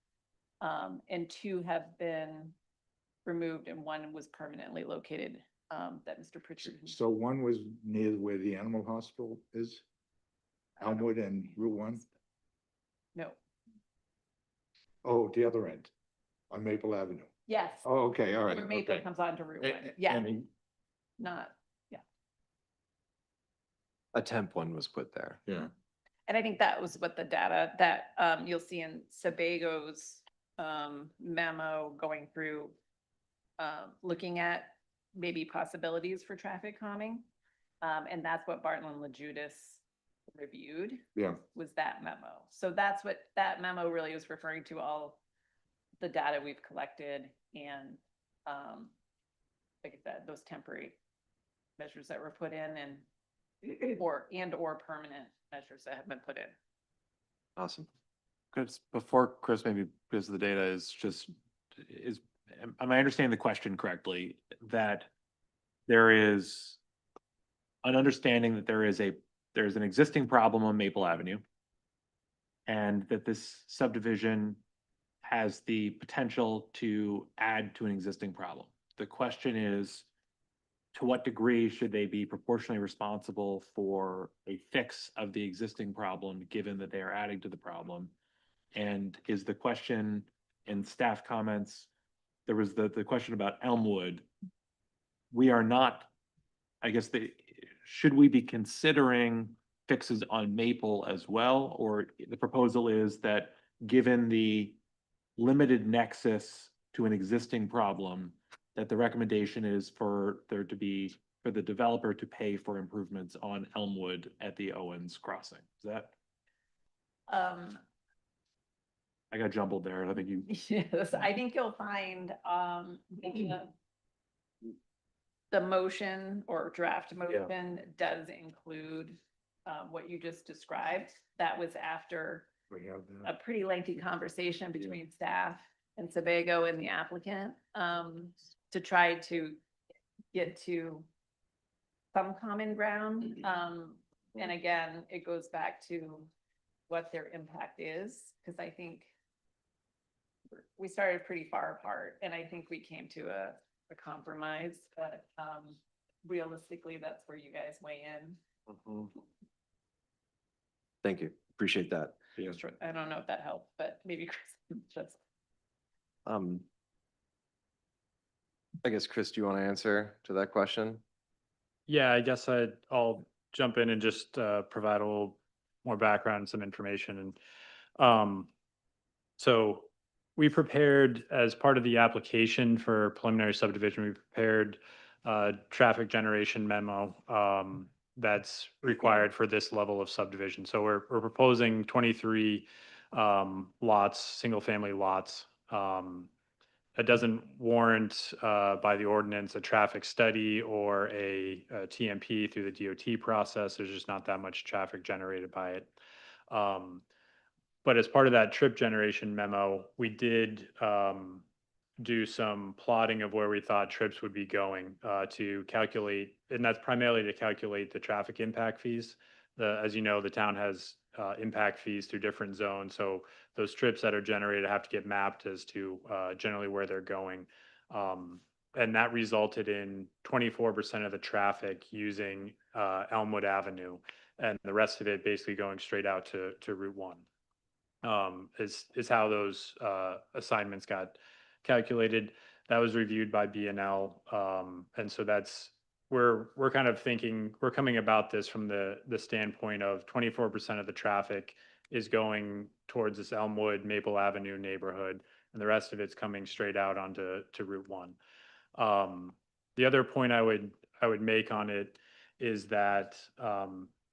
And 2 have been removed and 1 was permanently located, that Mr. Pritchard. so one was near where the animal hospital is? Elmwood and Route 1? No, Oh, the other end, on Maple Avenue. yes. Oh, okay, all right. Where Maple okay. comes onto Route A- 1. a- Yeah, and not, yeah. A temp one was put there. Yeah. And I think that was what the data that you'll see in Sebago's memo going through, looking at maybe possibilities for traffic calming. And that's what Bartlett and LaJudas reviewed, Yeah. was that memo. So that's what that memo really was referring to, all the data we've collected and like I said, those temporary measures that were put in and or permanent measures that have been put in. Awesome. Because before Chris, maybe because the data is just, am I understanding the question correctly? That there is an understanding that there's an existing problem on Maple Avenue. And that this subdivision has the potential to add to an existing problem. The question is, to what degree should they be proportionally responsible for a fix of the existing problem, given that they are adding to the problem? And is the question in staff comments, there was the question about Elmwood. We are not, I guess, should we be considering fixes on Maple as well? Or the proposal is that given the limited nexus to an existing problem, that the recommendation is for there to be, for the developer to pay for improvements on Elmwood at the Owens crossing. Is that, I got jumbled there. I think you. Yes, I think you'll find the motion or draft motion does include what you just described. That was after We have a pretty lengthy conversation between staff and Sebago and the applicant to try to get to some common ground. And again, it goes back to what their impact is, because I think we started pretty far apart and I think we came to a compromise, but realistically, that's where you guys weigh in. Mhm. Thank you. Appreciate that. Yeah. Sure. I don't know if that helped, but maybe Chris, just. I guess, Chris, do you want to answer to that question? Yeah, I guess I'll jump in and just provide a little more background and some information. And so we prepared, as part of the application for preliminary subdivision, we prepared a traffic generation memo that's required for this level of subdivision. So we're proposing 23 lots, single family lots. It doesn't warrant by the ordinance a traffic study or a TMP through the DOT process. There's just not that much traffic generated by it. But as part of that trip generation memo, we did do some plotting of where we thought trips would be going to calculate, and that's primarily to calculate the traffic impact fees. As you know, the town has impact fees through different zones. So those trips that are generated have to get mapped as to generally where they're going. And that resulted in 24% of the traffic using Elmwood Avenue, and the rest of it basically going straight out to Route 1. Is how those assignments got calculated. That was reviewed by BNL. And so we're kind of thinking, we're coming about this from the standpoint of 24% of the traffic is going towards this Elmwood Maple Avenue neighborhood, and the rest of it's coming straight out onto Route 1. The other point I would make on it is that,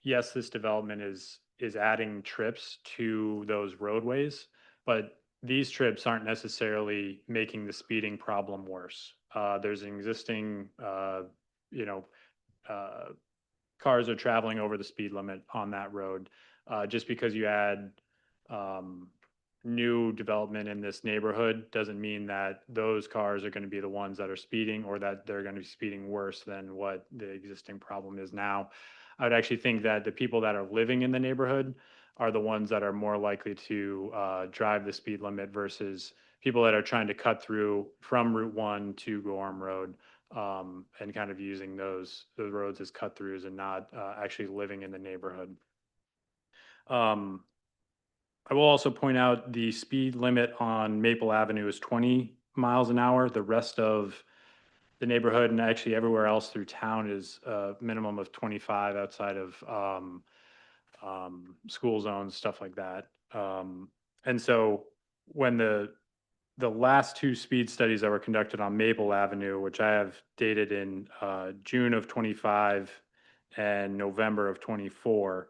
yes, this development is adding trips to those roadways, but these trips aren't necessarily making the speeding problem worse. There's an existing, you know, uh, cars are traveling over the speed limit on that road. Just because you add new development in this neighborhood doesn't mean that those cars are going to be the ones that are speeding or that they're going to be speeding worse than what the existing problem is now. I would actually think that the people that are living in the neighborhood are the ones that are more likely to drive the speed limit versus people that are trying to cut through from Route 1 to Gorham Road, and kind of using those roads as cut throughs and not actually living in the neighborhood. I will also point out the speed limit on Maple Avenue is 20 miles an hour. The rest of the neighborhood and actually everywhere else through town is a minimum of 25 outside of school zones, stuff like that. And so when the last two speed studies that were conducted on Maple Avenue, which I have dated in June of 25 and November of 24,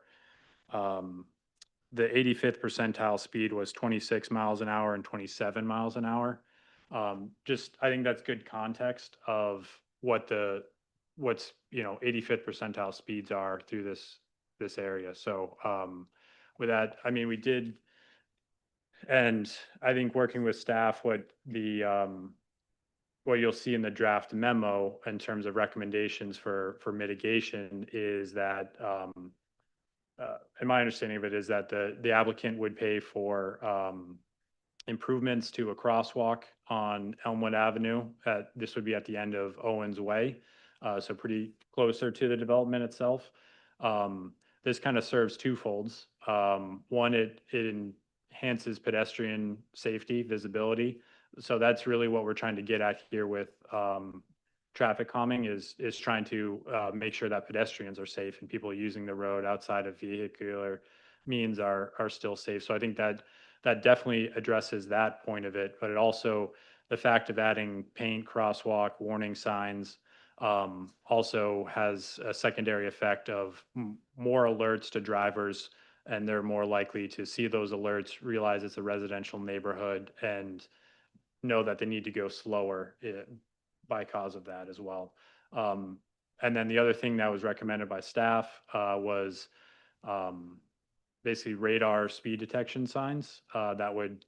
the 85th percentile speed was 26 miles an hour and 27 miles an hour. Just, I think that's good context of what's, 85th percentile speeds are through this area. So with that, I mean, we did, and I think working with staff, what you'll see in the draft memo in terms of recommendations for mitigation is that, and my understanding of it is that the applicant would pay for improvements to a crosswalk on Elmwood Avenue. This would be at the end of Owens Way, so pretty closer to the development itself. This kind of serves twofolds. One, it enhances pedestrian safety, visibility. So that's really what we're trying to get at here with traffic calming is trying to make sure that pedestrians are safe and people using the road outside of vehicular means are still safe. So I think that definitely addresses that point of it, but it also, the fact of adding paint, crosswalk, warning signs, also has a secondary effect of more alerts to drivers, and they're more likely to see those alerts, realize it's a residential neighborhood, and know that they need to go slower by cause of that as well. And then the other thing that was recommended by staff was basically radar speed detection signs that would,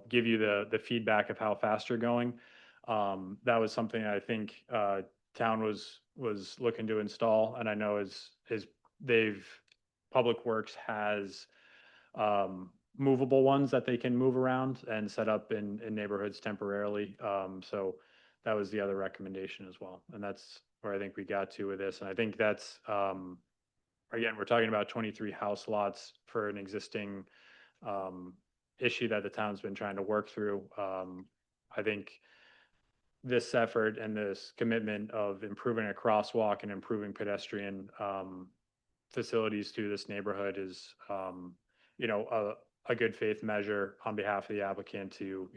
give you the feedback of how fast you're going. That was something I think town was looking to install, and I know is Public Works has movable ones that they can move around and set up in neighborhoods temporarily. So that was the other recommendation as well. And that's where I think we got to with this. And I think that's, again, we're talking about 23 house lots for an existing issue that the town's been trying to work through. I think this effort and this commitment of improving a crosswalk and improving pedestrian facilities through this neighborhood is, a good faith measure on behalf of the applicant to,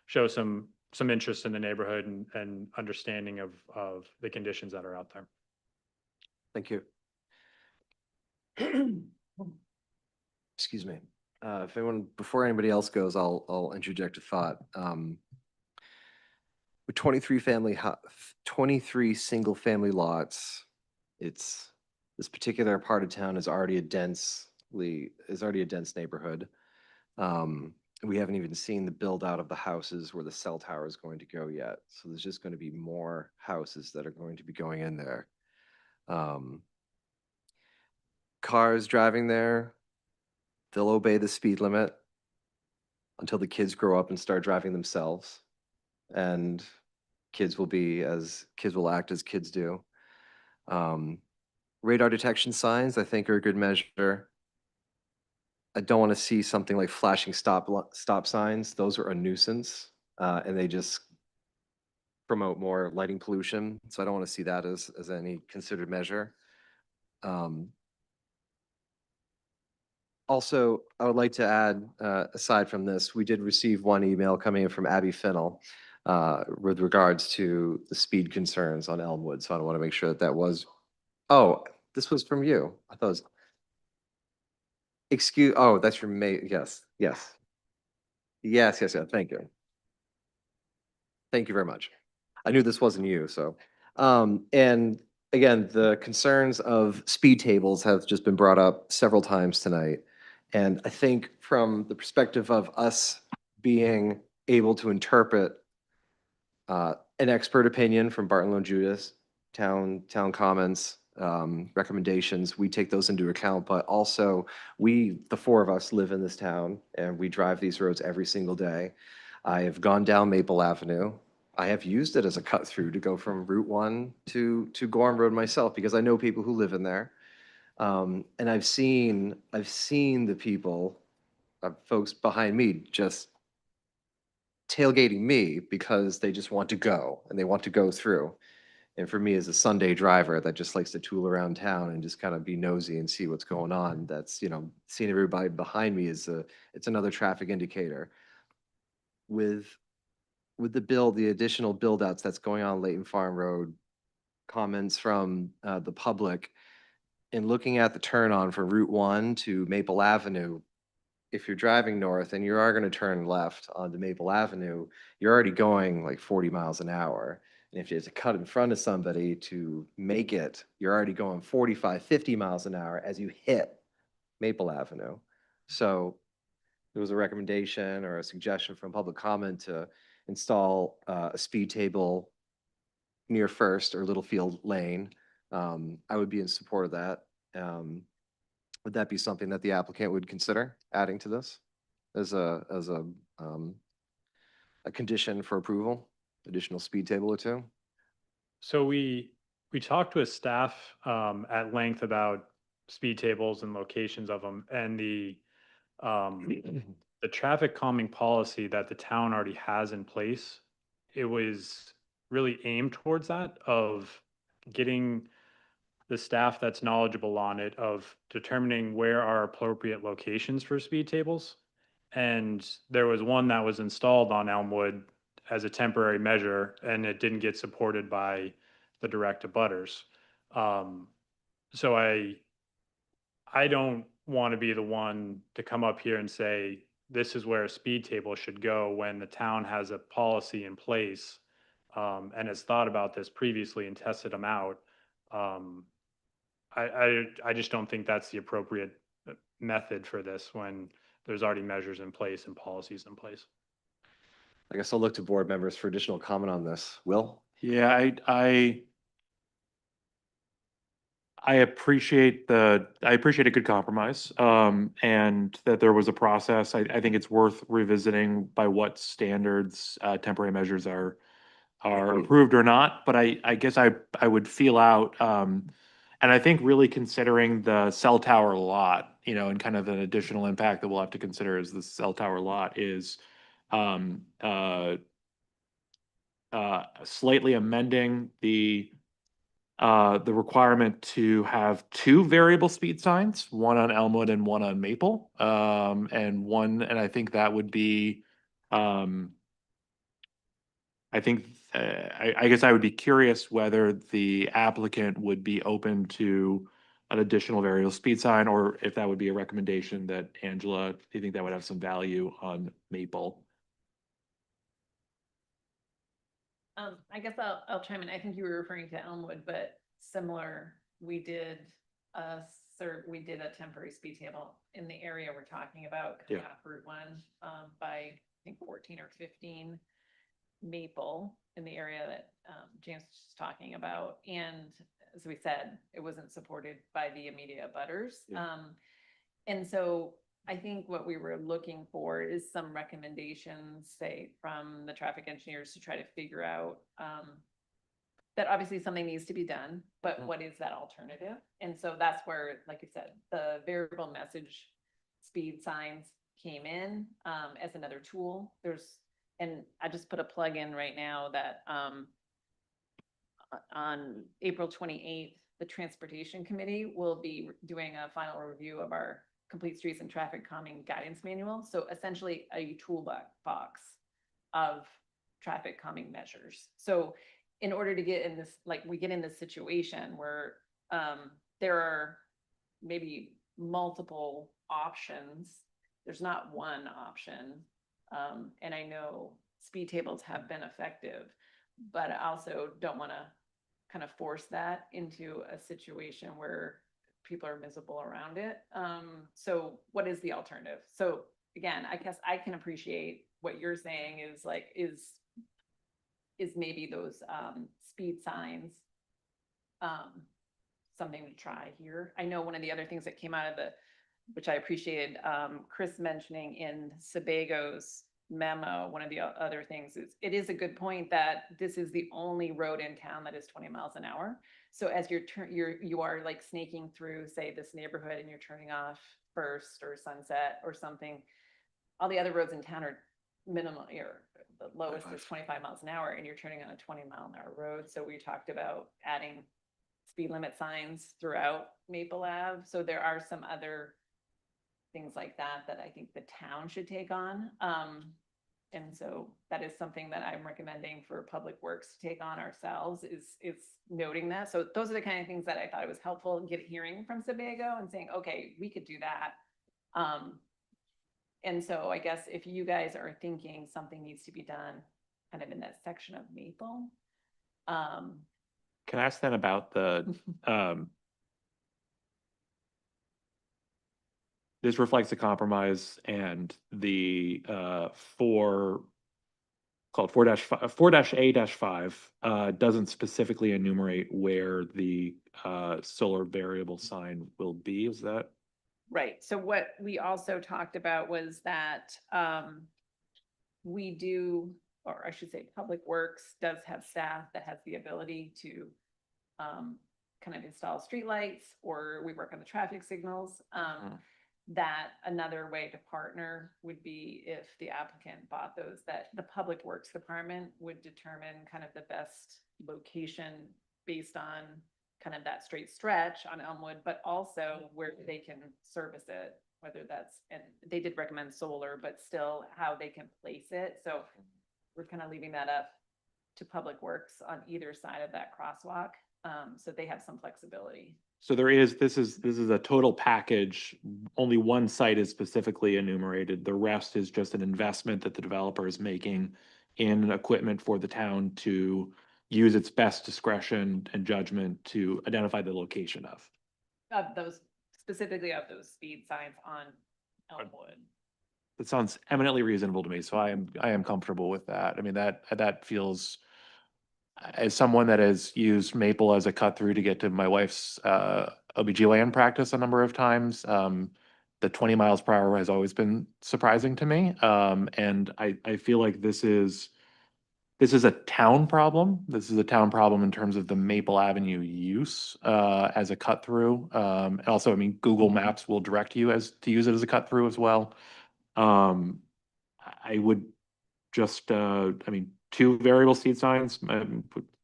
show some interest in the neighborhood and understanding of the conditions that are out there. Thank you. Excuse me. If anyone, before anybody else goes, I'll interject a thought. With 23 single family lots, this particular part of town is already a dense neighborhood. We haven't even seen the build out of the houses where the cell tower is going to go yet. So there's just going to be more houses that are going to be going in there. Cars driving there, they'll obey the speed limit until the kids grow up and start driving themselves. And kids will act as kids do. Radar detection signs, I think, are a good measure. I don't want to see something like flashing stop signs. Those are a nuisance, and they just promote more lighting pollution. So I don't want to see that as any considered measure. Also, I would like to add, aside from this, we did receive one email coming in from Abby Finnell. with regards to the speed concerns on Elmwood. So I want to make sure that that was, oh, this was from you. I thought it was, excuse, oh, that's from May, yes, yes. Yes, yes, yes, thank you. Thank you very much. I knew this wasn't you, so. And again, the concerns of speed tables have just been brought up several times tonight. And I think from the perspective of us being able to interpret an expert opinion from Barton Lone Judas, town comments, recommendations, we take those into account, but also we, the four of us, live in this town and we drive these roads every single day. I have gone down Maple Avenue. I have used it as a cut through to go from Route 1 to Gorham Road myself because I know people who live in there. And I've seen the people, folks behind me just tailgating me because they just want to go and they want to go through. And for me as a Sunday driver that just likes to tool around town and just kind of be nosy and see what's going on, that's, you know, seeing everybody behind me is it's another traffic indicator. With the additional build outs that's going on Leighton Farm Road, comments from the public, and looking at the turn on from Route 1 to Maple Avenue, if you're driving north and you are going to turn left onto Maple Avenue, you're already going like 40 miles an hour. And if you have to cut in front of somebody to make it, you're already going 45, 50 miles an hour as you hit Maple Avenue. So there was a recommendation or a suggestion from public comment to install a speed table near First or Littlefield Lane. I would be in support of that. Would that be something that the applicant would consider adding to this as a condition for approval, additional speed table or two? So we talked with staff at length about speed tables and locations of them, and the traffic calming policy that the town already has in place, it was really aimed towards that, of getting the staff that's knowledgeable on it, of determining where are appropriate locations for speed tables. And there was one that was installed on Elmwood as a temporary measure, and it didn't get supported by the direct abutters. So I don't want to be the one to come up here and say, this is where a speed table should go, when the town has a policy in place and has thought about this previously and tested them out. I just don't think that's the appropriate method for this when there's already measures in place and policies in place. I guess I'll look to board members for additional comment on this. Will? Yeah, I appreciate I appreciate a good compromise, and that there was a process. I think it's worth revisiting by what standards temporary measures are approved or not. But I guess I would feel out, and I think really considering the cell tower lot, you know, and kind of an additional impact that we'll have to consider as the cell tower lot is um, slightly amending the requirement to have two variable speed signs, one on Elmwood and one on Maple. And I think that would be, I think, I guess I would be curious whether the applicant would be open to an additional variable speed sign, or if that would be a recommendation that Angela, do you think that would have some value on Maple? I guess I'll chime in. I think you were referring to Elmwood, but similar, we did we did a temporary speed table in the area we're talking about, coming off Route 1, by I think 14 or 15 Maple, in the area that James was just talking about. And as we said, it wasn't supported by the immediate abutters. And so I think what we were looking for is some recommendations, say, from the traffic engineers to try to figure out that obviously something needs to be done, but what is that alternative? And so that's where, like you said, the variable message speed signs came in as another tool. And I just put a plug in right now that on April 28th, the Transportation Committee will be doing a final review of our Complete Streets and Traffic Calming Guidance Manual. So essentially a toolbox of traffic calming measures. So in order to get in this, like, we get in this situation where there are maybe multiple options. There's not one option. And I know speed tables have been effective, but I also don't want to kind of force that into a situation where people are miserable around it. So what is the alternative? So again, I guess I can appreciate what you're saying is like, is maybe those speed signs something to try here. I know one of the other things that came out of which I appreciated, Chris mentioning in Sebago's memo, one of the other things is, it is a good point that this is the only road in town that is 20 miles an hour. So as you are like snaking through, say, this neighborhood and you're turning off First or Sunset or something, all the other roads in town are minimum, or the lowest is 25 miles an hour, and you're turning on a 20-mile-an-hour road. So we talked about adding speed limit signs throughout Maple Ave. So there are some other things like that I think the town should take on. And so that is something that I'm recommending for Public Works to take on ourselves, is noting that. So those are the kind of things that I thought it was helpful hearing from Sebago and saying, okay, we could do that. And so I guess if you guys are thinking something needs to be done kind of in that section of Maple. Can I ask then about the, this reflects a compromise, and the called 4-A-5 doesn't specifically enumerate where the solar variable sign will be, is that? Right. So what we also talked about was that we do, or I should say Public Works does have staff that has the ability to kind of install streetlights, or we work on the traffic signals. That another way to partner would be if the applicant bought those, that the Public Works Department would determine kind of the best location based on kind of that straight stretch on Elmwood, but also where they can service it, whether that's, and they did recommend solar, but still how they can place it. So we're kind of leaving that up to Public Works on either side of that crosswalk. So they have some flexibility. So this is a total package. Only one site is specifically enumerated. The rest is just an investment that the developer is making in equipment for the town to use its best discretion and judgment to identify the location of. Specifically of those speed signs on Elmwood. That sounds eminently reasonable to me, so I am comfortable with that. I mean, that feels, as someone that has used Maple as a cut through to get to my wife's OBGYN practice a number of times, the 20 miles per hour has always been surprising to me. And I feel like this is a town problem. This is a town problem in terms of the Maple Avenue use as a cut through. And also, I mean, Google Maps will direct you to use it as a cut through as well. I would just, I mean, 2 variable speed signs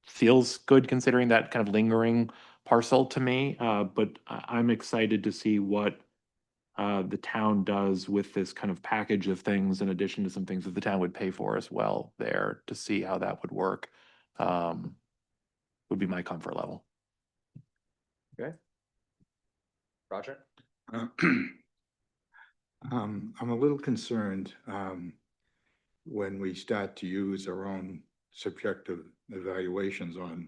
feels good considering that kind of lingering parcel to me. But I'm excited to see what the town does with this kind of package of things, in addition to some things that the town would pay for as well there, to see how that would work. Would be my comfort level. Okay. Roger? I'm a little concerned when we start to use our own subjective evaluations on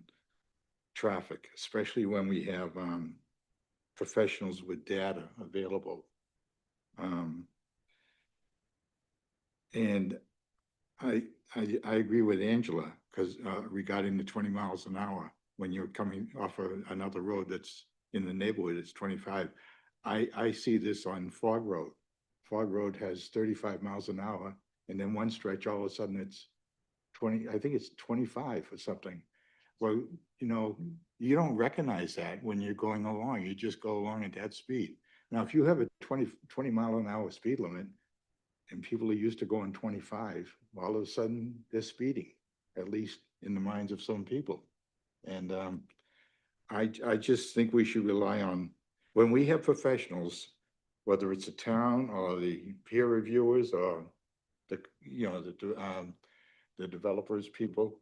traffic, especially when we have professionals with data available. And I agree with Angela, because regarding the 20 miles an hour, when you're coming off of another road that's in the neighborhood, it's 25. I see this on Fog Road. Fog Road has 35 miles an hour, and then one stretch, all of a sudden it's 20, I think it's 25 or something. Well, you know, you don't recognize that when you're going along. You just go along at that speed. Now, if you have a 20 mile an hour speed limit and people are used to going 25, all of a sudden they're speeding, at least in the minds of some people. And I just think we should rely on, when we have professionals, whether it's a town or the peer reviewers or the the developers, people.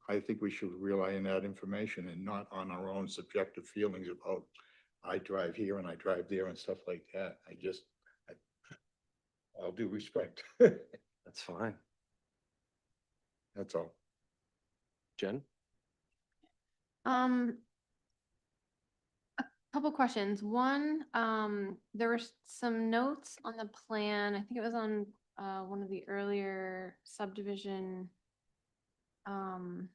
I think we should rely on that information and not on our own subjective feelings about, I drive here and I drive there and stuff like that. All due respect. That's fine. That's all. Jen? A couple questions. One, there were some notes on the plan. I think it was on one of the earlier subdivision plan.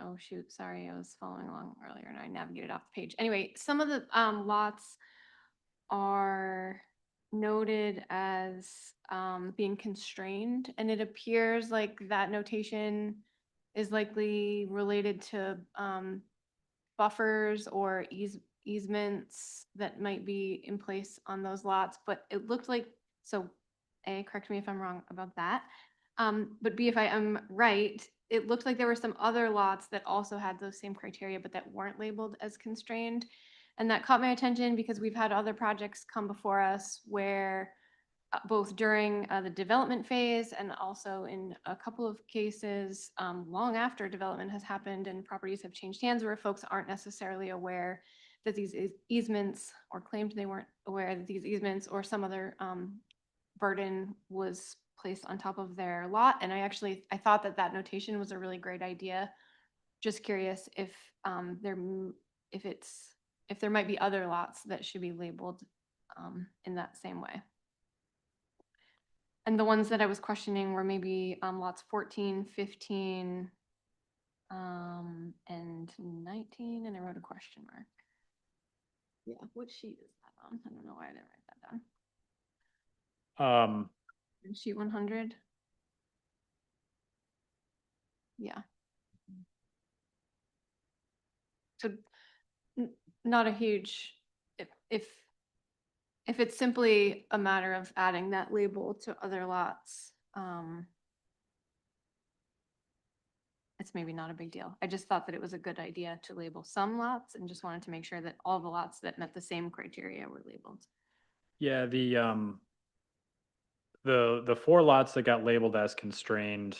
Oh shoot, sorry, I was following along earlier and I navigated off the page. Anyway, some of the lots are noted as being constrained, and it appears like that notation is likely related to buffers or easements that might be in place on those lots, but it looked like, so A, correct me if I'm wrong about that. But B, if I am right, it looked like there were some other lots that also had those same criteria, but that weren't labeled as constrained. And that caught my attention because we've had other projects come before us where both during the development phase and also in a couple of cases long after development has happened and properties have changed hands, where folks aren't necessarily aware that these easements, or claimed they weren't aware that these easements or some other burden was placed on top of their lot. And I thought that that notation was a really great idea. Just curious if if there might be other lots that should be labeled in that same way. And the ones that I was questioning were maybe lots 14, 15, and 19, and I wrote a question mark. Yeah, what sheet is that on? I don't know why I didn't write that down. Sheet 100. Yeah. So not a huge, if it's simply a matter of adding that label to other lots, it's maybe not a big deal. I just thought that it was a good idea to label some lots and just wanted to make sure that all the lots that met the same criteria were labeled. Yeah, the four lots that got labeled as constrained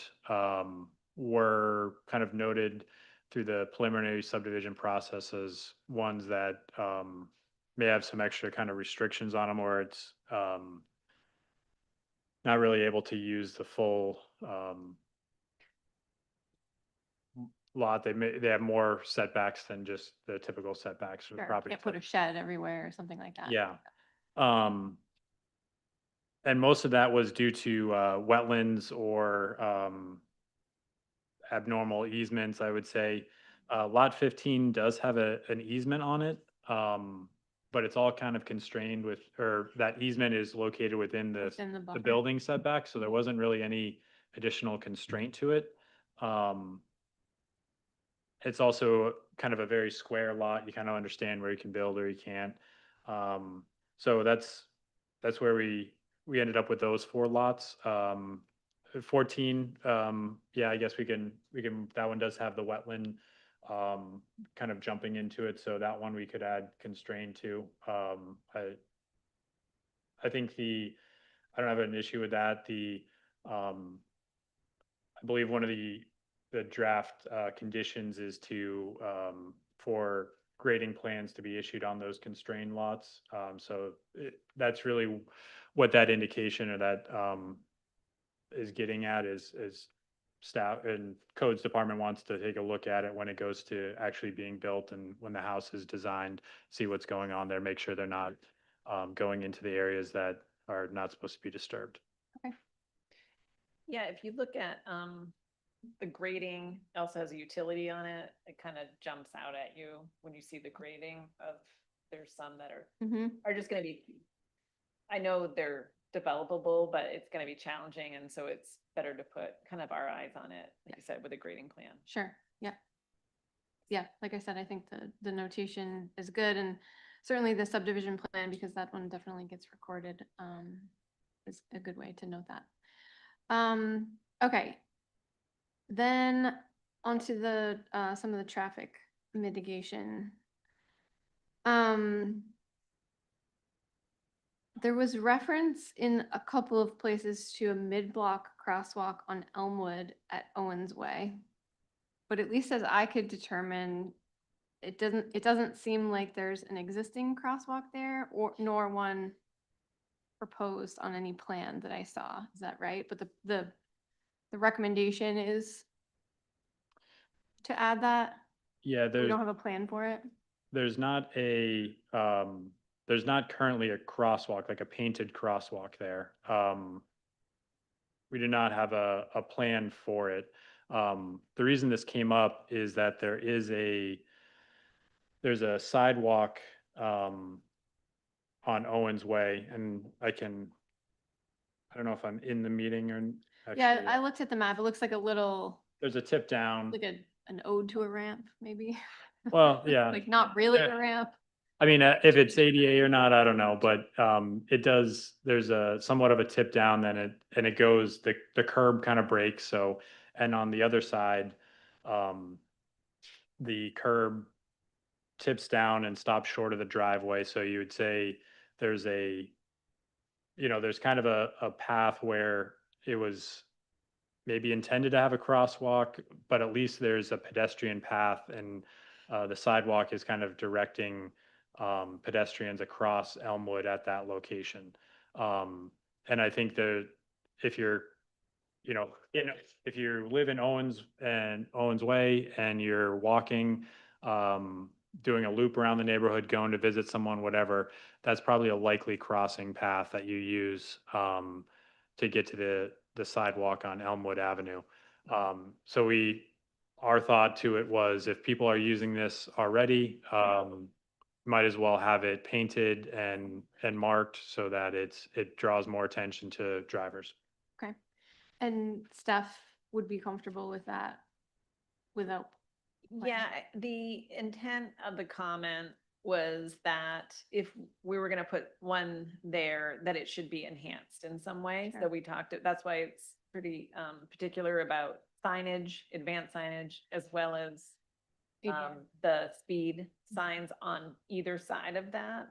were kind of noted through the preliminary subdivision process as ones that may have some extra kind of restrictions on them, or it's not really able to use the full lot. They have more setbacks than just the typical setbacks for the Sure, property. can't put a shed everywhere or something like that. Yeah. And most of that was due to wetlands or abnormal easements, I would say. Lot 15 does have an easement on it, but it's all kind of constrained with, or that easement is located within Within the the buffer. building setback, so there wasn't really any additional constraint to it. It's also kind of a very square lot. You kind of understand where you can build or you can't. So that's where we ended up with those four lots. 14, yeah, I guess we can, that one does have the wetland kind of jumping into it. So that one we could add constraint to. I think I don't have an issue with that. I believe one of the draft conditions is to for grading plans to be issued on those constrained lots. So that's really what that indication or that is getting at is staff and codes department wants to take a look at it when it goes to actually being built and when the house is designed, see what's going on there, make sure they're not going into the areas that are not supposed to be disturbed. Okay. Yeah, if you look at the grading also has a utility on it. It kind of jumps out at you when you see the grading of, there's some that are just going to be, I know they're developable, but it's going to be challenging. And so it's better to put kind of our eyes on it, like you said, with a grading plan. Sure. Yeah. Yeah. Like I said, I think the notation is good, and certainly the subdivision plan, because that one definitely gets recorded, is a good way to note that. Okay. Then onto the some of the traffic mitigation. There was reference in a couple of places to a mid-block crosswalk on Elmwood at Owens Way. But at least as I could determine, it doesn't seem like there's an existing crosswalk there or nor one proposed on any plan that I saw. Is that right? But the recommendation is to add that. Yeah, We don't have a plan for it. there's not there's not currently a crosswalk, like a painted crosswalk there. We do not have a plan for it. The reason this came up is that there's a sidewalk on Owens Way, and I don't know if I'm in the meeting or Yeah, actually, I looked at the map. It looks like a little, there's a tip down. like an ode to a ramp, maybe. Well, yeah. Like not really Yeah. a ramp. I mean, if it's ADA or not, I don't know, but it does, there's a somewhat of a tip down, and it goes, the curb kind of breaks, so, and on the other side, the curb tips down and stops short of the driveway, so you would say there's there's kind of a path where it was maybe intended to have a crosswalk, but at least there's a pedestrian path, and the sidewalk is kind of directing pedestrians across Elmwood at that location. And I think that if you're, if you live in Owens Way and you're walking, doing a loop around the neighborhood, going to visit someone, whatever, that's probably a likely crossing path that you use to get to the sidewalk on Elmwood Avenue. So our thought to it was, if people are using this already, might as well have it painted and marked so that it draws more attention to drivers. Okay. And staff would be comfortable with that without. Yeah, the intent of the comment was that if we were gonna put one there, that it should be enhanced in some way. So Sure. we talked, that's why it's pretty particular about signage, advanced signage, as well as the speed signs on either side of that,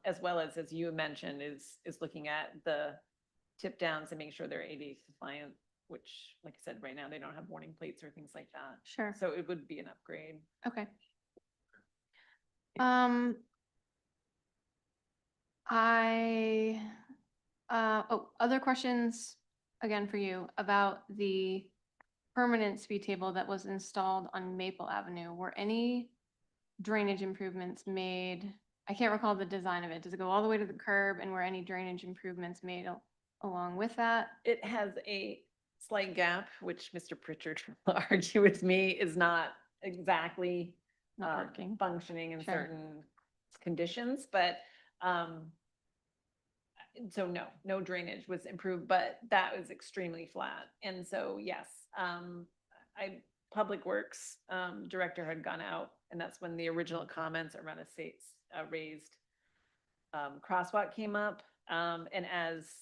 as well as you mentioned, is looking at the tip downs and making sure they're ADA compliant, which, like I said, right now they don't have warning plates or things like that. Sure. So it would be an upgrade. Okay. Other questions, again, for you about the permanent speed table that was installed on Maple Avenue. Were any drainage improvements made? I can't recall the design of it. Does it go all the way to the curb, and were any drainage improvements made along with that? It has a slight gap, which Mr. Pritchard will argue with me is not exactly Not working. functioning in Sure. certain conditions, but so no drainage was improved, but that was extremely flat. And so, yes, Public Works director had gone out, and that's when the original comments around a raised crosswalk came up. And as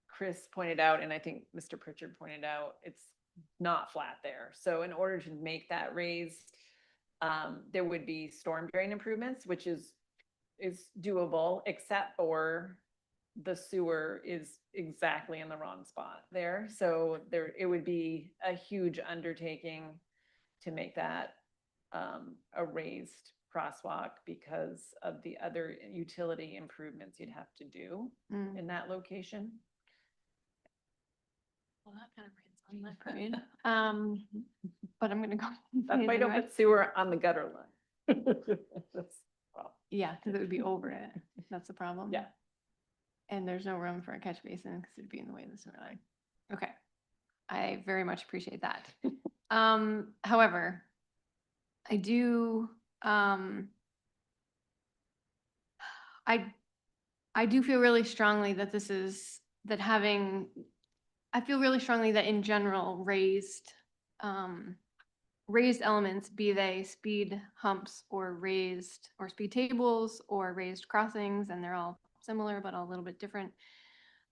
Chris pointed out, and I think Mr. Pritchard pointed out, it's not flat there. So in order to make that raised, there would be storm drain improvements, which is doable, except for the sewer is exactly in the wrong spot there. So it would be a huge undertaking to make that a raised crosswalk because of the other utility improvements you'd have to do in that location. Well, that kind of rains on that grade. But I'm gonna go. That's why I don't put sewer on the gutter line. Yeah, because it would be over it. That's the problem. Yeah. And there's no room for a catch basin because it'd be in the way of the sewer line. Okay. I very much appreciate that. However, I do, I do feel really strongly that I feel really strongly that in general, raised elements, be they speed humps or speed tables or raised crossings, and they're all similar but a little bit different,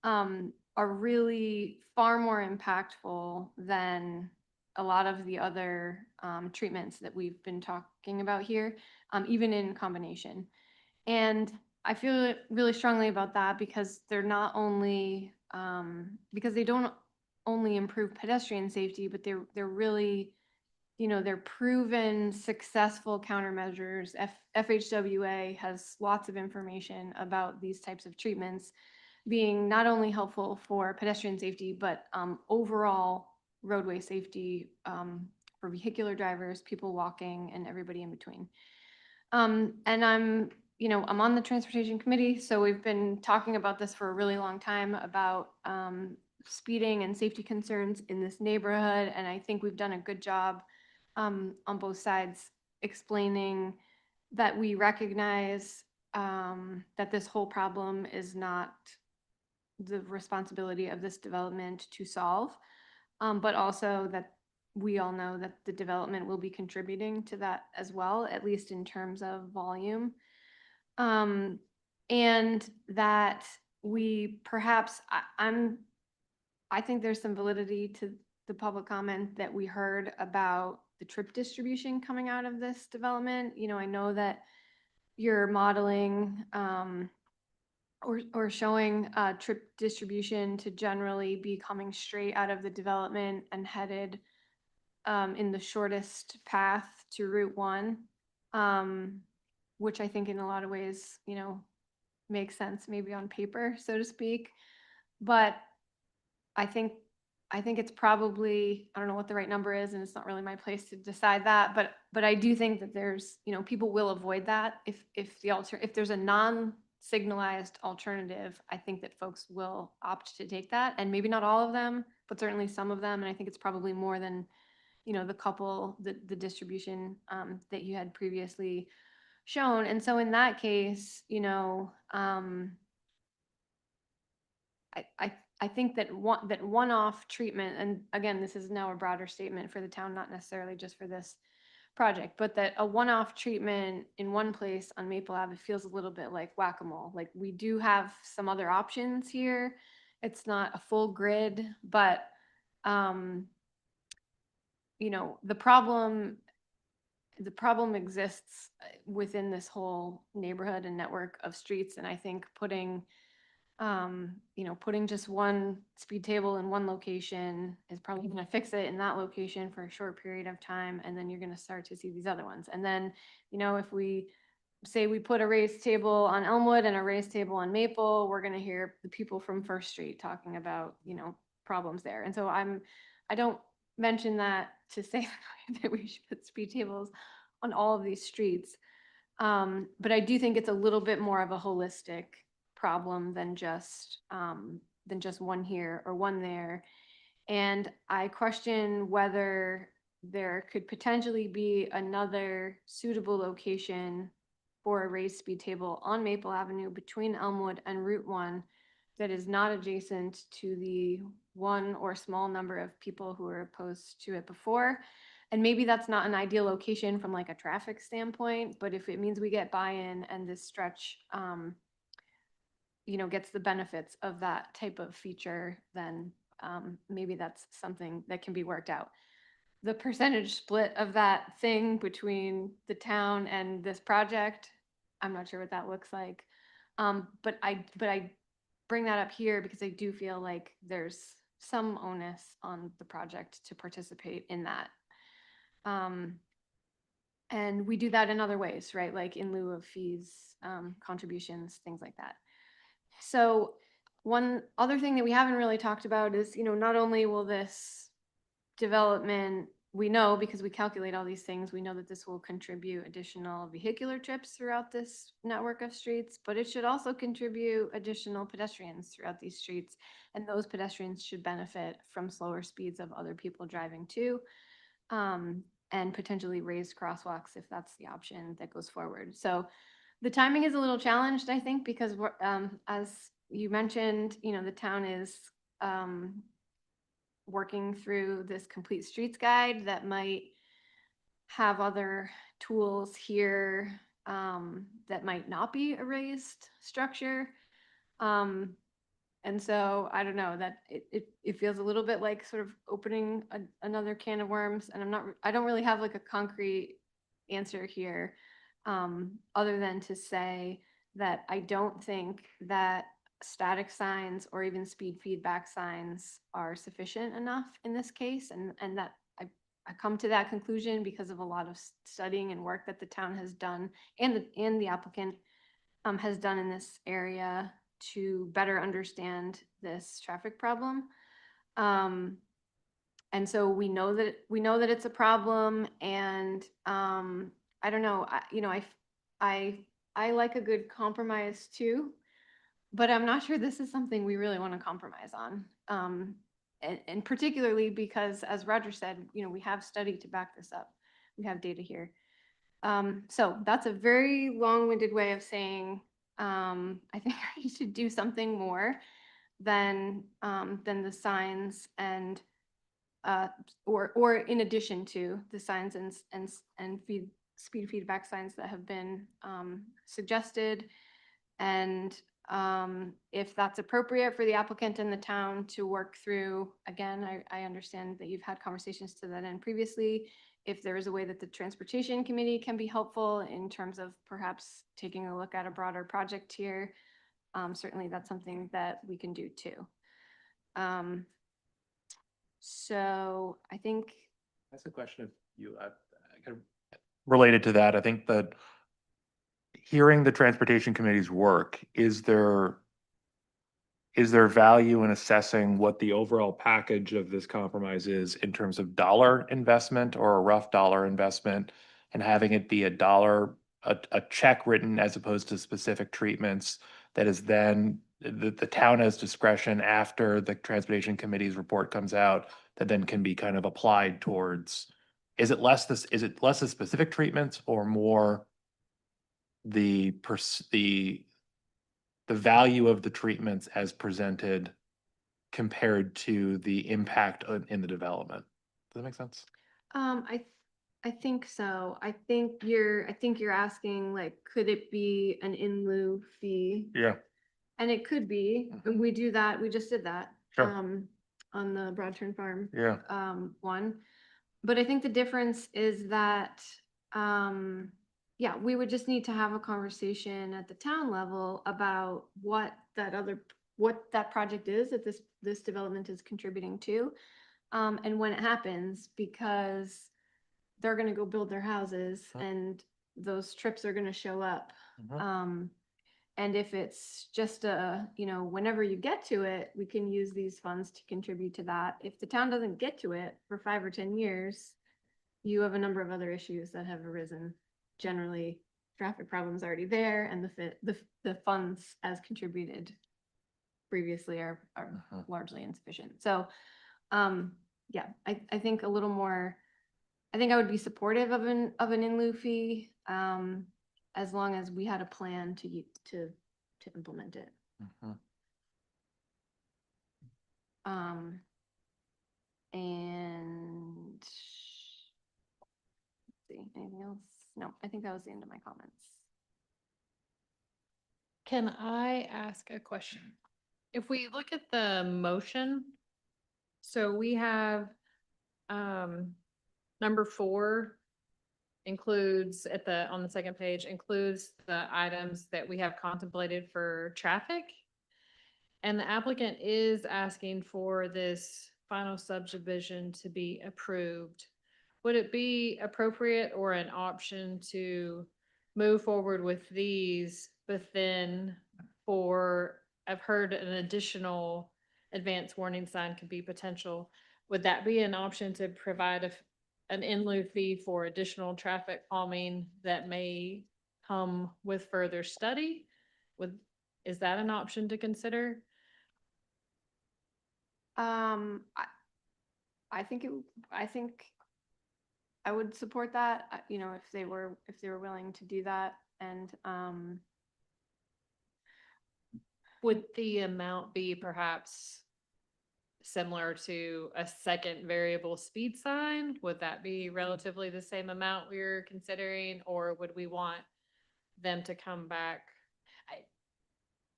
are really far more impactful than a lot of the other treatments that we've been talking about here, even in combination. And I feel really strongly about that because they're not only, because they don't only improve pedestrian safety, but they're really, they're proven successful countermeasures. FHWA has lots of information about these types of treatments being not only helpful for pedestrian safety, but overall roadway safety for vehicular drivers, people walking, and everybody in between. And I'm on the transportation committee, so we've been talking about this for a really long time about speeding and safety concerns in this neighborhood. And I think we've done a good job on both sides explaining that we recognize that this whole problem is not the responsibility of this development to solve, but also that we all know that the development will be contributing to that as well, at least in terms of volume. And that we perhaps, I think there's some validity to the public comment that we heard about the trip distribution coming out of this development. I know that you're modeling or showing trip distribution to generally be coming straight out of the development and headed in the shortest path to Route 1, which I think in a lot of ways, makes sense maybe on paper, so to speak. But I think it's probably, I don't know what the right number is, and it's not really my place to decide that, but I do think that there's, people will avoid that if there's a non-signalized alternative. I think that folks will opt to take that, and maybe not all of them, but certainly some of them. And I think it's probably more than, the distribution that you had previously shown. And so in that case, I think that one-off treatment, and again, this is now a broader statement for the town, not necessarily just for this project, but that a one-off treatment in one place on Maple Ave feels a little bit like whack-a-mole. Like, we do have some other options here. It's not a full grid, but the problem exists within this whole neighborhood and network of streets. And I think putting just one speed table in one location is probably going to fix it in that location for a short period of time. And then you're going to start to see these other ones. And then, if we say we put a raised table on Elmwood and a raised table on Maple, we're going to hear the people from First Street talking about, problems there. And so I don't mention that to say that we should put speed tables on all of these streets. But I do think it's a little bit more of a holistic problem than just one here or one there. And I question whether there could potentially be another suitable location for a raised speed table on Maple Avenue between Elmwood and Route 1 that is not adjacent to the one or small number of people who are opposed to it before. And maybe that's not an ideal location from like a traffic standpoint, but if it means we get buy-in and this stretch, gets the benefits of that type of feature, then maybe that's something that can be worked out. The percentage split of that thing between the town and this project, I'm not sure what that looks like. But I bring that up here because I do feel like there's some onus on the project to participate in that. And we do that in other ways, right? Like in lieu of fees, contributions, things like that. So one other thing that we haven't really talked about is, not only will this development, we know because we calculate all these things, we know that this will contribute additional vehicular trips throughout this network of streets, but it should also contribute additional pedestrians throughout these streets. And those pedestrians should benefit from slower speeds of other people driving too. And potentially raised crosswalks if that's the option that goes forward. So the timing is a little challenged, I think, because we're, as you mentioned, the town is working through this complete streets guide that might have other tools here that might not be a raised structure. And so I don't know, that it feels a little bit like sort of opening another can of worms. And I don't really have like a concrete answer here, other than to say that I don't think that static signs or even speed feedback signs are sufficient enough in this case. And that I come to that conclusion because of a lot of studying and work that the town has done and the applicant has done in this area to better understand this traffic problem. And so we know that it's a problem, and I don't know, I like a good compromise too, but I'm not sure this is something we really want to compromise on. And particularly because, as Roger said, we have study to back this up. We have data here. So that's a very long-winded way of saying I think I should do something more than the signs and or in addition to the signs and speed feedback signs that have been suggested. And if that's appropriate for the applicant and the town to work through, again, I understand that you've had conversations to that end previously. If there is a way that the transportation committee can be helpful in terms of perhaps taking a look at a broader project here, certainly that's something that we can do too. So I think That's a question of you, kind of related to that. I think that hearing the transportation committee's work, is there value in assessing what the overall package of this compromise is in terms of dollar investment or a rough dollar investment, and having it be a check written as opposed to specific treatments that is then the town has discretion after the transportation committee's report comes out that then can be kind of applied towards, is it less the specific treatments or more the value of the treatments as presented compared to the impact in the development? Does that make sense? I think so. I think you're asking, like, could it be an in lieu fee? Yeah. And it could be, and we do that, we just did that. Sure. On the Broadturn Farm. Yeah. One. But I think the difference is that, yeah, we would just need to have a conversation at the town level about what that project is that this development is contributing to. And when it happens, because they're gonna go build their houses and those trips are gonna show up. And if it's just whenever you get to it, we can use these funds to contribute to that. If the town doesn't get to it for 5 or 10 years, you have a number of other issues that have arisen. Generally, traffic problems already there, and the funds as contributed previously are largely insufficient. So, yeah, I think a little more. I think I would be supportive of an in lieu fee, as long as we had a plan to implement it. And let's see, anything else? No, I think that was the end of my comments. Can I ask a question? If we look at the motion, so we have number 4 includes on the second page, includes the items that we have contemplated for traffic. And the applicant is asking for this final subdivision to be approved. Would it be appropriate or an option to move forward with these, but then I've heard an additional advance warning sign could be potential. Would that be an option to provide an in lieu fee for additional traffic calming that may come with further study? Is that an option to consider? I think I would support that, if they were willing to do that. And would the amount be perhaps similar to a second variable speed sign? Would that be relatively the same amount we were considering, or would we want them to come back?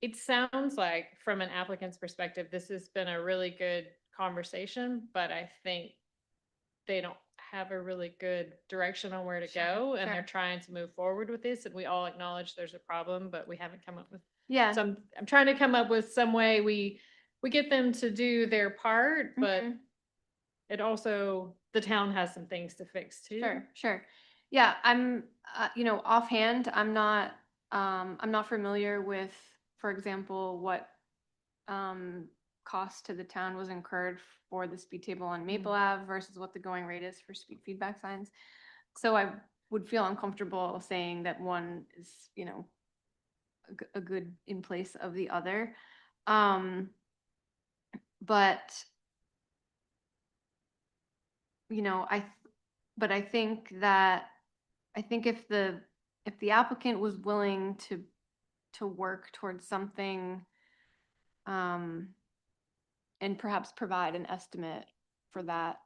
It sounds like from an applicant's perspective, this has been a really good conversation, but I think they don't have a really good direction on where to Sure, go, and they're sure. trying to move forward with this, and we all acknowledge there's a problem, but we haven't come up with. Yeah. So I'm trying to come up with some way we get them to do their part, but Mhm. it also, the town has some things to fix too. Sure, sure. Yeah, offhand, I'm not familiar with, for example, what, cost to the town was incurred for the speed table on Maple Ave versus what the going rate is for speed feedback signs. So I would feel uncomfortable saying that one is, a good in place of the other. But, but I think if the applicant was willing to work towards something, and perhaps provide an estimate for that,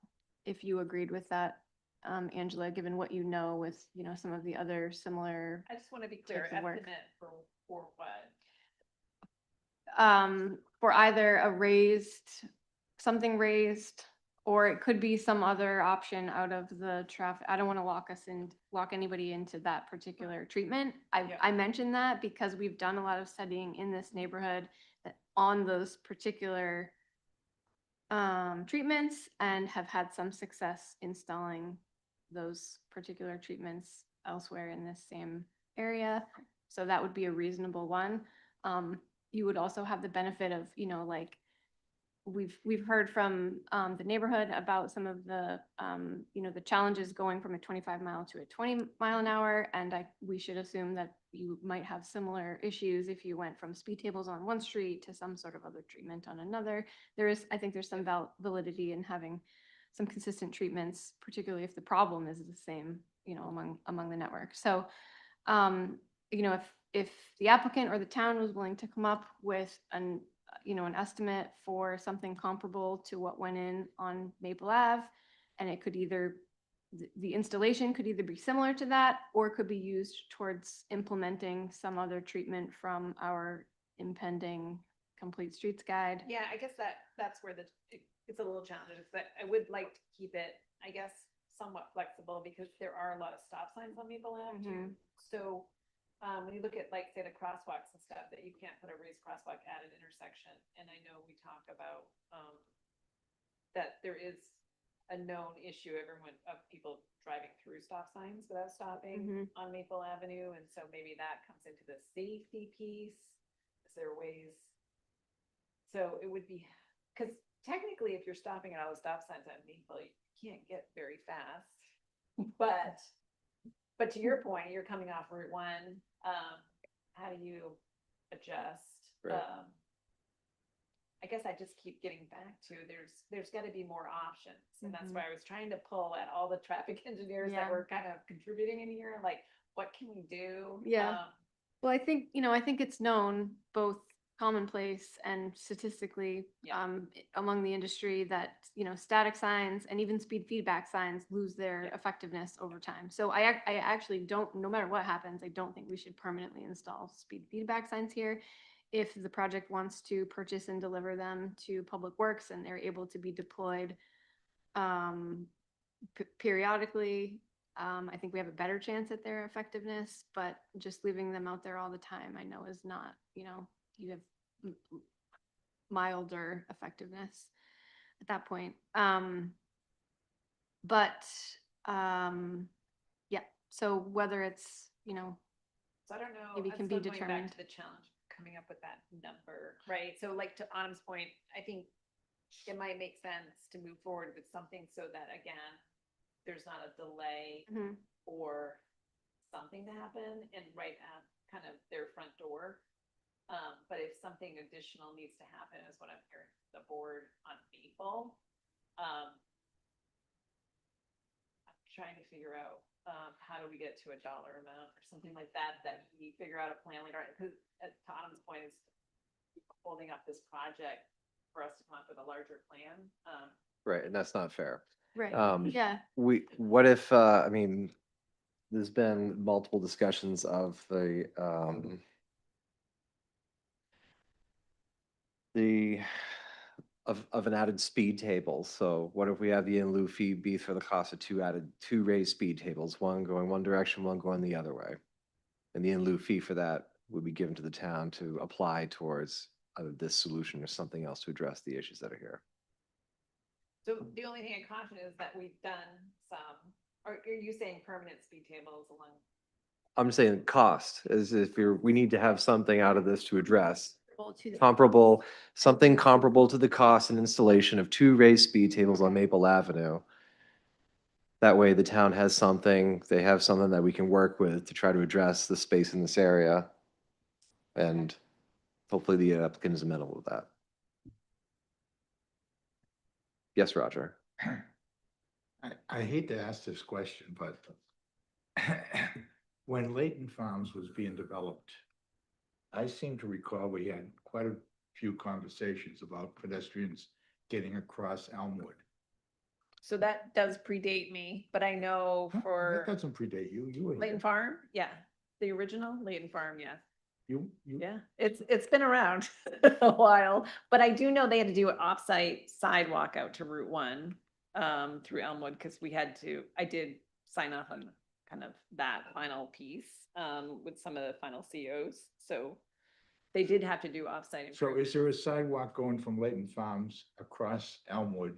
if you agreed with that, Angela, given what you know with, some of the other similar, I just want to be clear, types of work. estimate for what? For either something raised, or it could be some other option out of the traffic. I don't want to lock anybody into that particular treatment. I mentioned that because we've done a lot of studying in this neighborhood on those particular treatments, and have had some success installing those particular treatments elsewhere in this same area. So that would be a reasonable one. You would also have the benefit of, we've heard from the neighborhood about some of the the challenges going from a 25-mile to a 20-mile an hour, and we should assume that you might have similar issues if you went from speed tables on one street to some sort of other treatment on another. I think there's some validity in having some consistent treatments, particularly if the problem is the same, among the network. So, if the applicant or the town was willing to come up with an estimate for something comparable to what went in on Maple Ave, and it could either, the installation could either be similar to that, or it could be used towards implementing some other treatment from our impending Complete Streets Guide. Yeah, I guess that's where it's a little challenging, but I would like to keep it, I guess, somewhat flexible, because there are a lot of stop signs on Maple Ave too. So when you look at, like, say, the crosswalks and stuff, that you can't put a raised crosswalk at an intersection. And I know we talk about that there is a known issue, of people driving through stop signs without stopping on Maple Avenue. And so maybe that comes into the safety piece. Is there ways? So it would be, because technically, if you're stopping at all the stop signs on Maple, you can't get very fast. But to your point, you're coming off Route 1. How do you adjust? Right. I guess I just keep getting back to there's got to be more options, and that's why I was trying to pull at all the traffic engineers that were kind of contributing in here. Like, what can we do? Yeah. Well, I think it's known, both commonplace and statistically, among the industry, that, static signs and even speed feedback signs lose their effectiveness over time. So I actually don't, no matter what happens, I don't think we should permanently install speed feedback signs here. If the project wants to purchase and deliver them to Public Works and they're able to be deployed periodically, I think we have a better chance at their effectiveness. But just leaving them out there all the time, I know, is not, you have milder effectiveness at that point. Yeah, so whether it's, So I don't know. maybe I'm can be still going back determined. to the challenge of coming up with that number, right? So, like, to Autumn's point, I think it might make sense to move forward with something so that, again, there's not a delay or something to happen and right at kind of their front door. But if something additional needs to happen, is what I'm hearing from the board on Maple. I'm trying to figure out how do we get to a dollar amount or something like that we figure out a plan later. Because at Autumn's point is holding up this project for us to come up with a larger plan. Right, and that's not fair. Right. Yeah. What if, I mean, there's been multiple discussions of the of an added speed table. So what if we have the in lieu fee be for the cost of two raised speed tables, one going one direction, one going the other way? And the in lieu fee for that would be given to the town to apply towards either this solution or something else to address the issues that are here. So the only thing I caution is that we've done some, or are you saying permanent speed tables along? I'm just saying cost is if we need to have something out of this to address To the- comparable, something comparable to the cost and installation of two raised speed tables on Maple Avenue. That way the town has something, they have something that we can work with to try to address the space in this area. And hopefully the applicant is amenable with that. Yes, Roger. I hate to ask this question, but when Leighton Farms was being developed, I seem to recall we had quite a few conversations about pedestrians getting across Elmwood. So that does predate me, but I know That for doesn't predate you, you were Leighton here. Farm, yeah, the original Leighton Farm, yeah. You, Yeah, it's been around a while, but I do know they had to do an offsite sidewalk out to Route 1 through Elmwood, because I did sign off on kind of that final piece with some of the final COs. So they did have to do offsite. So is there a sidewalk going from Leighton Farms across Elmwood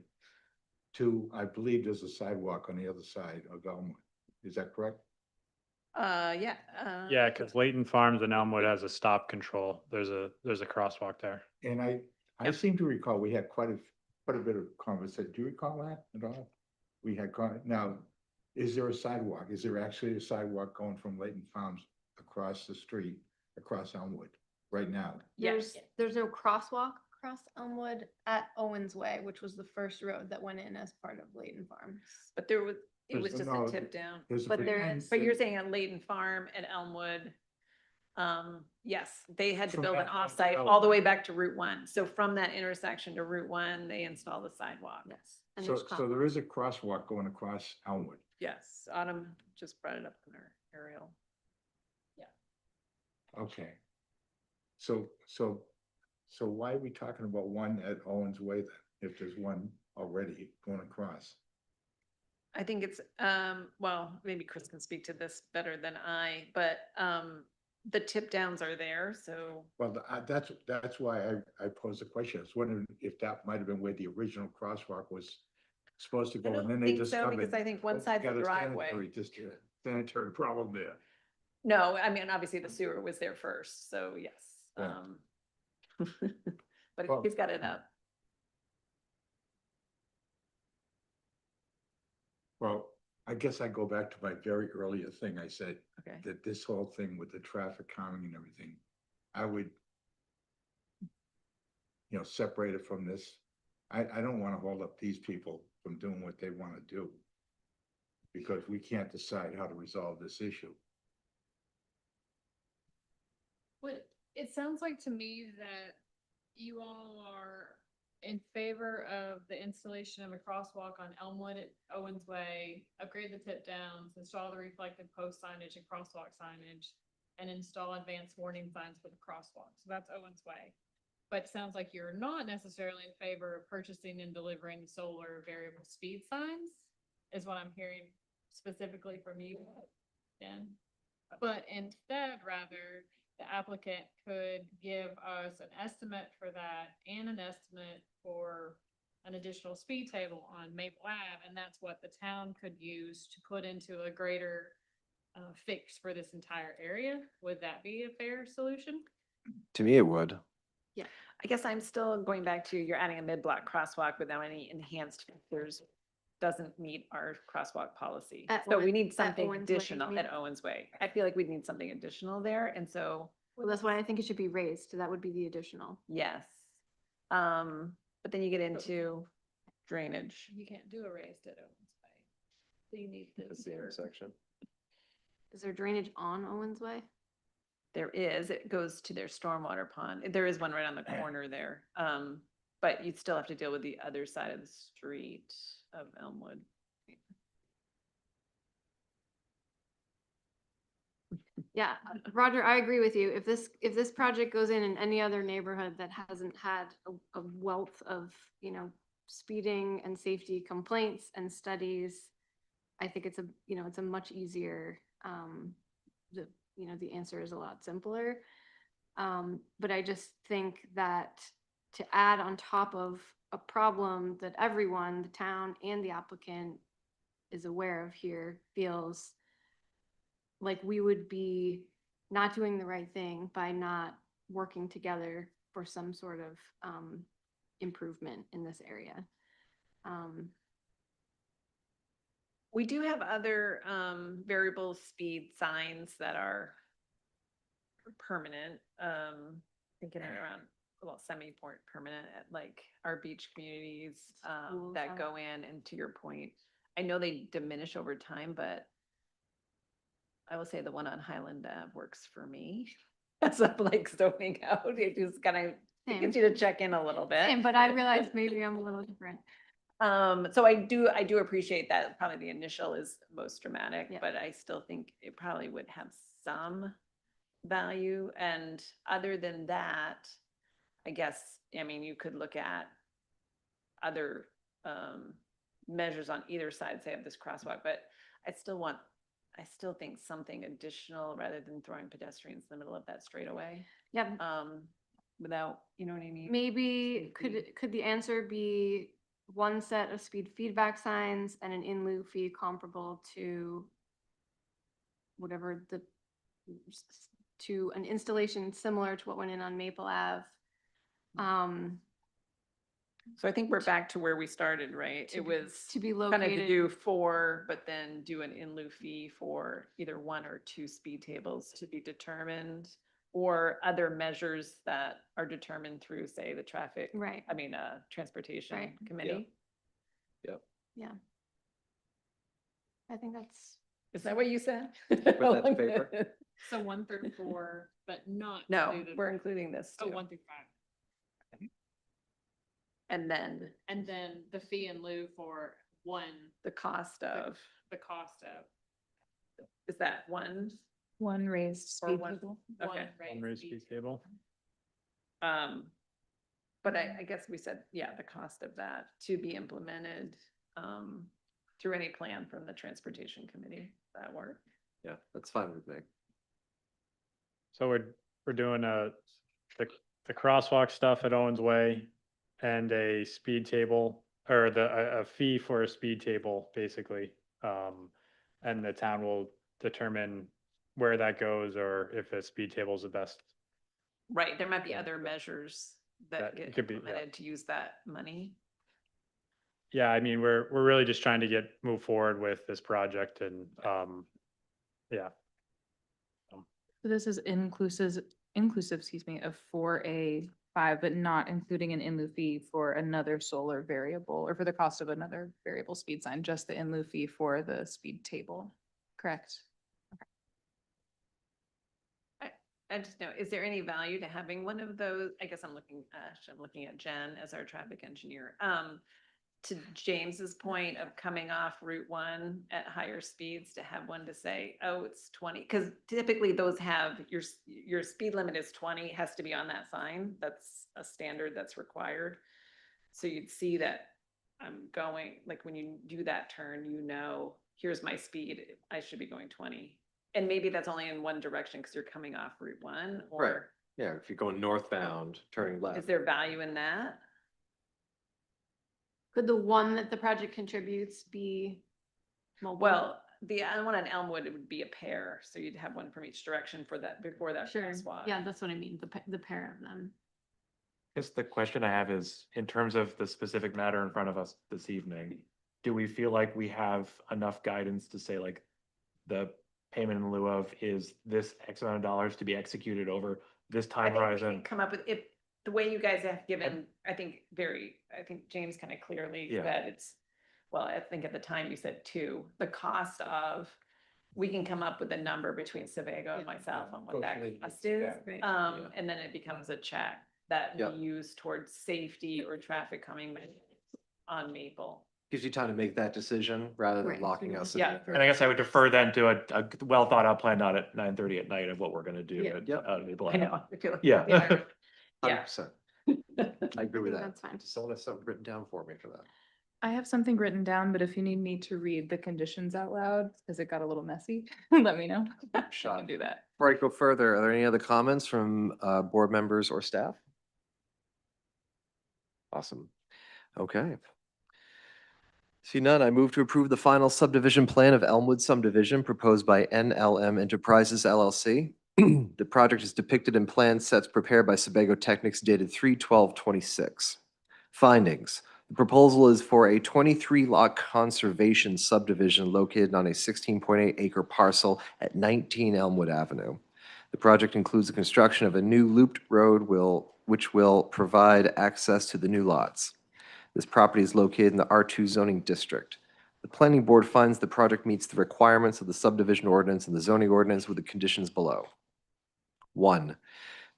to, I believe there's a sidewalk on the other side of Elmwood? Is that correct? Yeah. Yeah, because Leighton Farms and Elmwood has a stop control. There's a crosswalk there. And I seem to recall we had quite a bit of conversation. Do you recall that at all? We had, now, is there a sidewalk? Is there actually a sidewalk going from Leighton Farms across the street, across Elmwood right now? There's no crosswalk across Elmwood at Owens Way, which was the first road that went in as part of Leighton Farms. But it was There's just no- a tip down, there's a but pretend- but you're saying on Leighton Farm and Elmwood. Yes, they had to From build an that- offsite all the way back to Route 1. So from that intersection to Route 1, they installed the sidewalk. Yes. And So, there's so there is a crosswalk going across Elmwood. Yes, Autumn just brought it up in her aerial. Okay. So why are we talking about one at Owens Way then, if there's one already going across? I think it's, well, maybe Chris can speak to this better than I, but, the tip downs are there, so. Well, that's why I posed the question. I was wondering if that might have been where the original crosswalk was supposed to I go, and don't then they think so, discovered. because I think one oh, side's got the a driveway. sanitary problem there. No, I mean, obviously the sewer was there first, so yes. Yeah. But Well- he's got it up. Well, I guess I go back to my very earlier thing. I said Okay. that this whole thing with the traffic calming and everything, I would, separate it from this. I don't want to hold up these people from doing what they want to do, because we can't decide how to resolve this issue. What it sounds like to me that you all are in favor of the installation of a crosswalk on Elmwood at Owens Way, upgrade the tip downs, install the reflective post signage and crosswalk signage, and install advanced warning signs for the crosswalk. So that's Owens Way. But it sounds like you're not necessarily in favor of purchasing and delivering solar variable speed signs, is what I'm hearing specifically from you, Dan. But instead, rather, the applicant could give us an estimate for that and an estimate for an additional speed table on Maple Ave, and that's what the town could use to put into a greater fix for this entire area. Would that be a fair solution? To me, it would. Yeah, I guess I'm still going back to, you're adding a mid-block crosswalk without any enhanced features. Doesn't meet our crosswalk policy. At So we Owen- need at something Owens Way, you additional mean? at Owens Way. I feel like we'd need something additional there, and so, Well, that's why I think it should be raised. That would be the additional. yes. But then you get into drainage. You can't do a raised at Owens Way. So you need the. That's the intersection. Is there drainage on Owens Way? There is, it goes to their stormwater pond. There is one right on the corner there. But you'd still have to deal with the other side of the street of Elmwood. Yeah, Roger, I agree with you. If this project goes in any other neighborhood that hasn't had a wealth of, you know, speeding and safety complaints and studies, I think it's a, you know, it's a much easier, the answer is a lot simpler. But I just think that to add on top of a problem that everyone, the town and the applicant is aware of here, feels like we would be not doing the right thing by not working together for some sort of improvement in this area. We do have other variable speed signs that are permanent, thinking around, well, permanent at like our beach communities Schools, that go in, and to your point, I know they diminish over time, but I will say the one on Highland Ave works for me. As of like zoning out, it just kind of gets you to check in a little bit. But I realized maybe I'm a little different. So I do appreciate that. Probably the initial is most dramatic, Yeah. but I still think it probably would have some value. And other than that, I guess, I mean, you could look at other measures on either side, say of this crosswalk, but I still think something additional rather than throwing pedestrians in the middle of that straightaway. Yeah, Without, you know what I mean? maybe could the answer be one set of speed feedback signs and an in lieu fee comparable to whatever to an installation similar to what went in on Maple Ave? So I think we're back to where we started, right? To It be- was to be kind of to located- do 4, but then do an in lieu fee for either 1 or 2 speed tables to be determined, or other measures that are determined through, say, the traffic. Right. I mean, transportation Right. committee. Yep. Yeah. I think that's. Is that what you said? Put that to paper. So 1 through 4, but not. No, included- we're including this Oh, too. 1 through 5. And then And then the fee in lieu for the cost of, the cost of. is that 1? One raised Or speed one- table. Okay. One raised speed table. But I guess we said, yeah, the cost of that to be implemented through any plan from the transportation committee. Does that work? Yeah, that's fine with me. So we're doing the crosswalk stuff at Owens Way and a speed table, or a fee for a speed table, basically. And the town will determine where that goes, or if a speed table is the best. Right, there might be other measures that That get could be, yeah. implemented to use that money. Yeah, I mean, we're really just trying to move forward with this project, and yeah. So this is inclusive, excuse me, of 4A5, but not including an in lieu fee for another solar variable or for the cost of another variable speed sign, just the in lieu fee for the speed table, correct? I just know, is there any value to having one of those? I guess I'm looking at Jen as our traffic engineer. To James's point of coming off Route 1 at higher speeds, to have one to say, oh, it's 20, because typically those have your speed limit is 20, has to be on that sign. That's a standard that's required. So you'd see that I'm going, like when you do that turn, you know, here's my speed, I should be going 20. And maybe that's only in one direction because you're coming off Route 1, Right. or Yeah, if you're going northbound, turning left. is there value in that? Could the one that the project contributes be mobile? Well, the other one on Elmwood, it would be a pair, so you'd have one from each direction for that, before that Sure, crosswalk. yeah, that's what I mean, the pair of them. I guess the question I have is, in terms of the specific matter in front of us this evening, do we feel like we have enough guidance to say like the payment in lieu of is this X amount of dollars to be executed over this I time think we can horizon? come up with it, the way you guys have given, I think James kind of clearly Yeah. said it's, well, I think at the time you said 2, the cost of, we can come up with a number between Sevago and myself on what that Totally. cost is. Yeah. And then it becomes a check that Yeah. we use towards safety or traffic coming on Maple. Gives you time to make that decision rather than Right. locking us. in. Yeah, and I guess I would defer then to a well thought out plan, not at 9:30 at night of what we're gonna do Yeah. at Yep. Maple I Ave. know. I feel like- Yeah. Yeah. 100%. I agree with that. That's fine. Someone has something written down for me for that. I have something written down, but if you need me to read the conditions out loud, because it got a little messy, let me know. I Shot. can do that. Before I go further, are there any other comments from board members or staff? Awesome. Okay. See none, I move to approve the final subdivision plan of Elmwood subdivision proposed by NLM Enterprises LLC. The project is depicted in plan sets prepared by Sebago Technics dated 3/12/26. Findings. The proposal is for a 23-lot conservation subdivision located on a 16.8 acre parcel at 19 Elmwood Avenue. The project includes the construction of a new looped road which will provide access to the new lots. This property is located in the R2 zoning district. The planning board finds the project meets the requirements of the subdivision ordinance and the zoning ordinance with the conditions below. 1.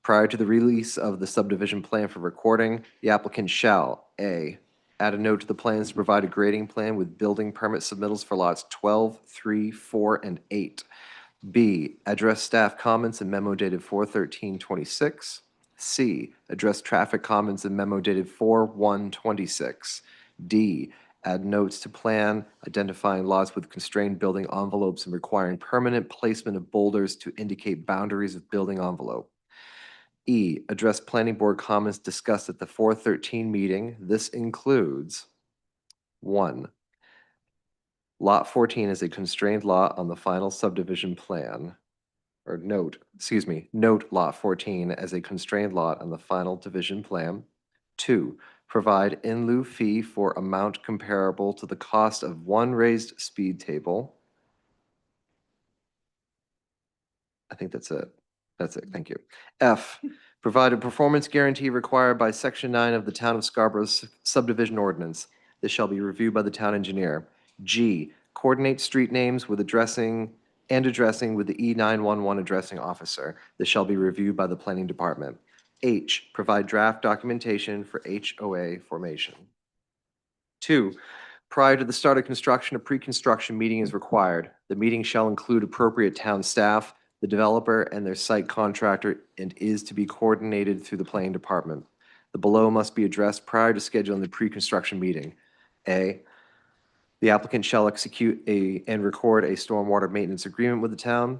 Prior to the release of the subdivision plan for recording, the applicant shall, A, add a note to the plans to provide a grading plan with building permit submittals for lots 12, 3, 4, and 8. B, address staff comments in memo dated 4/13/26. C, address traffic comments in memo dated 4/1/26. D, add notes to plan identifying lots with constrained building envelopes and requiring permanent placement of boulders to indicate boundaries of building envelope. E, address planning board comments discussed at the 4/13 meeting. This includes 1. Lot 14 is a constrained lot on the final subdivision plan. Or note lot 14 as a constrained lot on the final division plan. 2, provide in lieu fee for amount comparable to the cost of one raised speed table. I think that's it. That's it. Thank you. F, provide a performance guarantee required by Section 9 of the Town of Scarborough's subdivision ordinance. This shall be reviewed by the town engineer. G, coordinate street names with addressing with the E911 addressing officer. This shall be reviewed by the planning department. H, provide draft documentation for HOA formation. 2, prior to the start of construction, a pre-construction meeting is required. The meeting shall include appropriate town staff, the developer, and their site contractor, and is to be coordinated through the planning department. The below must be addressed prior to scheduling the pre-construction meeting. A, the applicant shall execute and record a stormwater maintenance agreement with the town.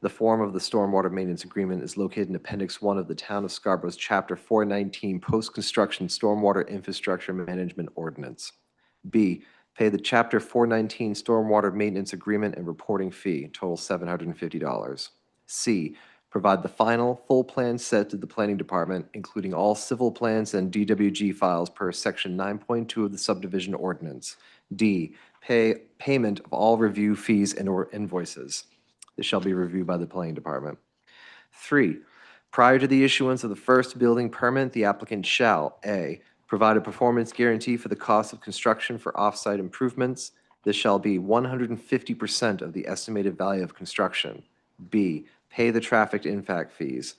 The form of the stormwater maintenance agreement is located in Appendix 1 of the Town of Scarborough's Chapter 419 Post-Construction Stormwater Infrastructure Management Ordinance. B, pay the Chapter 419 Stormwater Maintenance Agreement and reporting fee, total $750. C, provide the final full plan set to the planning department, including all civil plans and DWG files per Section 9.2 of the subdivision ordinance. D, payment of all review fees and/or invoices. This shall be reviewed by the planning department. 3, prior to the issuance of the first building permit, the applicant shall, A, provide a performance guarantee for the cost of construction for off-site improvements. This shall be 150% of the estimated value of construction. B, pay the traffic impact fees.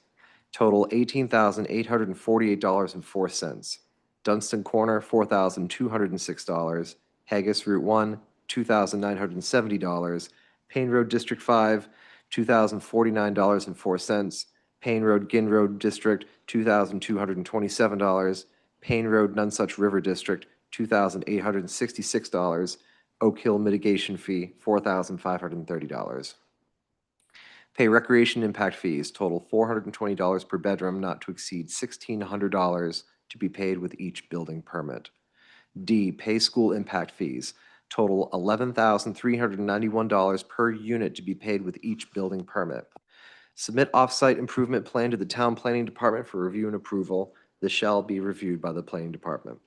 Total $18,848.04. Dunstan Corner, $4,206. Haggis Route 1, $2,970. Payne Road District 5, $2,049.04. Payne Road Ginn Road District, $2,227. Payne Road Nonsuch River District, $2,866. Oak Hill mitigation fee, $4,530. Pay recreation impact fees, total $420 per bedroom, not to exceed $1,600 to be paid with each building permit. D, pay school impact fees, total $11,391 per unit to be paid with each building permit. Submit off-site improvement plan to the town planning department for review and approval. This shall be reviewed by the planning department.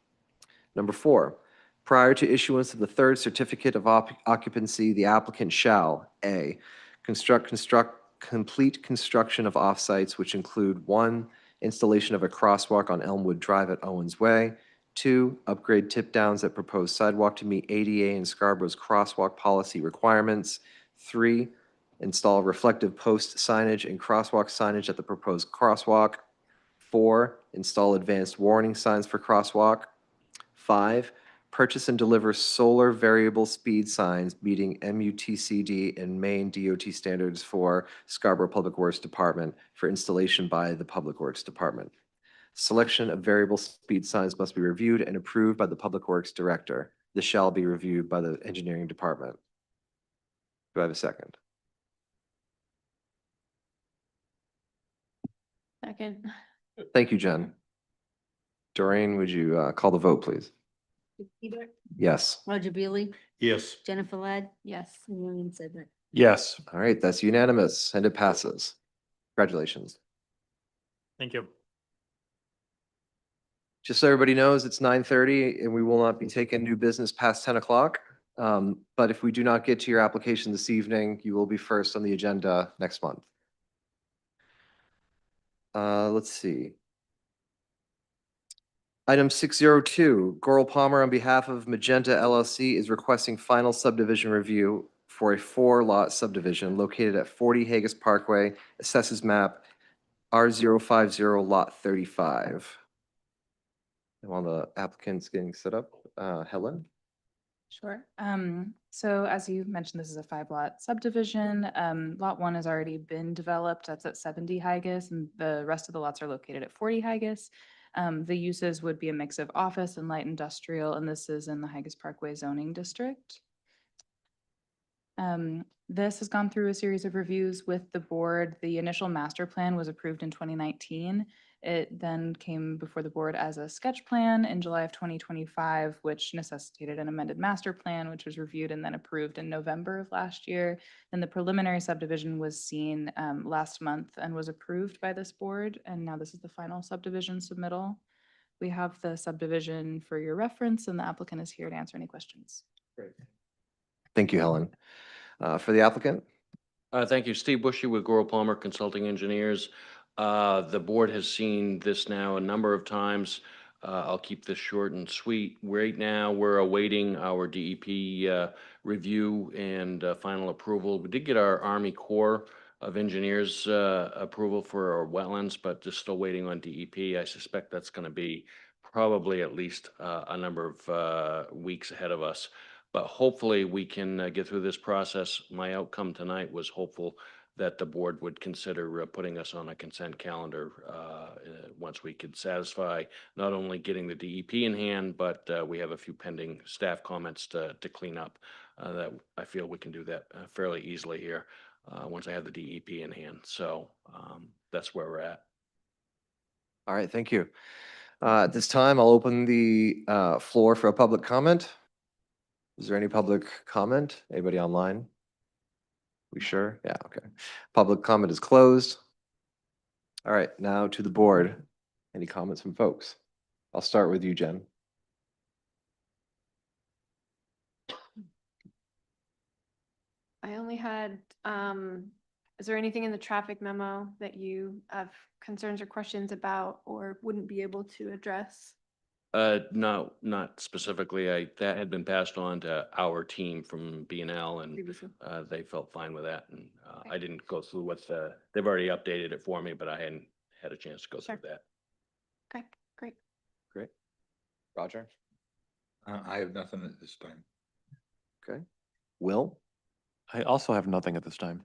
Number 4, prior to issuance of the third certificate of occupancy, the applicant shall, A, complete construction of off-sites, which include 1, installation of a crosswalk on Elmwood Drive at Owens Way, 2, upgrade tip-downs at proposed sidewalk to meet ADA and Scarborough's crosswalk policy requirements, 3, install reflective post signage and crosswalk signage at the proposed crosswalk, 4, install advanced warning signs for crosswalk, 5, purchase and deliver solar variable speed signs meeting MUTCD and Maine DOT standards for Scarborough Public Works Department for installation by the Public Works Department. Selection of variable speed signs must be reviewed and approved by the Public Works Director. This shall be reviewed by the Engineering Department. Do I have a second? Second. Thank you, Jen. Doreen, would you call the vote, please? Hebert, Yes. Roger Beely, Yes. Jennifer Ladd, Yes. and William Sedley. Yes. All right, that's unanimous and it passes. Congratulations. Thank you. Just so everybody knows, it's 9:30 and we will not be taking new business past 10 o'clock. But if we do not get to your application this evening, you will be first on the agenda next month. Let's see. Item 602, Goral Palmer on behalf of Magenta LLC is requesting final subdivision review for a 4-lot subdivision located at 40 Haggis Parkway, assesses map R050 lot 35. And while the applicant's getting set up, Helen? Sure. So as you mentioned, this is a 5-lot subdivision. Lot 1 has already been developed. That's at 70 Haggis, and the rest of the lots are located at 40 Haggis. The uses would be a mix of office and light industrial, and this is in the Haggis Parkway zoning district. This has gone through a series of reviews with the board. The initial master plan was approved in 2019. It then came before the board as a sketch plan in July of 2025, which necessitated an amended master plan, which was reviewed and then approved in November of last year. And the preliminary subdivision was seen last month and was approved by this board. And now this is the final subdivision submittal. We have the subdivision for your reference, and the applicant is here to answer any questions. Great. Thank you, Helen. For the applicant? Thank you. Steve Bushy with Goral Palmer Consulting Engineers. The board has seen this now a number of times. I'll keep this short and sweet. Right now, we're awaiting our DEP review and final approval. We did get our Army Corps of Engineers approval for our wetlands, but just still waiting on DEP. I suspect that's going to be probably at least a number of weeks ahead of us. But hopefully we can get through this process. My outcome tonight was hopeful that the board would consider putting us on a consent calendar once we could satisfy not only getting the DEP in hand, but we have a few pending staff comments to clean up that I feel we can do that fairly easily here once I have the DEP in hand. So that's where we're at. All right, thank you. At this time, I'll open the floor for a public comment. Is there any public comment? Anybody online? We sure? Yeah, okay. Public comment is closed. All right, now to the board. Any comments from folks? I'll start with you, Jen. I only had, is there anything in the traffic memo that you have concerns or questions about or wouldn't be able to address? No, not specifically. That had been passed on to our team from B&L and Previously. they felt fine with that. And I didn't go through what they've already updated it for me, but I hadn't had a chance to go Sure. through that. Okay, great. Great. Roger? I have nothing at this time. Okay. Will? I also have nothing at this time.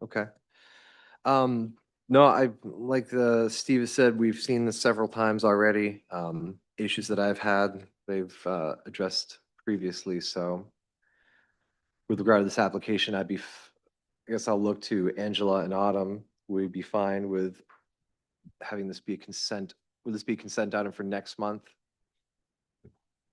Okay. No, like Steve has said, we've seen this several times already. Issues that I've had, they've addressed previously. So with regard to this application, I guess I'll look to Angela and Autumn. Would we be fine with having this be a consent? Would this be a consent item for next month?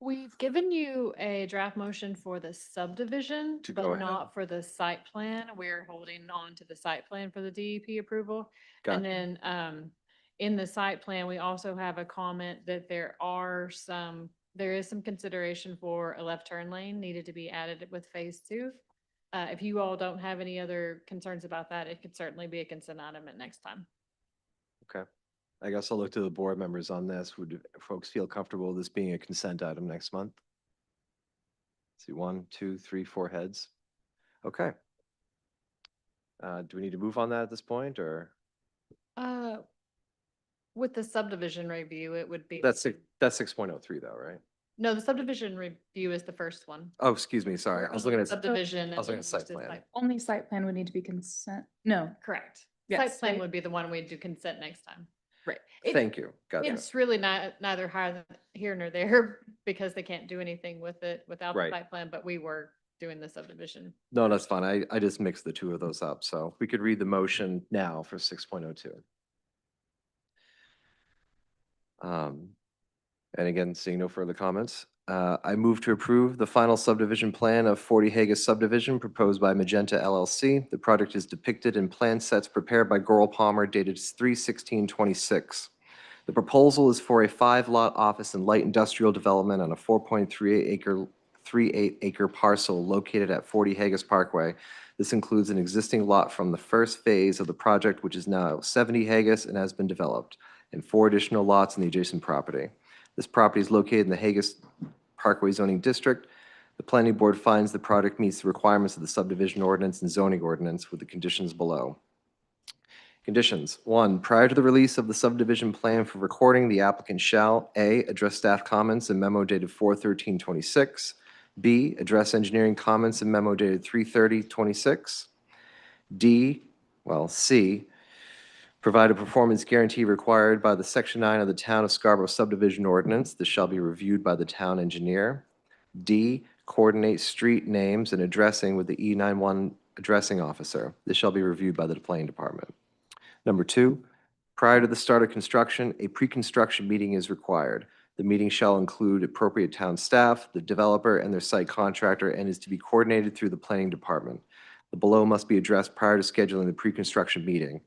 We've given you a draft motion for the subdivision, To go but ahead. not for the site plan. We're holding on to the site plan for the DEP approval. Gotcha. And then in the site plan, we also have a comment that there is some consideration for a left turn lane needed to be added with phase 2. If you all don't have any other concerns about that, it could certainly be a consent item at next time. Okay. I guess I'll look to the board members on this. Would folks feel comfortable with this being a consent item next month? Let's see, 1, 2, 3, 4 heads. Okay. Do we need to move on that at this point, or? With the subdivision review, it would be. That's 6.03 though, right? No, the subdivision review is the first one. Oh, excuse me, sorry. I was looking at, Subdivision. I was looking and at site just a plan. Only site plan would need to be consent. No, Correct. Yes, Site plan right. would be the one we'd do consent next time. right. Thank you. Got it. It's really not neither here nor there because they can't do anything with it without the Right. site plan, but we were doing the subdivision. No, that's fine. I just mixed the two of those up. So we could read the motion now for 6.02. And again, seeing no further comments, I move to approve the final subdivision plan of 40 Haggis subdivision proposed by Magenta LLC. The project is depicted in plan sets prepared by Goral Palmer dated 3/16/26. The proposal is for a 5-lot office and light industrial development on a 4.38 acre parcel located at 40 Haggis Parkway. This includes an existing lot from the first phase of the project, which is now 70 Haggis and has been developed, and 4 additional lots in the adjacent property. This property is located in the Haggis Parkway zoning district. The planning board finds the project meets the requirements of the subdivision ordinance and zoning ordinance with the conditions below. Conditions. 1, prior to the release of the subdivision plan for recording, the applicant shall A, address staff comments and memo dated 4/13/26. B, address engineering comments and memo dated 3/30/26. C, provide a performance guarantee required by the Section 9 of the Town of Scarborough subdivision ordinance. This shall be reviewed by the town engineer. D, coordinate street names and addressing with the E91 addressing officer. This shall be reviewed by the planning department. Number 2, prior to the start of construction, a pre-construction meeting is required. The meeting shall include appropriate town staff, the developer, and their site contractor, and is to be coordinated through the planning department. The below must be addressed prior to scheduling the pre-construction meeting.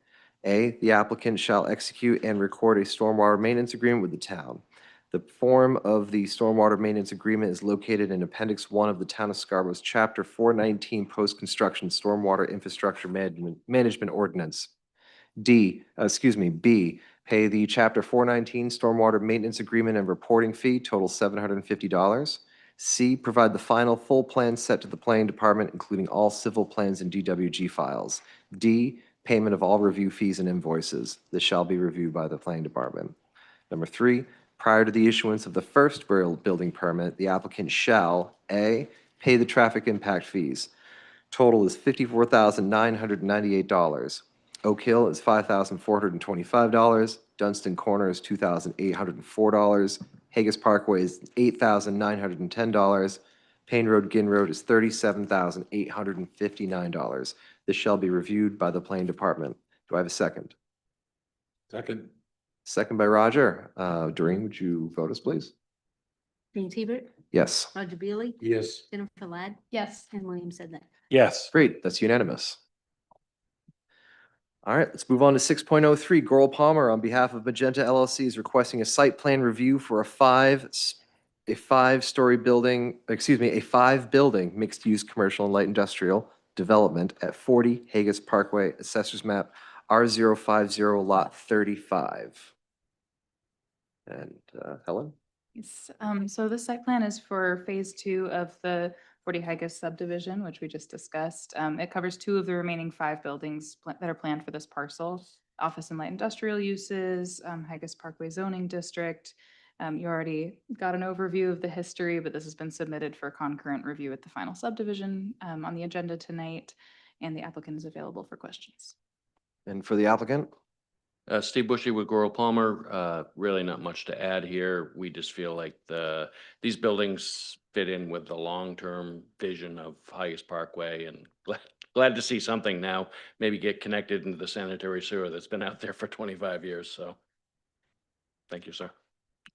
A, the applicant shall execute and record a stormwater maintenance agreement with the town. The form of the stormwater maintenance agreement is located in Appendix 1 of the Town of Scarborough's Chapter 419 Post-Construction Stormwater Infrastructure Management Ordinance. B, pay the Chapter 419 Stormwater Maintenance Agreement and Reporting Fee, total $750. C, provide the final full plan set to the planning department, including all civil plans and DWG files. D, payment of all review fees and invoices. This shall be reviewed by the planning department. Number 3, prior to the issuance of the first building permit, the applicant shall A, pay the traffic impact fees. Total is $54,998. Oak Hill is $5,425. Dunstan Corner is $2,804. Haggis Parkway is $8,910. Payne Road, Ginn Road is $37,859. This shall be reviewed by the planning department. Do I have a second? Second. Second by Roger. Doreen, would you vote us, please? James Hebert, Yes. Roger Beely, Yes. Jennifer Ladd, Yes. and William Sedley. Yes. Great, that's unanimous. All right, let's move on to 6.03. Goral Palmer, on behalf of Magenta LLC, is requesting a site plan review for a 5-story building, a 5-building mixed-use commercial and light industrial development at 40 Haggis Parkway, Assessors Map R050, Lot 35. And Helen? Yes, so the site plan is for phase 2 of the 40 Haggis subdivision, which we just discussed. It covers 2 of the remaining 5 buildings that are planned for this parcel. Office and light industrial uses, Haggis Parkway zoning district. You already got an overview of the history, but this has been submitted for concurrent review at the final subdivision on the agenda tonight, and the applicant is available for questions. And for the applicant? Steve Bushy with Goral Palmer. Really not much to add here. We just feel like these buildings fit in with the long-term vision of Haggis Parkway, and glad to see something now maybe get connected into the sanitary sewer that's been out there for 25 years. So thank you, sir.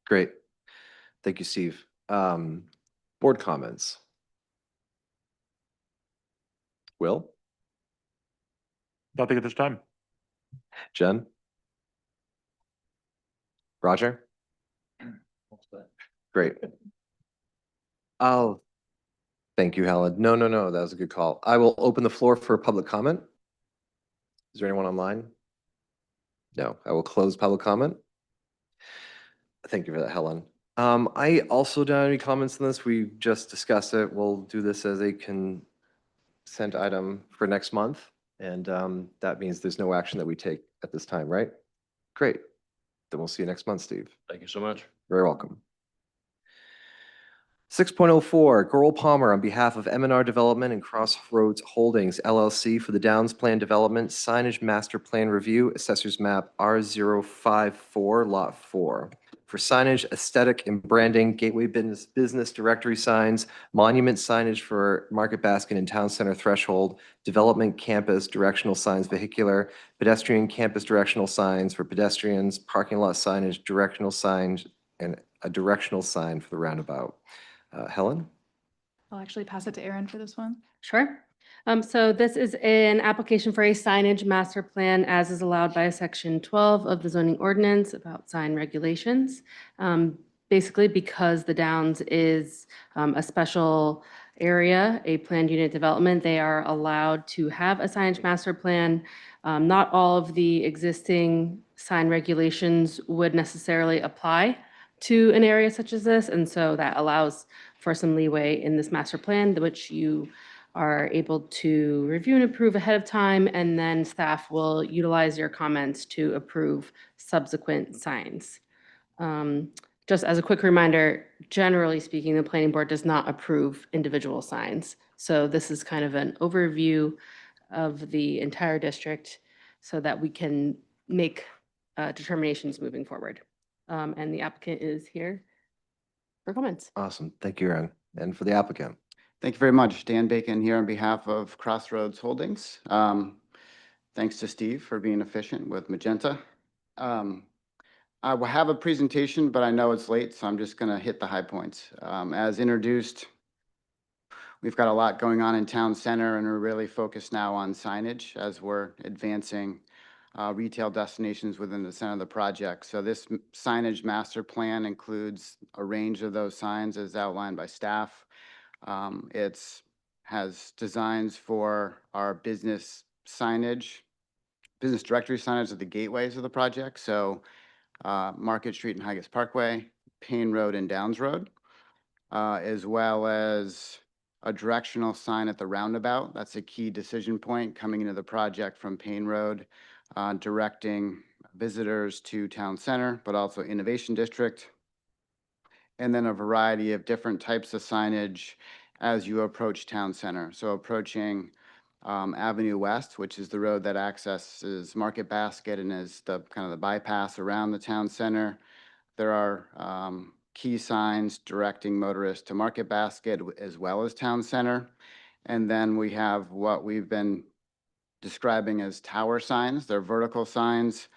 Great. Thank you, Steve. Board comments? Will? Nothing at this time. Jen? Roger? Great. Oh, thank you, Helen. No, that was a good call. I will open the floor for public comment. Is there anyone online? No, I will close public comment. Thank you for that, Helen. I also don't have any comments on this. We just discussed it. We'll do this as a consent item for next month. And that means there's no action that we take at this time, right? Great. Then we'll see you next month, Steve. Thank you so much. Very welcome. 6.04, Goral Palmer on behalf of M&R Development and Crossroads Holdings LLC for the Downs Plan Development Signage Master Plan Review, Assessors Map R054, Lot 4. For signage, aesthetic and branding, gateway business directory signs, monument signage for Market Basket and Town Center threshold, development campus directional signs vehicular, pedestrian campus directional signs for pedestrians, parking lot signage, directional signs, and a directional sign for the roundabout. Helen? I'll actually pass it to Erin for this one. Sure. So this is an application for a signage master plan as is allowed by section 12 of the zoning ordinance about sign regulations. Basically, because the Downs is a special area, a planned unit development, they are allowed to have a signage master plan. Not all of the existing sign regulations would necessarily apply to an area such as this, and so that allows for some leeway in this master plan, which you are able to review and approve ahead of time, and then staff will utilize your comments to approve subsequent signs. Just as a quick reminder, generally speaking, the planning board does not approve individual signs. So this is kind of an overview of the entire district so that we can make determinations moving forward. And the applicant is here for comments. Awesome. Thank you, Erin. And for the applicant? Thank you very much. Dan Bacon here on behalf of Crossroads Holdings. Thanks to Steve for being efficient with Magenta. I will have a presentation, but I know it's late, so I'm just going to hit the high points. As introduced, we've got a lot going on in Town Center, and we're really focused now on signage as we're advancing retail destinations within the center of the project. So this signage master plan includes a range of those signs as outlined by staff. It has designs for our business signage, business directory signage at the gateways of the project. So Market Street and Higas Parkway, Payne Road and Downs Road, as well as a directional sign at the roundabout. That's a key decision point coming into the project from Payne Road, directing visitors to Town Center, but also Innovation District. And then a variety of different types of signage as you approach Town Center. So approaching Avenue West, which is the road that accesses Market Basket and is the kind of the bypass around the Town Center. There are key signs directing motorists to Market Basket as well as Town Center. And then we have what we've been describing as tower signs. They're vertical signs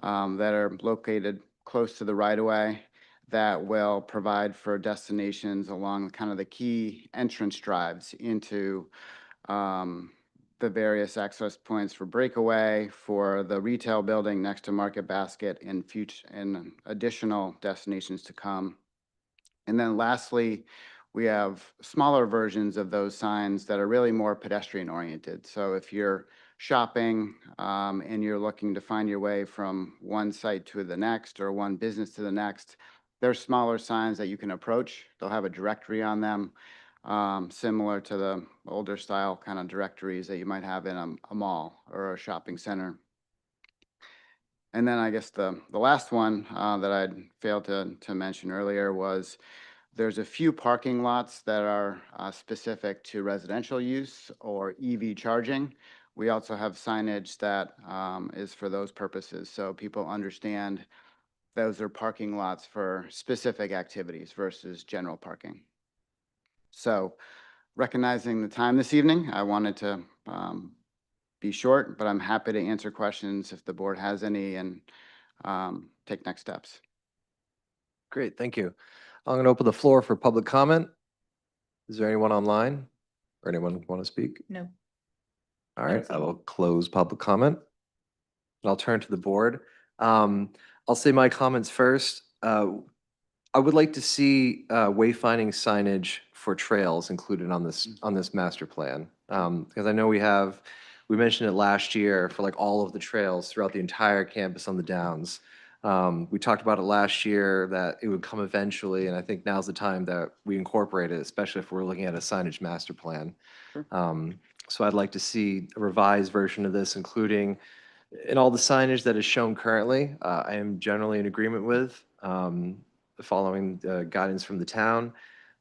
that are located close to the right-of-way that will provide for destinations along kind of the key entrance drives into the various access points for breakaway, for the retail building next to Market Basket, and future and additional destinations to come. And then lastly, we have smaller versions of those signs that are really more pedestrian oriented. So if you're shopping and you're looking to find your way from one site to the next or one business to the next, there's smaller signs that you can approach. They'll have a directory on them, similar to the older style kind of directories that you might have in a mall or a shopping center. And then I guess the last one that I'd failed to mention earlier was there's a few parking lots that are specific to residential use or EV charging. We also have signage that is for those purposes, so people understand those are parking lots for specific activities versus general parking. So recognizing the time this evening, I wanted to be short, but I'm happy to answer questions if the board has any and take next steps. Great, thank you. I'm going to open the floor for public comment. Is there anyone online or anyone want to speak? No. All right, I will close public comment. And I'll turn to the board. I'll say my comments first. I would like to see wayfinding signage for trails included on this master plan. Because I know we mentioned it last year for like all of the trails throughout the entire campus on the Downs. We talked about it last year that it would come eventually, and I think now's the time that we incorporate it, especially if we're looking at a signage master plan. Sure. So I'd like to see a revised version of this, including in all the signage that is shown currently. I am generally in agreement with following the guidance from the town.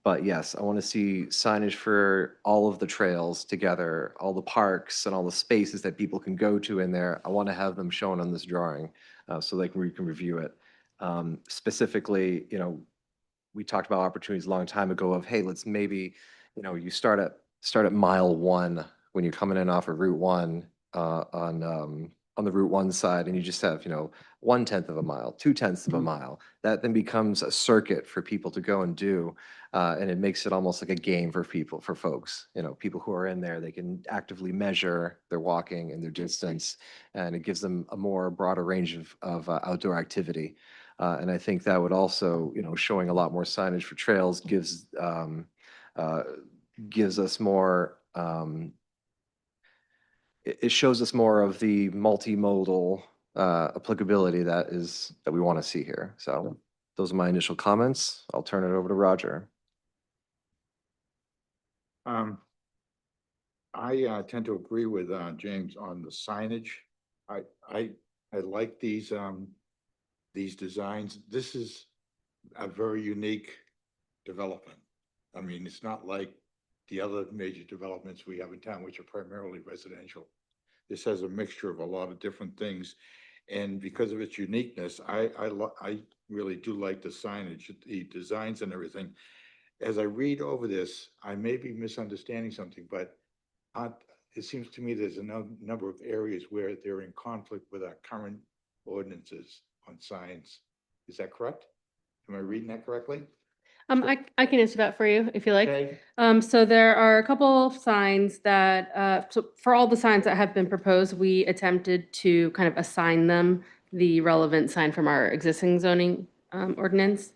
But yes, I want to see signage for all of the trails together, all the parks and all the spaces that people can go to in there. I want to have them shown on this drawing so we can review it. Specifically, we talked about opportunities a long time ago of, hey, let's maybe, you start at mile 1 when you're coming in off of Route 1 on the Route 1 side, and you just have, 1/10 of a mile, 2/10 of a mile. That then becomes a circuit for people to go and do, and it makes it almost like a game for folks. People who are in there, they can actively measure their walking and their distance, and it gives them a more broader range of outdoor activity. And I think that would also, showing a lot more signage for trails gives us more, it shows us more of the multimodal applicability that we want to see here. So those are my initial comments. I'll turn it over to Roger. I tend to agree with James on the signage. I like these designs. This is a very unique development. I mean, it's not like the other major developments we have in town, which are primarily residential. This has a mixture of a lot of different things. And because of its uniqueness, I really do like the signage, the designs and everything. As I read over this, I may be misunderstanding something, but it seems to me there's a number of areas where they're in conflict with our current ordinances on signs. Is that correct? Am I reading that correctly? I can answer that for you if you like. Okay. So there are a couple of signs that, so for all the signs that have been proposed, we attempted to kind of assign them the relevant sign from our existing zoning ordinance.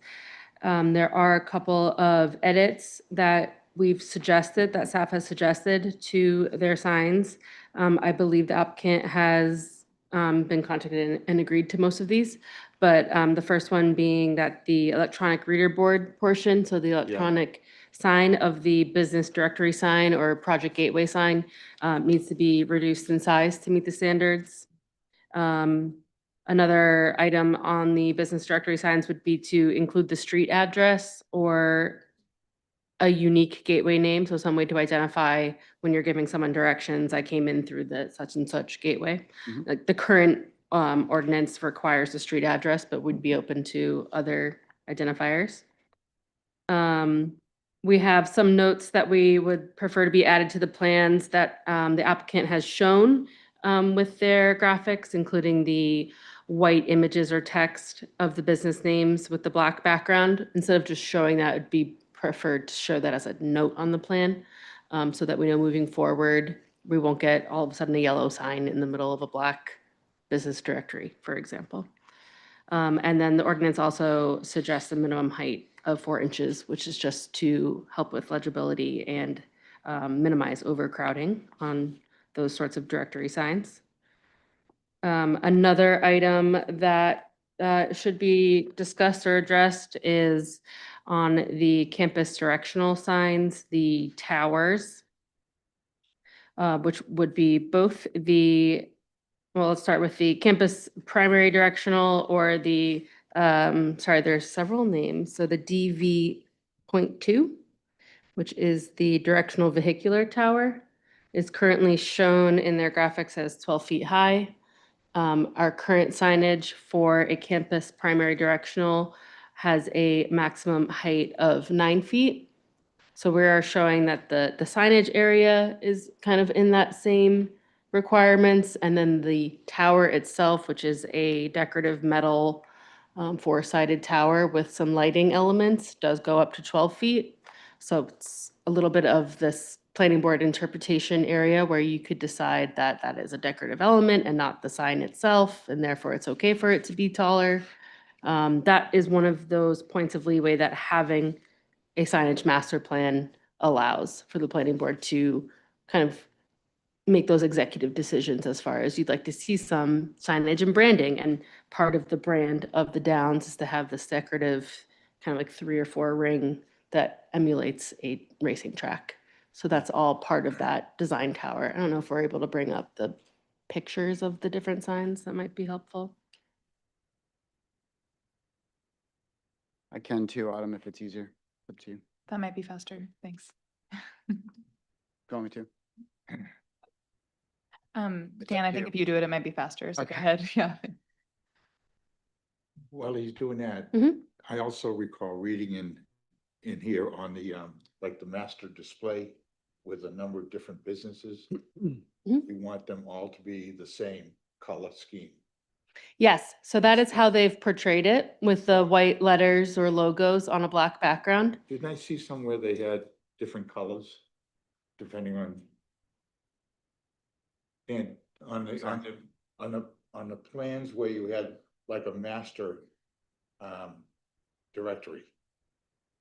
There are a couple of edits that we've suggested, that staff has suggested to their signs. I believe the applicant has been contacted and agreed to most of these. But the first one being that the electronic reader board portion, so the electronic sign of the business directory sign or project gateway sign needs to be reduced in size to meet the standards. Another item on the business directory signs would be to include the street address or a unique gateway name, so some way to identify when you're giving someone directions, I came in through the such and such gateway. Like the current ordinance requires a street address, but would be open to other identifiers. We have some notes that we would prefer to be added to the plans that the applicant has shown with their graphics, including the white images or text of the business names with the black background. Instead of just showing that, it'd be preferred to show that as a note on the plan, so that we know moving forward, we won't get all of a sudden a yellow sign in the middle of a black business directory, for example. And then the ordinance also suggests a minimum height of 4 inches, which is just to help with legibility and minimize overcrowding on those sorts of directory signs. Another item that should be discussed or addressed is on the campus directional signs, the towers, which would be both well, let's start with the campus primary directional or the, sorry, there's several names. So the DV.2, which is the directional vehicular tower, is currently shown in their graphics as 12 feet high. Our current signage for a campus primary directional has a maximum height of 9 feet. So we are showing that the signage area is kind of in that same requirements. And then the tower itself, which is a decorative metal 4-sided tower with some lighting elements, does go up to 12 feet. So it's a little bit of this planning board interpretation area where you could decide that that is a decorative element and not the sign itself, and therefore it's okay for it to be taller. That is one of those points of leeway that having a signage master plan allows for the planning board to kind of make those executive decisions as far as you'd like to see some signage and branding. And part of the brand of the Downs is to have this decorative kind of like 3 or 4 ring that emulates a racing track. So that's all part of that design tower. I don't know if we're able to bring up the pictures of the different signs. That might be helpful. I can too, Autumn, if it's easier. Up to you. That might be faster. Thanks. Going me to? Dan, I think here. if you do it, it might be faster. So go Okay. ahead. Yeah. While he's doing that, Mhm. I also recall reading in here on the, like the master display with a number of different businesses. We want them all to be the same color scheme. Yes, so that is how they've portrayed it with the white letters or logos on a black background. Didn't I see somewhere they had different colors depending on? And on the plans where you had like a master directory.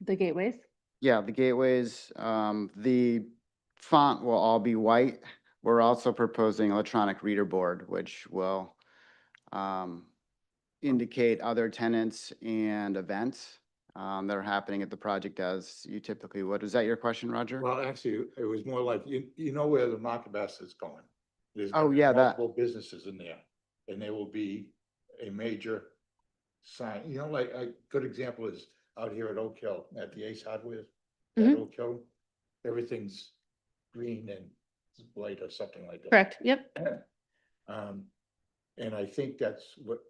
The gateways? Yeah, the gateways, the font will all be white. We're also proposing electronic reader board, which will indicate other tenants and events that are happening at the project as you typically would. Was that your question, Roger? Well, actually, it was more like, you know where the market basket is going. There's Oh, gonna be yeah, that- multiple businesses in there, and there will be a major sign, you know, like, a good example is out here at Oak Hill, at the Ace Hardware, at Mhm. Oak Hill, everything's green and white or something like that. Correct, yep. And I think that's what,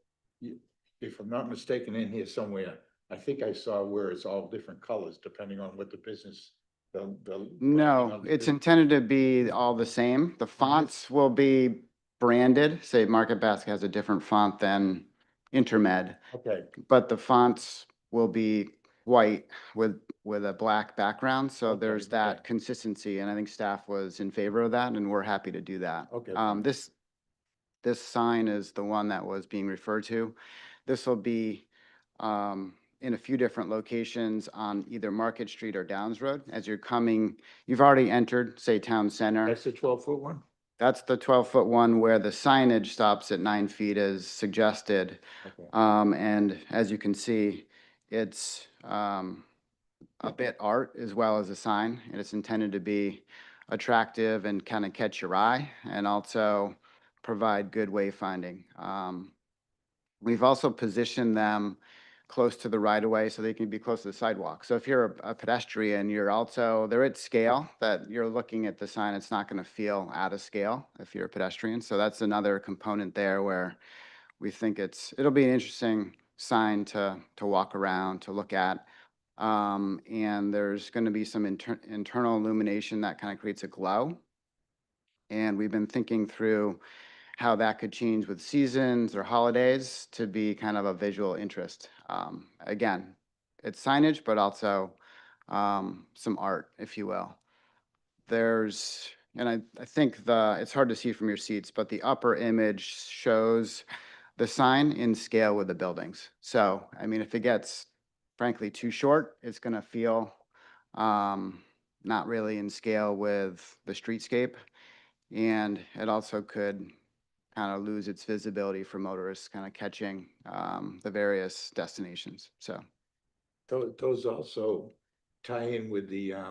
if I'm not mistaken, in here somewhere, I think I saw where it's all different colors depending on what the business, the. branding No, of the it's business. intended to be all the same. The fonts will be branded, say Market Basket has a different font than Intermed, Okay, but the fonts will be white with a black background, so Okay, there's that okay. consistency, and I think staff was in favor of that, and we're happy to do that. Okay, This sign is the one that was being referred to. This will be in a few different locations on either Market Street or Downs Road. As you're coming, you've already entered, say, Town Center. that's the 12-foot one? That's the 12-foot one where the signage stops at 9 feet as suggested. Okay. And as you can see, it's a bit art as well as a sign, and it's intended to be attractive and kind of catch your eye and also provide good wayfinding. We've also positioned them close to the right of way so they can be close to the sidewalk. So if you're a pedestrian, they're at scale that you're looking at the sign, it's not going to feel out of scale if you're a pedestrian. So that's another component there where we think it'll be an interesting sign to walk around, to look at. And there's going to be some internal illumination that kind of creates a glow. And we've been thinking through how that could change with seasons or holidays to be kind of a visual interest. Again, it's signage, but also some art, if you will. And I think it's hard to see from your seats, but the upper image shows the sign in scale with the buildings. So, I mean, if it gets frankly too short, it's going to feel not really in scale with the streetscape. And it also could kind of lose its visibility for motorists kind of catching the various destinations. So Those also tie in with the, I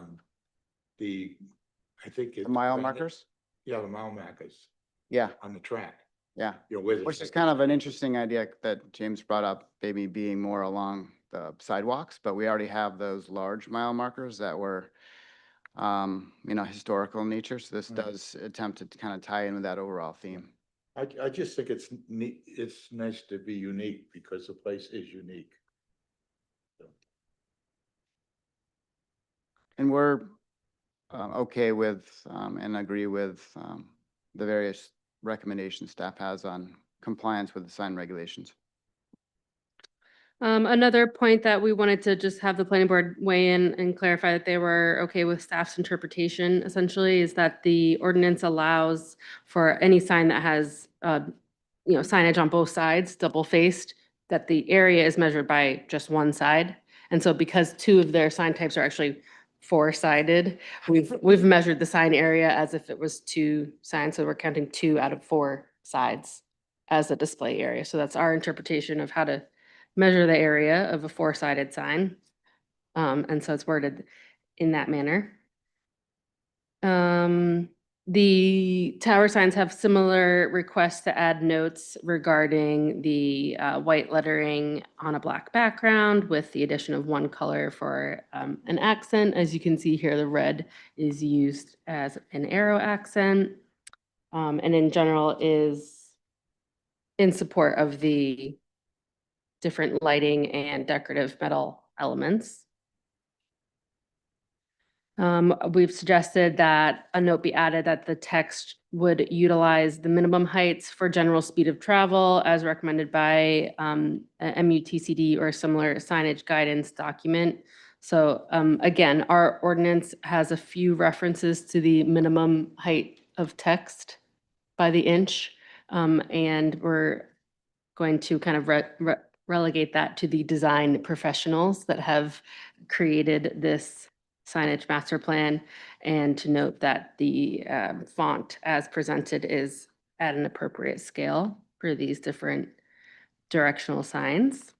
think it's. the mile markers, Yeah, the mile markers yeah, on the track. yeah. You know, where the Which is kind of an interesting idea that James brought up, maybe being more along the sidewalks, but we already have those large mile markers that were, historical in nature. So this does attempt to kind of tie in with that overall theme. I just think it's neat, it's nice to be unique because the place is unique. And we're okay with and agree with the various recommendations staff has on compliance with the sign regulations. Another point that we wanted to just have the planning board weigh in and clarify that they were okay with staff's interpretation essentially is that the ordinance allows for any sign that has, signage on both sides, double faced, that the area is measured by just one side. And so because two of their sign types are actually four-sided, we've measured the sign area as if it was two signs. So we're counting 2 out of 4 sides as a display area. So that's our interpretation of how to measure the area of a 4-sided sign. And so it's worded in that manner. The tower signs have similar requests to add notes regarding the white lettering on a black background with the addition of one color for an accent. As you can see here, the red is used as an arrow accent, and in general is in support of the different lighting and decorative metal elements. We've suggested that a note be added that the text would utilize the minimum heights for general speed of travel as recommended by a MUTCD or a similar signage guidance document. So again, our ordinance has a few references to the minimum height of text by the inch. And we're going to kind of relegate that to the design professionals that have created this signage master plan, and to note that the font as presented is at an appropriate scale for these different directional signs.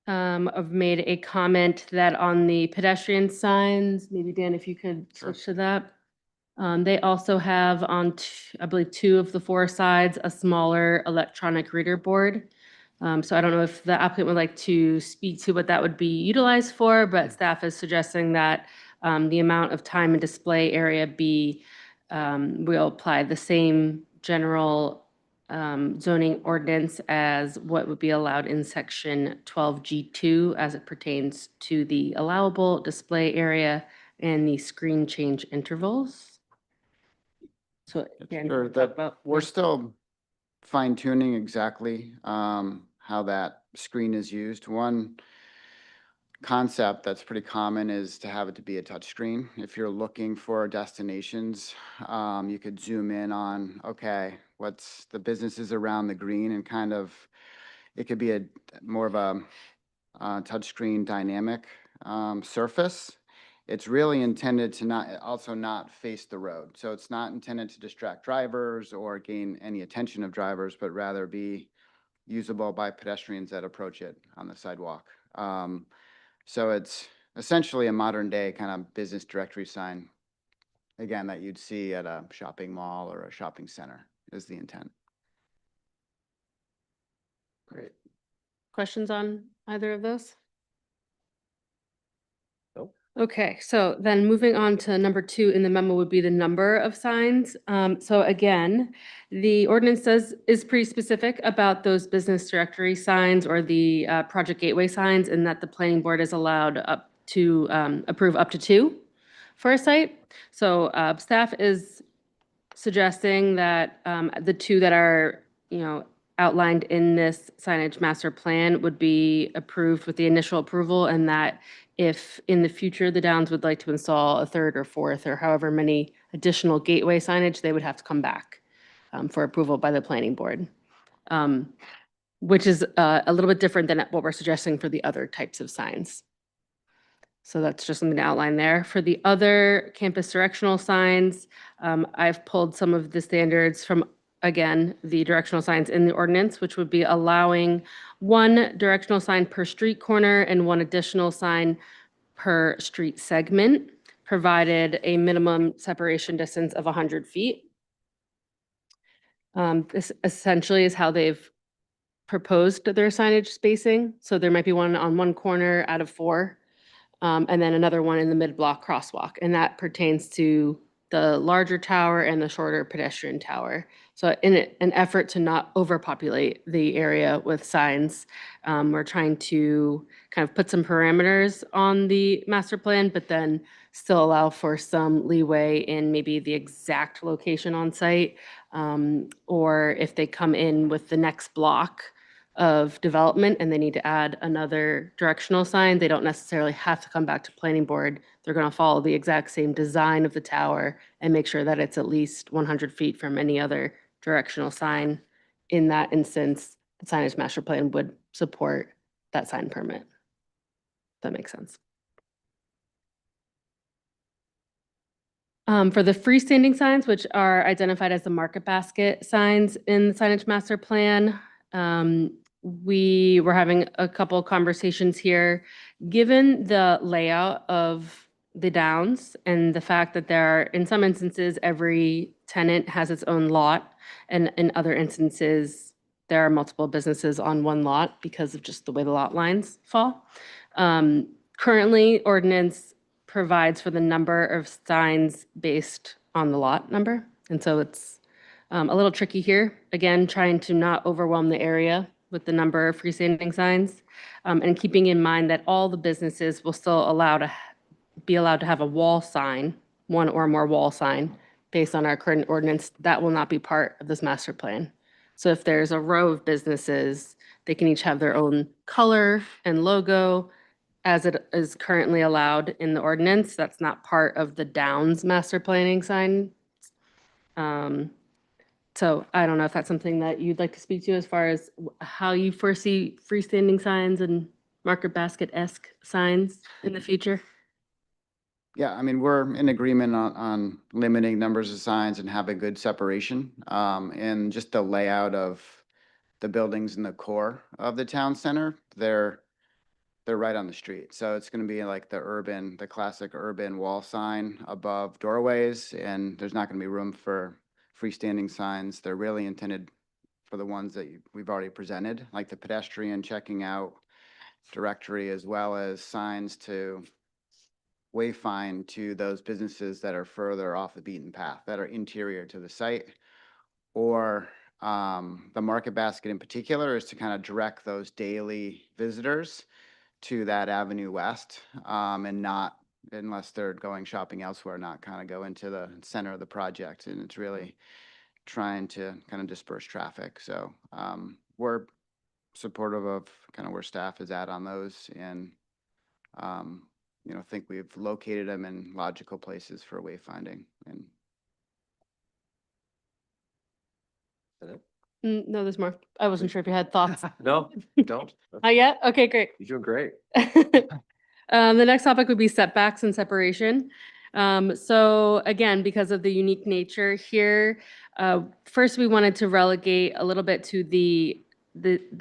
I've made a comment that on the pedestrian signs, maybe Dan, if you could switch to that. They also have on, I believe, 2 of the 4 sides, a smaller electronic reader board. So I don't know if the applicant would like to speak to what that would be utilized for, but staff is suggesting that the amount of time and display area will apply the same general zoning ordinance as what would be allowed in section 12G2 as it pertains to the allowable display area and the screen change intervals. So Dan, Sure, talk that, about- we're still fine tuning exactly how that screen is used. One concept that's pretty common is to have it to be a touch screen. If you're looking for destinations, you could zoom in on, okay, what's the businesses around the green, and kind of, it could be a more of a touchscreen dynamic surface. It's really intended to not face the road. So it's not intended to distract drivers or gain any attention of drivers, but rather be usable by pedestrians that approach it on the sidewalk. So it's essentially a modern day kind of business directory sign, again, that you'd see at a shopping mall or a shopping center is the intent. Great. Questions on either of those? Nope. Okay, so then moving on to number 2 in the memo would be the number of signs. So again, the ordinance is pretty specific about those business directory signs or the project gateway signs, and that the planning board is allowed up to approve up to 2 for a site. So staff is suggesting that the 2 that are, outlined in this signage master plan would be approved with the initial approval, and that if in the future the Downs would like to install a 3rd or 4th or however many additional gateway signage, they would have to come back for approval by the planning board, which is a little bit different than what we're suggesting for the other types of signs. So that's just something to outline there. For the other campus directional signs, I've pulled some of the standards from, again, the directional signs in the ordinance, which would be allowing 1 directional sign per street corner and 1 additional sign per street segment, provided a minimum separation distance of 100 feet. This essentially is how they've proposed their signage spacing. So there might be 1 on 1 corner out of 4. And then another one in the mid-block crosswalk, and that pertains to the larger tower and the shorter pedestrian tower. So in an effort to not overpopulate the area with signs, we're trying to kind of put some parameters on the master plan, but then still allow for some leeway in maybe the exact location on site, or if they come in with the next block of development and they need to add another directional sign, they don't necessarily have to come back to planning board. They're going to follow the exact same design of the tower and make sure that it's at least 100 feet from any other directional sign. In that instance, the signage master plan would support that sign permit. If that makes sense. For the freestanding signs, which are identified as the market basket signs in the signage master plan, we were having a couple conversations here. Given the layout of the downs and the fact that there are, in some instances, every tenant has its own lot, and in other instances, there are multiple businesses on one lot because of just the way the lot lines fall. Currently, ordinance provides for the number of signs based on the lot number. And so it's a little tricky here. Again, trying to not overwhelm the area with the number of freestanding signs, and keeping in mind that all the businesses will still be allowed to have a wall sign, one or more wall sign, based on our current ordinance. That will not be part of this master plan. So if there's a row of businesses, they can each have their own color and logo as it is currently allowed in the ordinance. That's not part of the Downs master planning sign. So I don't know if that's something that you'd like to speak to as far as how you foresee freestanding signs and market basket-esque signs in the future. Yeah, I mean, we're in agreement on limiting numbers of signs and have a good separation. And just the layout of the buildings in the core of the town center, they're right on the street. So it's gonna be like the classic urban wall sign above doorways, and there's not gonna be room for freestanding signs. They're really intended for the ones that we've already presented, like the pedestrian checking out directory, as well as signs to wayfind to those businesses that are further off the beaten path, that are interior to the site. Or the market basket in particular is to kind of direct those daily visitors to that Avenue West, and not, unless they're going shopping elsewhere, not kind of go into the center of the project. And it's really trying to kind of disperse traffic. So we're supportive of kind of where staff is at on those, and think we've located them in logical places for wayfinding. And No, there's more. I wasn't sure if you had thoughts. No, don't. Not yet? Okay, great. You're doing great. The next topic would be setbacks and separation. So again, because of the unique nature here, first we wanted to relegate a little bit to the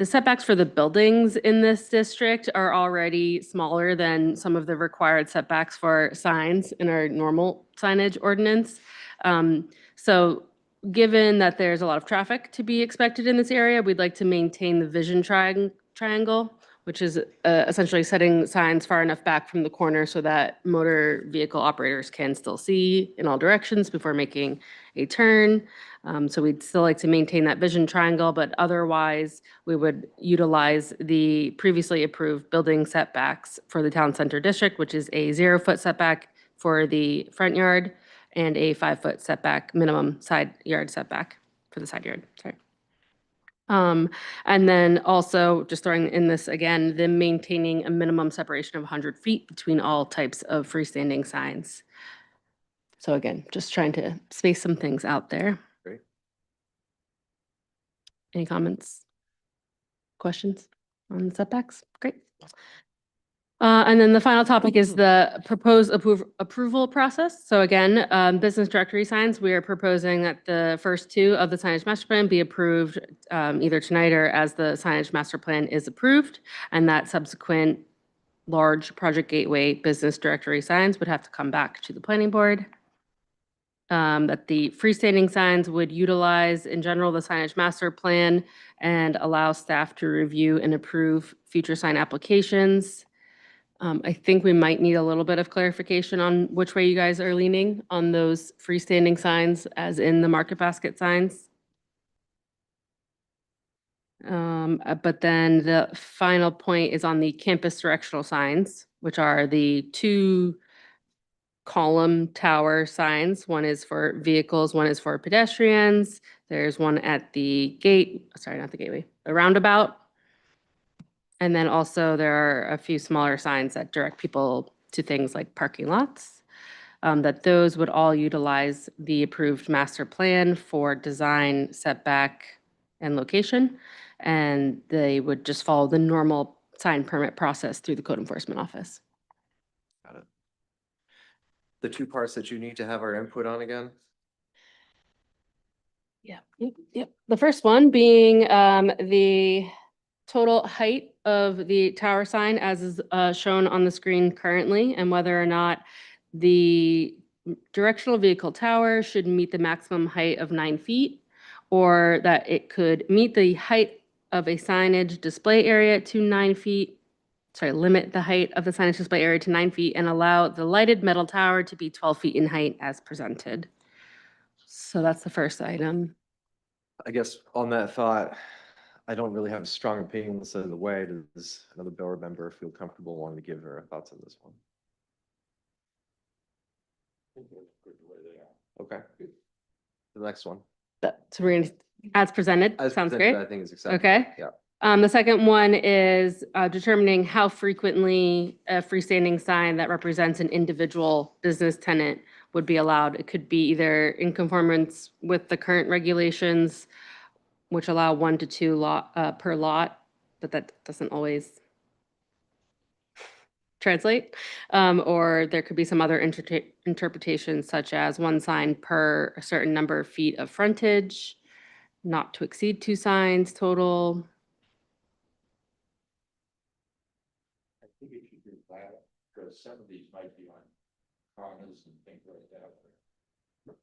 setbacks for the buildings in this district are already smaller than some of the required setbacks for signs in our normal signage ordinance. So given that there's a lot of traffic to be expected in this area, we'd like to maintain the vision triangle, which is essentially setting signs far enough back from the corner so that motor vehicle operators can still see in all directions before making a turn. So we'd still like to maintain that vision triangle, but otherwise we would utilize the previously approved building setbacks for the town center district, which is a 0-foot setback for the front yard and a 5-foot setback, minimum side yard setback for the side yard, sorry. And then also, just throwing in this again, the maintaining a minimum separation of 100 feet between all types of freestanding signs. So again, just trying to space some things out there. Great. Any comments? Questions on the setbacks? Great. And then the final topic is the proposed approval process. So again, business directory signs, we are proposing that the first two of the signage master plan be approved either tonight or as the signage master plan is approved, and that subsequent large project gateway business directory signs would have to come back to the planning board. That the freestanding signs would utilize in general the signage master plan and allow staff to review and approve future sign applications. I think we might need a little bit of clarification on which way you guys are leaning on those freestanding signs as in the market basket signs. But then the final point is on the campus directional signs, which are the 2 column tower signs. One is for vehicles, one is for pedestrians. There's one at the gate, sorry, not the gateway, the roundabout. And then also there are a few smaller signs that direct people to things like parking lots, that those would all utilize the approved master plan for design, setback, and location. And they would just follow the normal sign permit process through the code enforcement office. Got it. The 2 parts that you need to have our input on again? Yeah, yep. The first one being the total height of the tower sign as is shown on the screen currently, and whether or not the directional vehicle tower should meet the maximum height of 9 feet, or that it could meet the height of a signage display area to 9 feet, limit the height of the signage display area to 9 feet and allow the lighted metal tower to be 12 feet in height as presented. So that's the first item. I guess on that thought, I don't really have a strong opinion on this in the way. Does another board member feel comfortable wanting to give her thoughts on this one? Okay. The next one. So we're gonna, as presented, As sounds presented, great. I think is acceptable. Okay. Yeah. The second one is determining how frequently a freestanding sign that represents an individual business tenant would be allowed. It could be either in conformance with the current regulations, which allow 1 to 2 lot per lot, but that doesn't always translate. Or there could be some other interpretations, such as 1 sign per a certain number of feet of frontage, not to exceed 2 signs total. I think it should be that, because some of these might be on corners and things like that.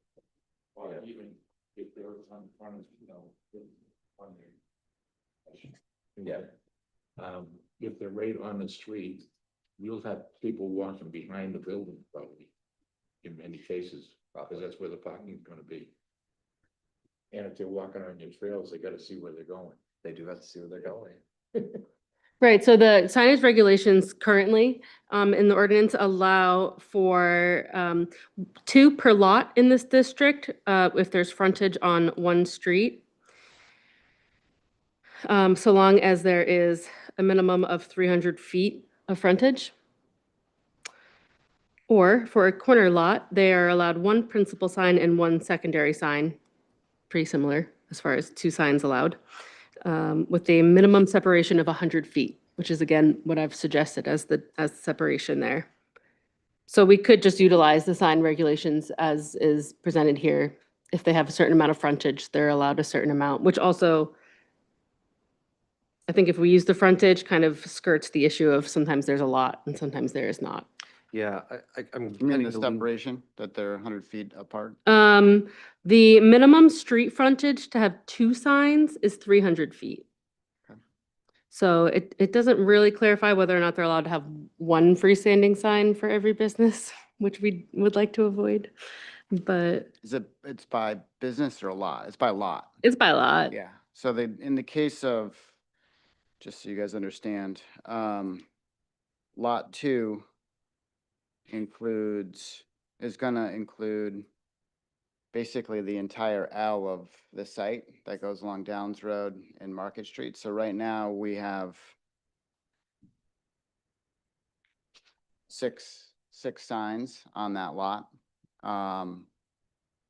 Or even if they're on corners, you know, on the. Yeah. If they're right on the street, you'll have people walking behind the building probably, in many cases, because that's where the parking is gonna be. And if they're walking on your trails, they gotta see where they're going. They do have to see where they're going. Right, so the signage regulations currently in the ordinance allow for 2 per lot in this district if there's frontage on 1 street. So long as there is a minimum of 300 feet of frontage. Or for a corner lot, they are allowed 1 principal sign and 1 secondary sign. Pretty similar as far as 2 signs allowed. With a minimum separation of 100 feet, which is again what I've suggested as separation there. So we could just utilize the sign regulations as is presented here. If they have a certain amount of frontage, they're allowed a certain amount, which also, I think if we use the frontage, kind of skirts the issue of sometimes there's a lot and sometimes there is not. Yeah, I'm. You mean tending the to lean- separation, that they're 100 feet apart? The minimum street frontage to have 2 signs is 300 feet. Okay. So it doesn't really clarify whether or not they're allowed to have 1 freestanding sign for every business, which we would like to avoid, but It's by business or a lot? It's by lot. it's by lot. Yeah, so in the case of, just so you guys understand, lot 2 is gonna include basically the entire L of the site that goes along Downs Road and Market Street. So right now we have six signs on that lot.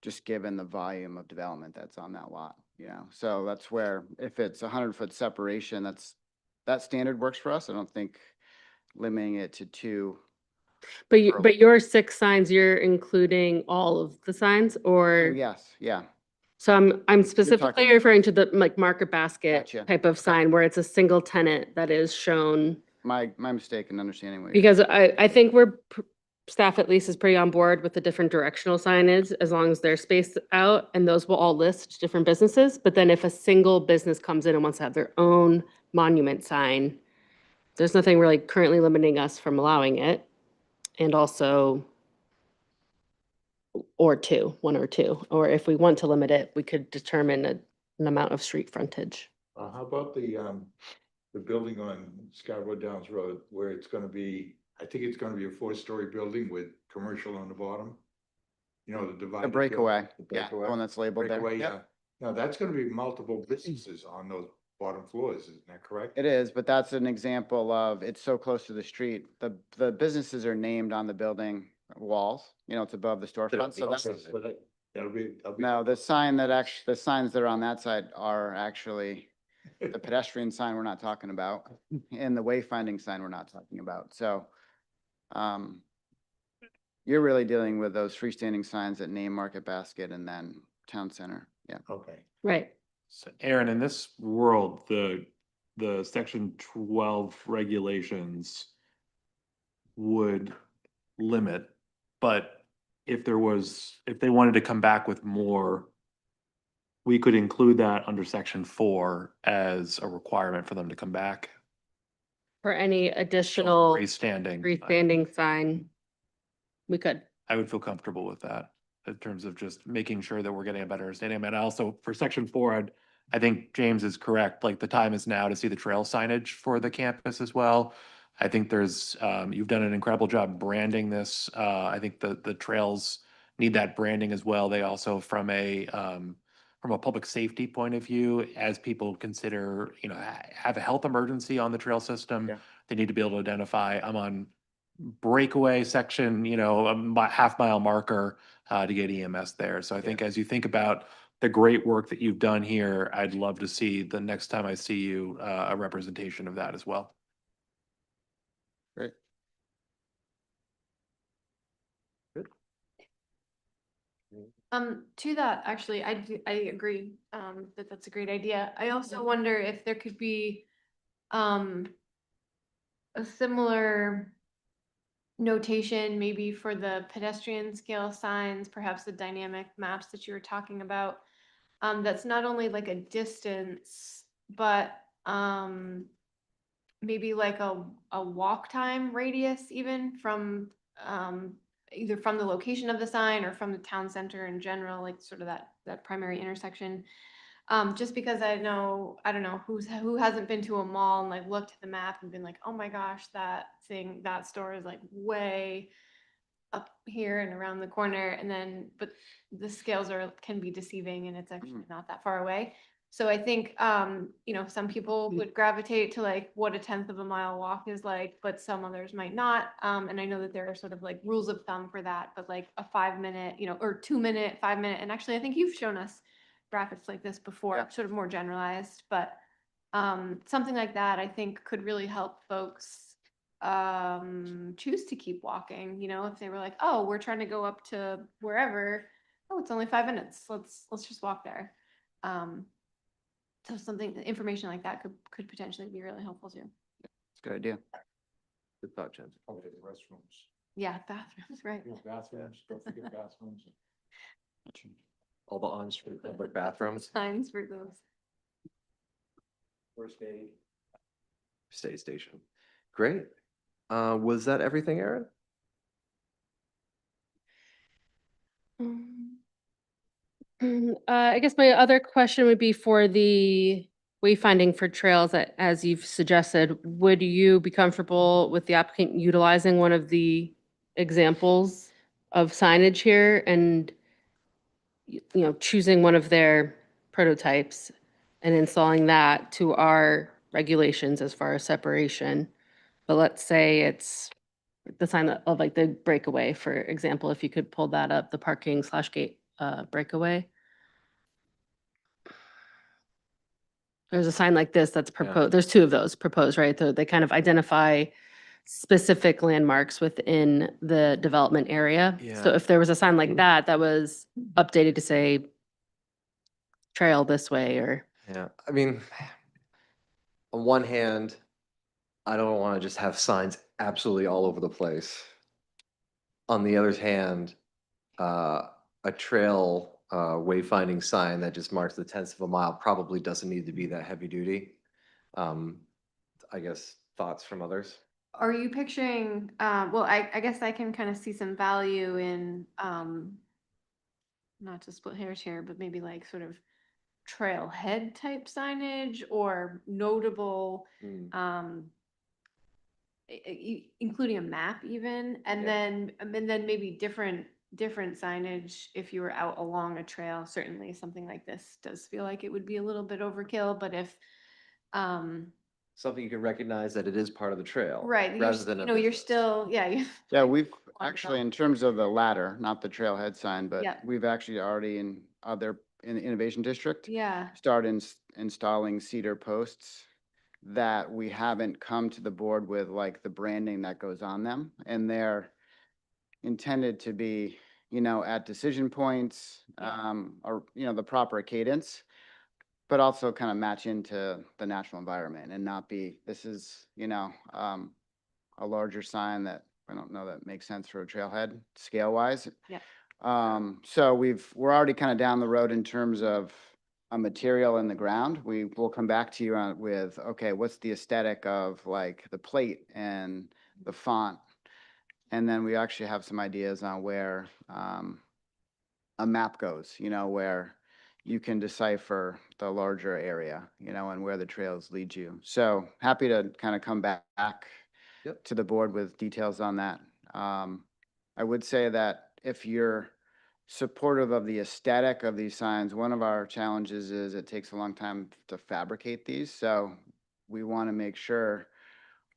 Just given the volume of development that's on that lot, you know, so that's where, if it's 100-foot separation, that standard works for us. I don't think limiting it to 2. But your 6 signs, you're including all of the signs, Oh, or? yes, yeah. So I'm specifically talking- referring to the like market basket Gotcha. type of sign where it's a single tenant that is shown. My mistake in understanding what you're. Because I think staff at least is pretty on board with the different directional signage, as long as they're spaced out, and those will all list different businesses. But then if a single business comes in and wants to have their own monument sign, there's nothing really currently limiting us from allowing it. And also, or 2, 1 or 2, or if we want to limit it, we could determine an amount of street frontage. How about the building on Scarborough Downs Road, where it's gonna be, I think it's gonna be a 4-story building with commercial on the bottom? You know, the divided. A breakaway, The yeah, the breakaway. one that's labeled there. Breakaway, Yep. yeah. Now, that's gonna be multiple businesses on those bottom floors, isn't that correct? It is, but that's an example of, it's so close to the street. The businesses are named on the building walls, you know, it's above the storefront, so that's. Okay, but that'll be. No, the signs that are on that side are actually the pedestrian sign we're not talking about, and the wayfinding sign we're not talking about, so. You're really dealing with those freestanding signs that name Market Basket and then Town Center, yeah. Okay. Right. So Aaron, in this world, the the section 12 regulations would limit, but if they wanted to come back with more, we could include that under section 4 as a requirement for them to come back. For any additional Freestanding. freestanding sign, we could. I would feel comfortable with that in terms of just making sure that we're getting a better understanding. And also for section 4, I think James is correct. Like the time is now to see the trail signage for the campus as well. I think there's, you've done an incredible job branding this. I think the trails need that branding as well. They also from a public safety point of view, as people consider, have a health emergency on the trail system, they need to be able to identify, I'm on breakaway section, half-mile marker to get EMS there. So I think as you think about the great work that you've done here, I'd love to see the next time I see you, a representation of that as well. Great. To that, actually, I agree, that that's a great idea. I also wonder if there could be, a similar notation maybe for the pedestrian scale signs, perhaps the dynamic maps that you were talking about. That's not only like a distance, but, maybe like a walk time radius even from, either from the location of the sign or from the town center in general, like sort of that primary intersection. Just because I don't know who hasn't been to a mall and like looked at the map and been like, oh my gosh, that store is like way up here and around the corner. And then, but the scales can be deceiving and it's actually not that far away. So I think, some people would gravitate to like what a 1/10 of a mile walk is like, but some others might not. And I know that there are sort of like rules of thumb for that, but like a 5-minute, or 2-minute, 5-minute. And actually, I think you've shown us graphics like this before, sort of more generalized, but something like that, I think could really help folks choose to keep walking, if they were like, oh, we're trying to go up to wherever, oh, it's only 5 minutes, let's just walk there. So information like that could potentially be really helpful too. It's a good idea. Good thought, Jen. Restrooms. Yeah, bathrooms, right. Bathrooms, don't forget bathrooms. All the on-street public bathrooms. Signs for those. First aid. Stay station. Great. Was that everything, Erin? I guess my other question would be for the wayfinding for trails that, as you've suggested, would you be comfortable with the applicant utilizing one of the examples of signage here and, choosing one of their prototypes and installing that to our regulations as far as separation? But let's say it's the sign of like the breakaway, for example, if you could pull that up, the parking/gate breakaway. There's a sign like this that's proposed. There's 2 of those proposed, right? They kind of identify specific landmarks within the development area. So Yeah. if there was a sign like that, that was updated to say trail this way or. Yeah, I mean, on one hand, I don't want to just have signs absolutely all over the place. On the other hand, a trail wayfinding sign that just marks the 1/10 of a mile probably doesn't need to be that heavy duty. I guess thoughts from others. Are you picturing, well, I guess I can kind of see some value in, not to split hairs here, but maybe like sort of trailhead type signage or notable, including a map even, and then maybe different signage if you were out along a trail. Certainly something like this does feel like it would be a little bit overkill, but if, Something you can recognize that it is part of the trail. right, Rather than you're still, yeah. Yeah, we've actually, in terms of the ladder, not the trailhead sign, but Yeah. we've actually already in the Innovation District. Yeah. Started installing cedar posts that we haven't come to the board with like the branding that goes on them. And they're intended to be, at decision points, or, the proper cadence. but also kind of match into the natural environment and not be, this is, a larger sign that I don't know that makes sense for a trailhead scale wise. Yeah. So we're already kind of down the road in terms of a material in the ground. We will come back to you with, okay, what's the aesthetic of like the plate and the font? And then we actually have some ideas on where a map goes, where you can decipher the larger area, and where the trails lead you. So happy to kind of come back Yep. to the board with details on that. I would say that if you're supportive of the aesthetic of these signs, one of our challenges is it takes a long time to fabricate these. So we want to make sure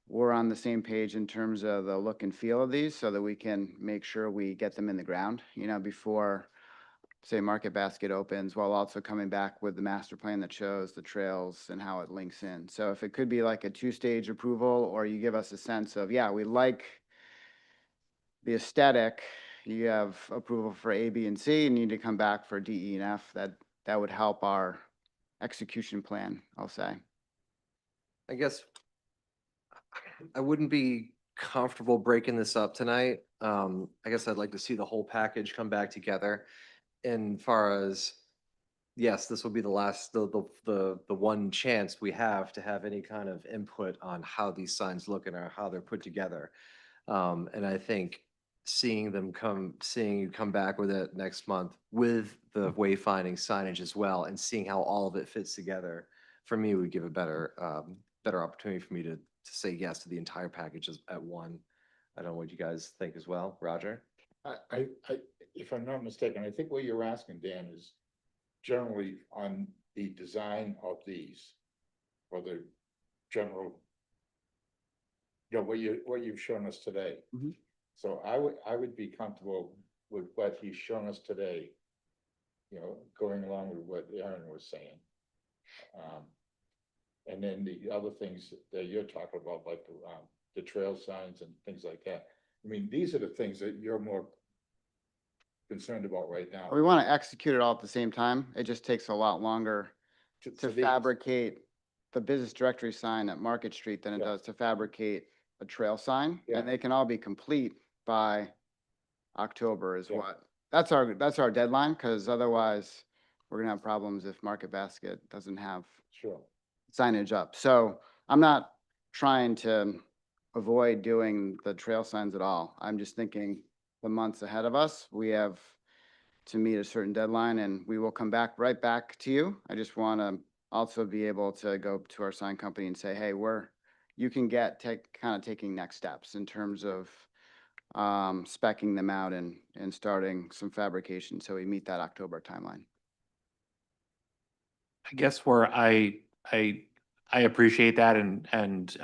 we're on the same page in terms of the look and feel of these so that we can make sure we get them in the ground, before, say, Market Basket opens, while also coming back with the master plan that shows the trails and how it links in. So if it could be like a two-stage approval, or you give us a sense of, yeah, we like the aesthetic, you have approval for A, B, and C, and you need to come back for D, E, and F, that would help our execution plan, I'll say. I guess I wouldn't be comfortable breaking this up tonight. I guess I'd like to see the whole package come back together. And far as, yes, this will be the last, the one chance we have to have any kind of input on how these signs look and how they're put together. And I think seeing you come back with it next month with the wayfinding signage as well, and seeing how all of it fits together, for me, would give a better opportunity for me to say yes to the entire package at one. I don't know what you guys think as well, Roger? I, if I'm not mistaken, I think what you're asking, Dan, is generally on the design of these, or the general, what you've shown us today. Mhm. So I would be comfortable with what he's shown us today, going along with what Aaron was saying. And then the other things that you're talking about, like the trail signs and things like that. I mean, these are the things that you're more concerned about right now. We want to execute it all at the same time. It just takes a lot longer to these. fabricate the business directory sign at Market Street than it Yeah. does to fabricate a trail sign. Yeah. And they can all be complete by October is Yeah. that's our deadline, because otherwise we're gonna have problems if Market Basket doesn't have Sure. signage up. So I'm not trying to avoid doing the trail signs at all. I'm just thinking the months ahead of us, we have to meet a certain deadline, and we will come right back to you. I just want to also be able to go to our sign company and say, hey, you can kind of taking next steps in terms of speccing them out and starting some fabrication so we meet that October timeline. I guess where I appreciate that, and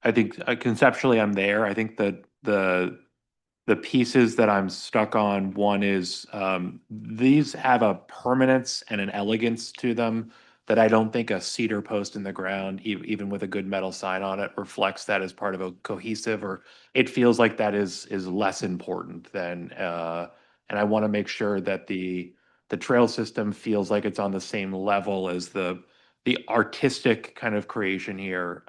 I think conceptually I'm there. I think that the pieces that I'm stuck on, one is these have a permanence and an elegance to them that I don't think a cedar post in the ground, even with a good metal sign on it, reflects that as part of a cohesive, or it feels like that is less important than, and I want to make sure that the trail system feels like it's on the same level as the artistic kind of creation here,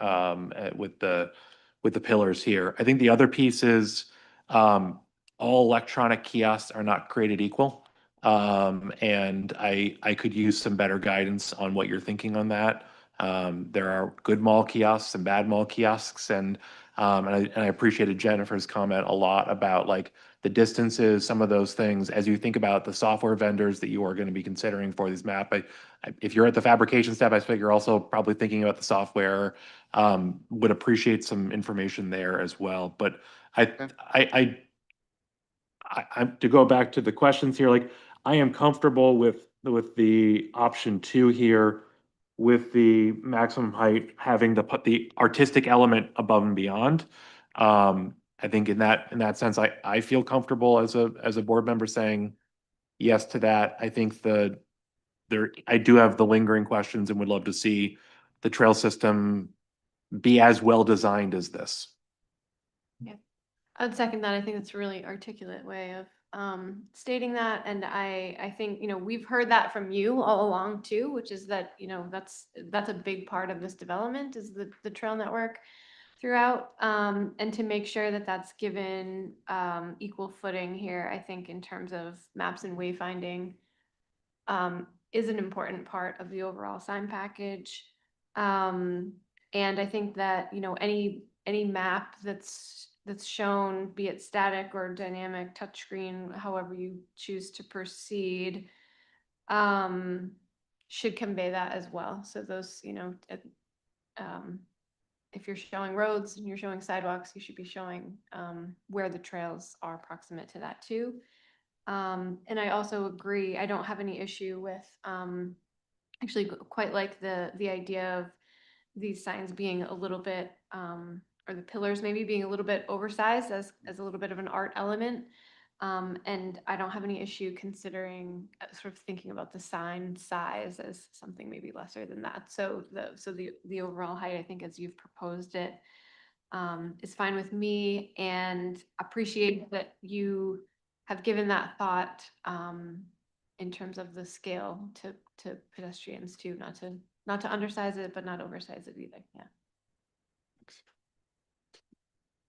with the pillars here. I think the other piece is, all electronic kiosks are not created equal. And I could use some better guidance on what you're thinking on that. There are good mall kiosks and bad mall kiosks, and I appreciated Jennifer's comment a lot about like the distances, some of those things. As you think about the software vendors that you are going to be considering for these map, if you're at the fabrication step, I think you're also probably thinking about the software. Would appreciate some information there as well. But to go back to the questions here, like I am comfortable with the option 2 here, with the maximum height having the artistic element above and beyond. I think in that sense, I feel comfortable as a board member saying yes to that. I think I do have the lingering questions and would love to see the trail system be as well designed as this. I'd second that. I think it's a really articulate way of stating that. And I think, we've heard that from you all along too, which is that, that's a big part of this development is the trail network throughout. And to make sure that that's given equal footing here, I think in terms of maps and wayfinding is an important part of the overall sign package. And I think that, any map that's shown, be it static or dynamic touchscreen, however you choose to proceed, should convey that as well. So those, if you're showing roads and you're showing sidewalks, you should be showing where the trails are proximate to that too. And I also agree, I don't have any issue with, actually quite like the idea of these signs being a little bit, or the pillars maybe being a little bit oversized as a little bit of an art element. And I don't have any issue considering, sort of thinking about the sign size as something maybe lesser than that. So the overall height, I think, as you've proposed it, is fine with me, and appreciate that you have given that thought, in terms of the scale to pedestrians too, not to undersize it, but not oversize it either. Yeah.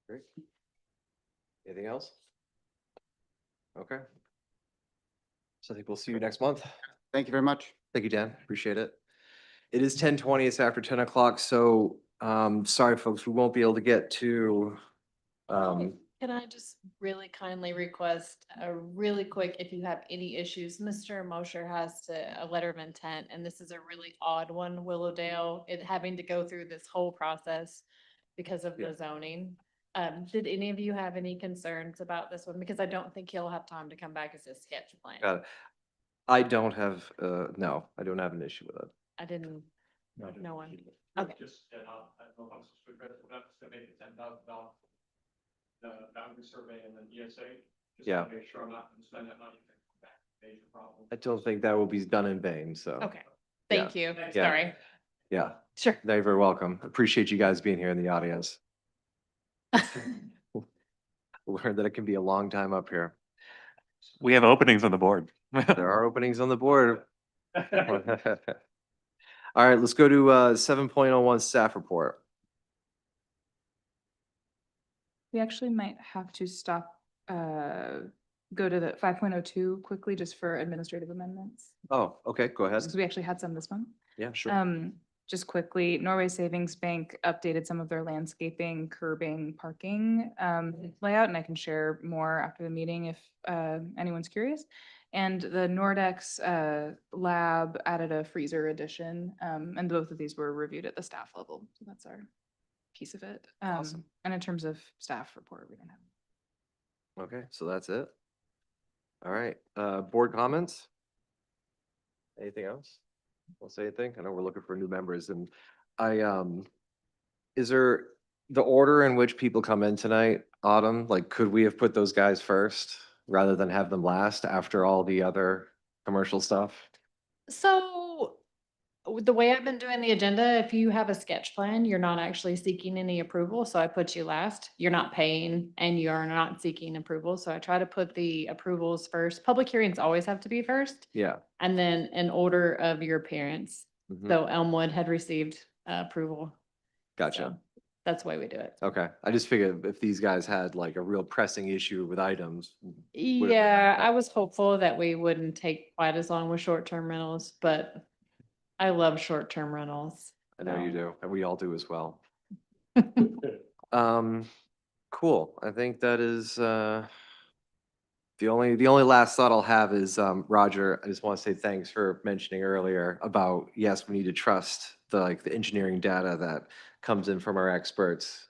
Great. Anything else? Okay. So I think we'll see you next month. Thank you very much. Thank you, Dan. Appreciate it. It is 10:20. It's after 10 o'clock. So sorry, folks, we won't be able to get to Can I just really kindly request a really quick, if you have any issues, Mr. Mosher has a letter of intent, and this is a really odd one, Willowdale, it having to go through this whole process because of the zoning. Did any of you have any concerns about this one? Because I don't think he'll have time to come back as a sketch plan. got it. I don't have, no, I don't have an issue with it. I didn't, no one. Okay. Just, I don't know if I'm supposed to address, but I'm just gonna make it $10,000. The boundary survey and then ESA. Just Yeah. to make sure I'm not gonna spend that money. Major problem. I don't think that will be done in vain, so. Okay, thank you, Yeah. sorry. Yeah. Sure. No, you're very welcome. Appreciate you guys being here in the audience. Learned that it can be a long time up here. We have openings on the board. There are openings on the board. All right, let's go to 7.01 staff report. We actually might have to stop, go to the 5.02 quickly just for administrative amendments. Oh, okay, go ahead. Because we actually had some this month. Yeah, sure. Just quickly, Norway Savings Bank updated some of their landscaping, curbing, parking layout, and I can share more after the meeting if anyone's curious. And the Nordex lab added a freezer addition, and both of these were reviewed at the staff level. So that's our piece of it. Awesome. And in terms of staff report, we don't have. Okay, so that's it. All right, board comments? Anything else? Want to say anything? I know we're looking for new members, and is there the order in which people come in tonight, Autumn? Like, could we have put those guys first rather than have them last after all the other commercial stuff? So the way I've been doing the agenda, if you have a sketch plan, you're not actually seeking any approval, so I put you last. You're not paying and you're not seeking approval, so I try to put the approvals first. Public hearings always have to be first, Yeah. and then in order of your appearance. Mhm. So Elmwood had received approval. Gotcha. So that's the way we do it. Okay, I just figured if these guys had like a real pressing issue with items. Yeah, I was hopeful that we wouldn't take quite as long with short-term rentals, but I love short-term rentals. I know you so. do, and we all do as well. Cool. I think that is the only last thought I'll have is Roger, I just want to say thanks for mentioning earlier about, yes, we need to trust the engineering data that comes in from our experts.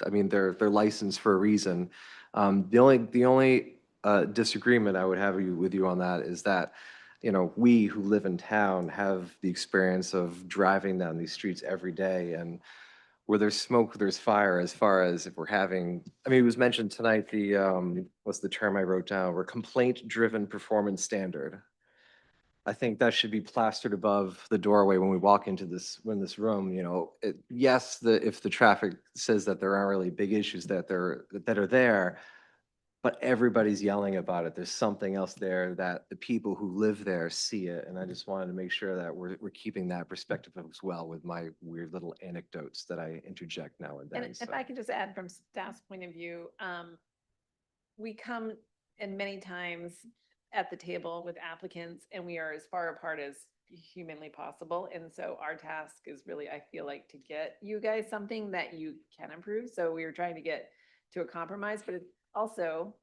I mean, they're licensed for a reason. The only disagreement I would have with you on that is that, we who live in town have the experience of driving down these streets every day, and where there's smoke, there's fire, as far as if we're having, I mean, it was mentioned tonight, what's the term I wrote down? We're complaint-driven performance standard. I think that should be plastered above the doorway when we walk into this room, yes, if the traffic says that there aren't really big issues that are there, but everybody's yelling about it. There's something else there that the people who live there see it. And I just wanted to make sure that we're keeping that perspective as well with my weird little anecdotes that I interject now and then. And if so. I could just add from staff's point of view, we come and many times at the table with applicants and we are as far apart as humanly possible. And so our task is really, I feel like, to get you guys something that you can improve. So we are trying to get to a compromise, but it's also,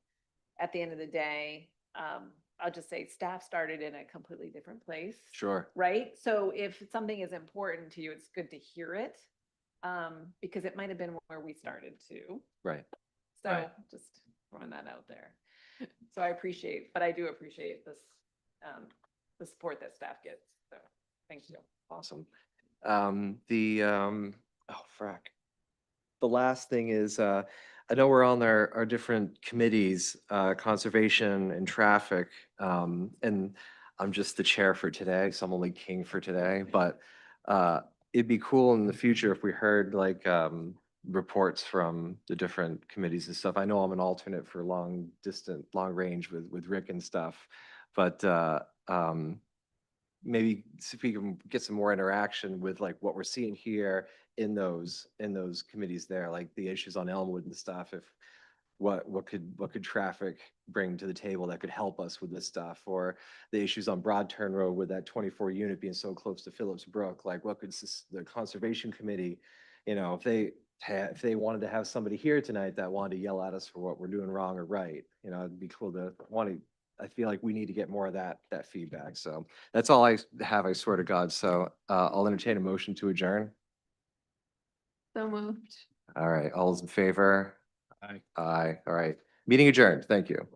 at the end of the day, I'll just say staff started in a completely different place. Sure. Right? So if something is important to you, it's good to hear it. Because it might have been where we started too. Right. So Right. just throwing that out there. So I appreciate, but I do appreciate this, the support that staff gets. So thank you. Awesome. Oh, frack. The last thing is, I know we're on our different committees, conservation and traffic. And I'm just the chair for today, so I'm only king for today, but it'd be cool in the future if we heard like reports from the different committees and stuff. I know I'm an alternate for long range with Rick and stuff, but maybe see if we can get some more interaction with like what we're seeing here in those committees there, like the issues on Elmwood and stuff. If what could traffic bring to the table that could help us with this stuff, or the issues on Broad Turn Road with that 24 unit being so close to Phillips Brook, like what could the conservation committee, if they wanted to have somebody here tonight that wanted to yell at us for what we're doing wrong or right, it'd be cool to I feel like we need to get more of that feedback. So that's all I have, I swear to God. So I'll entertain a motion to adjourn. So moved. All right, all those in favor? Aye. Aye, all right. Meeting adjourned. Thank you.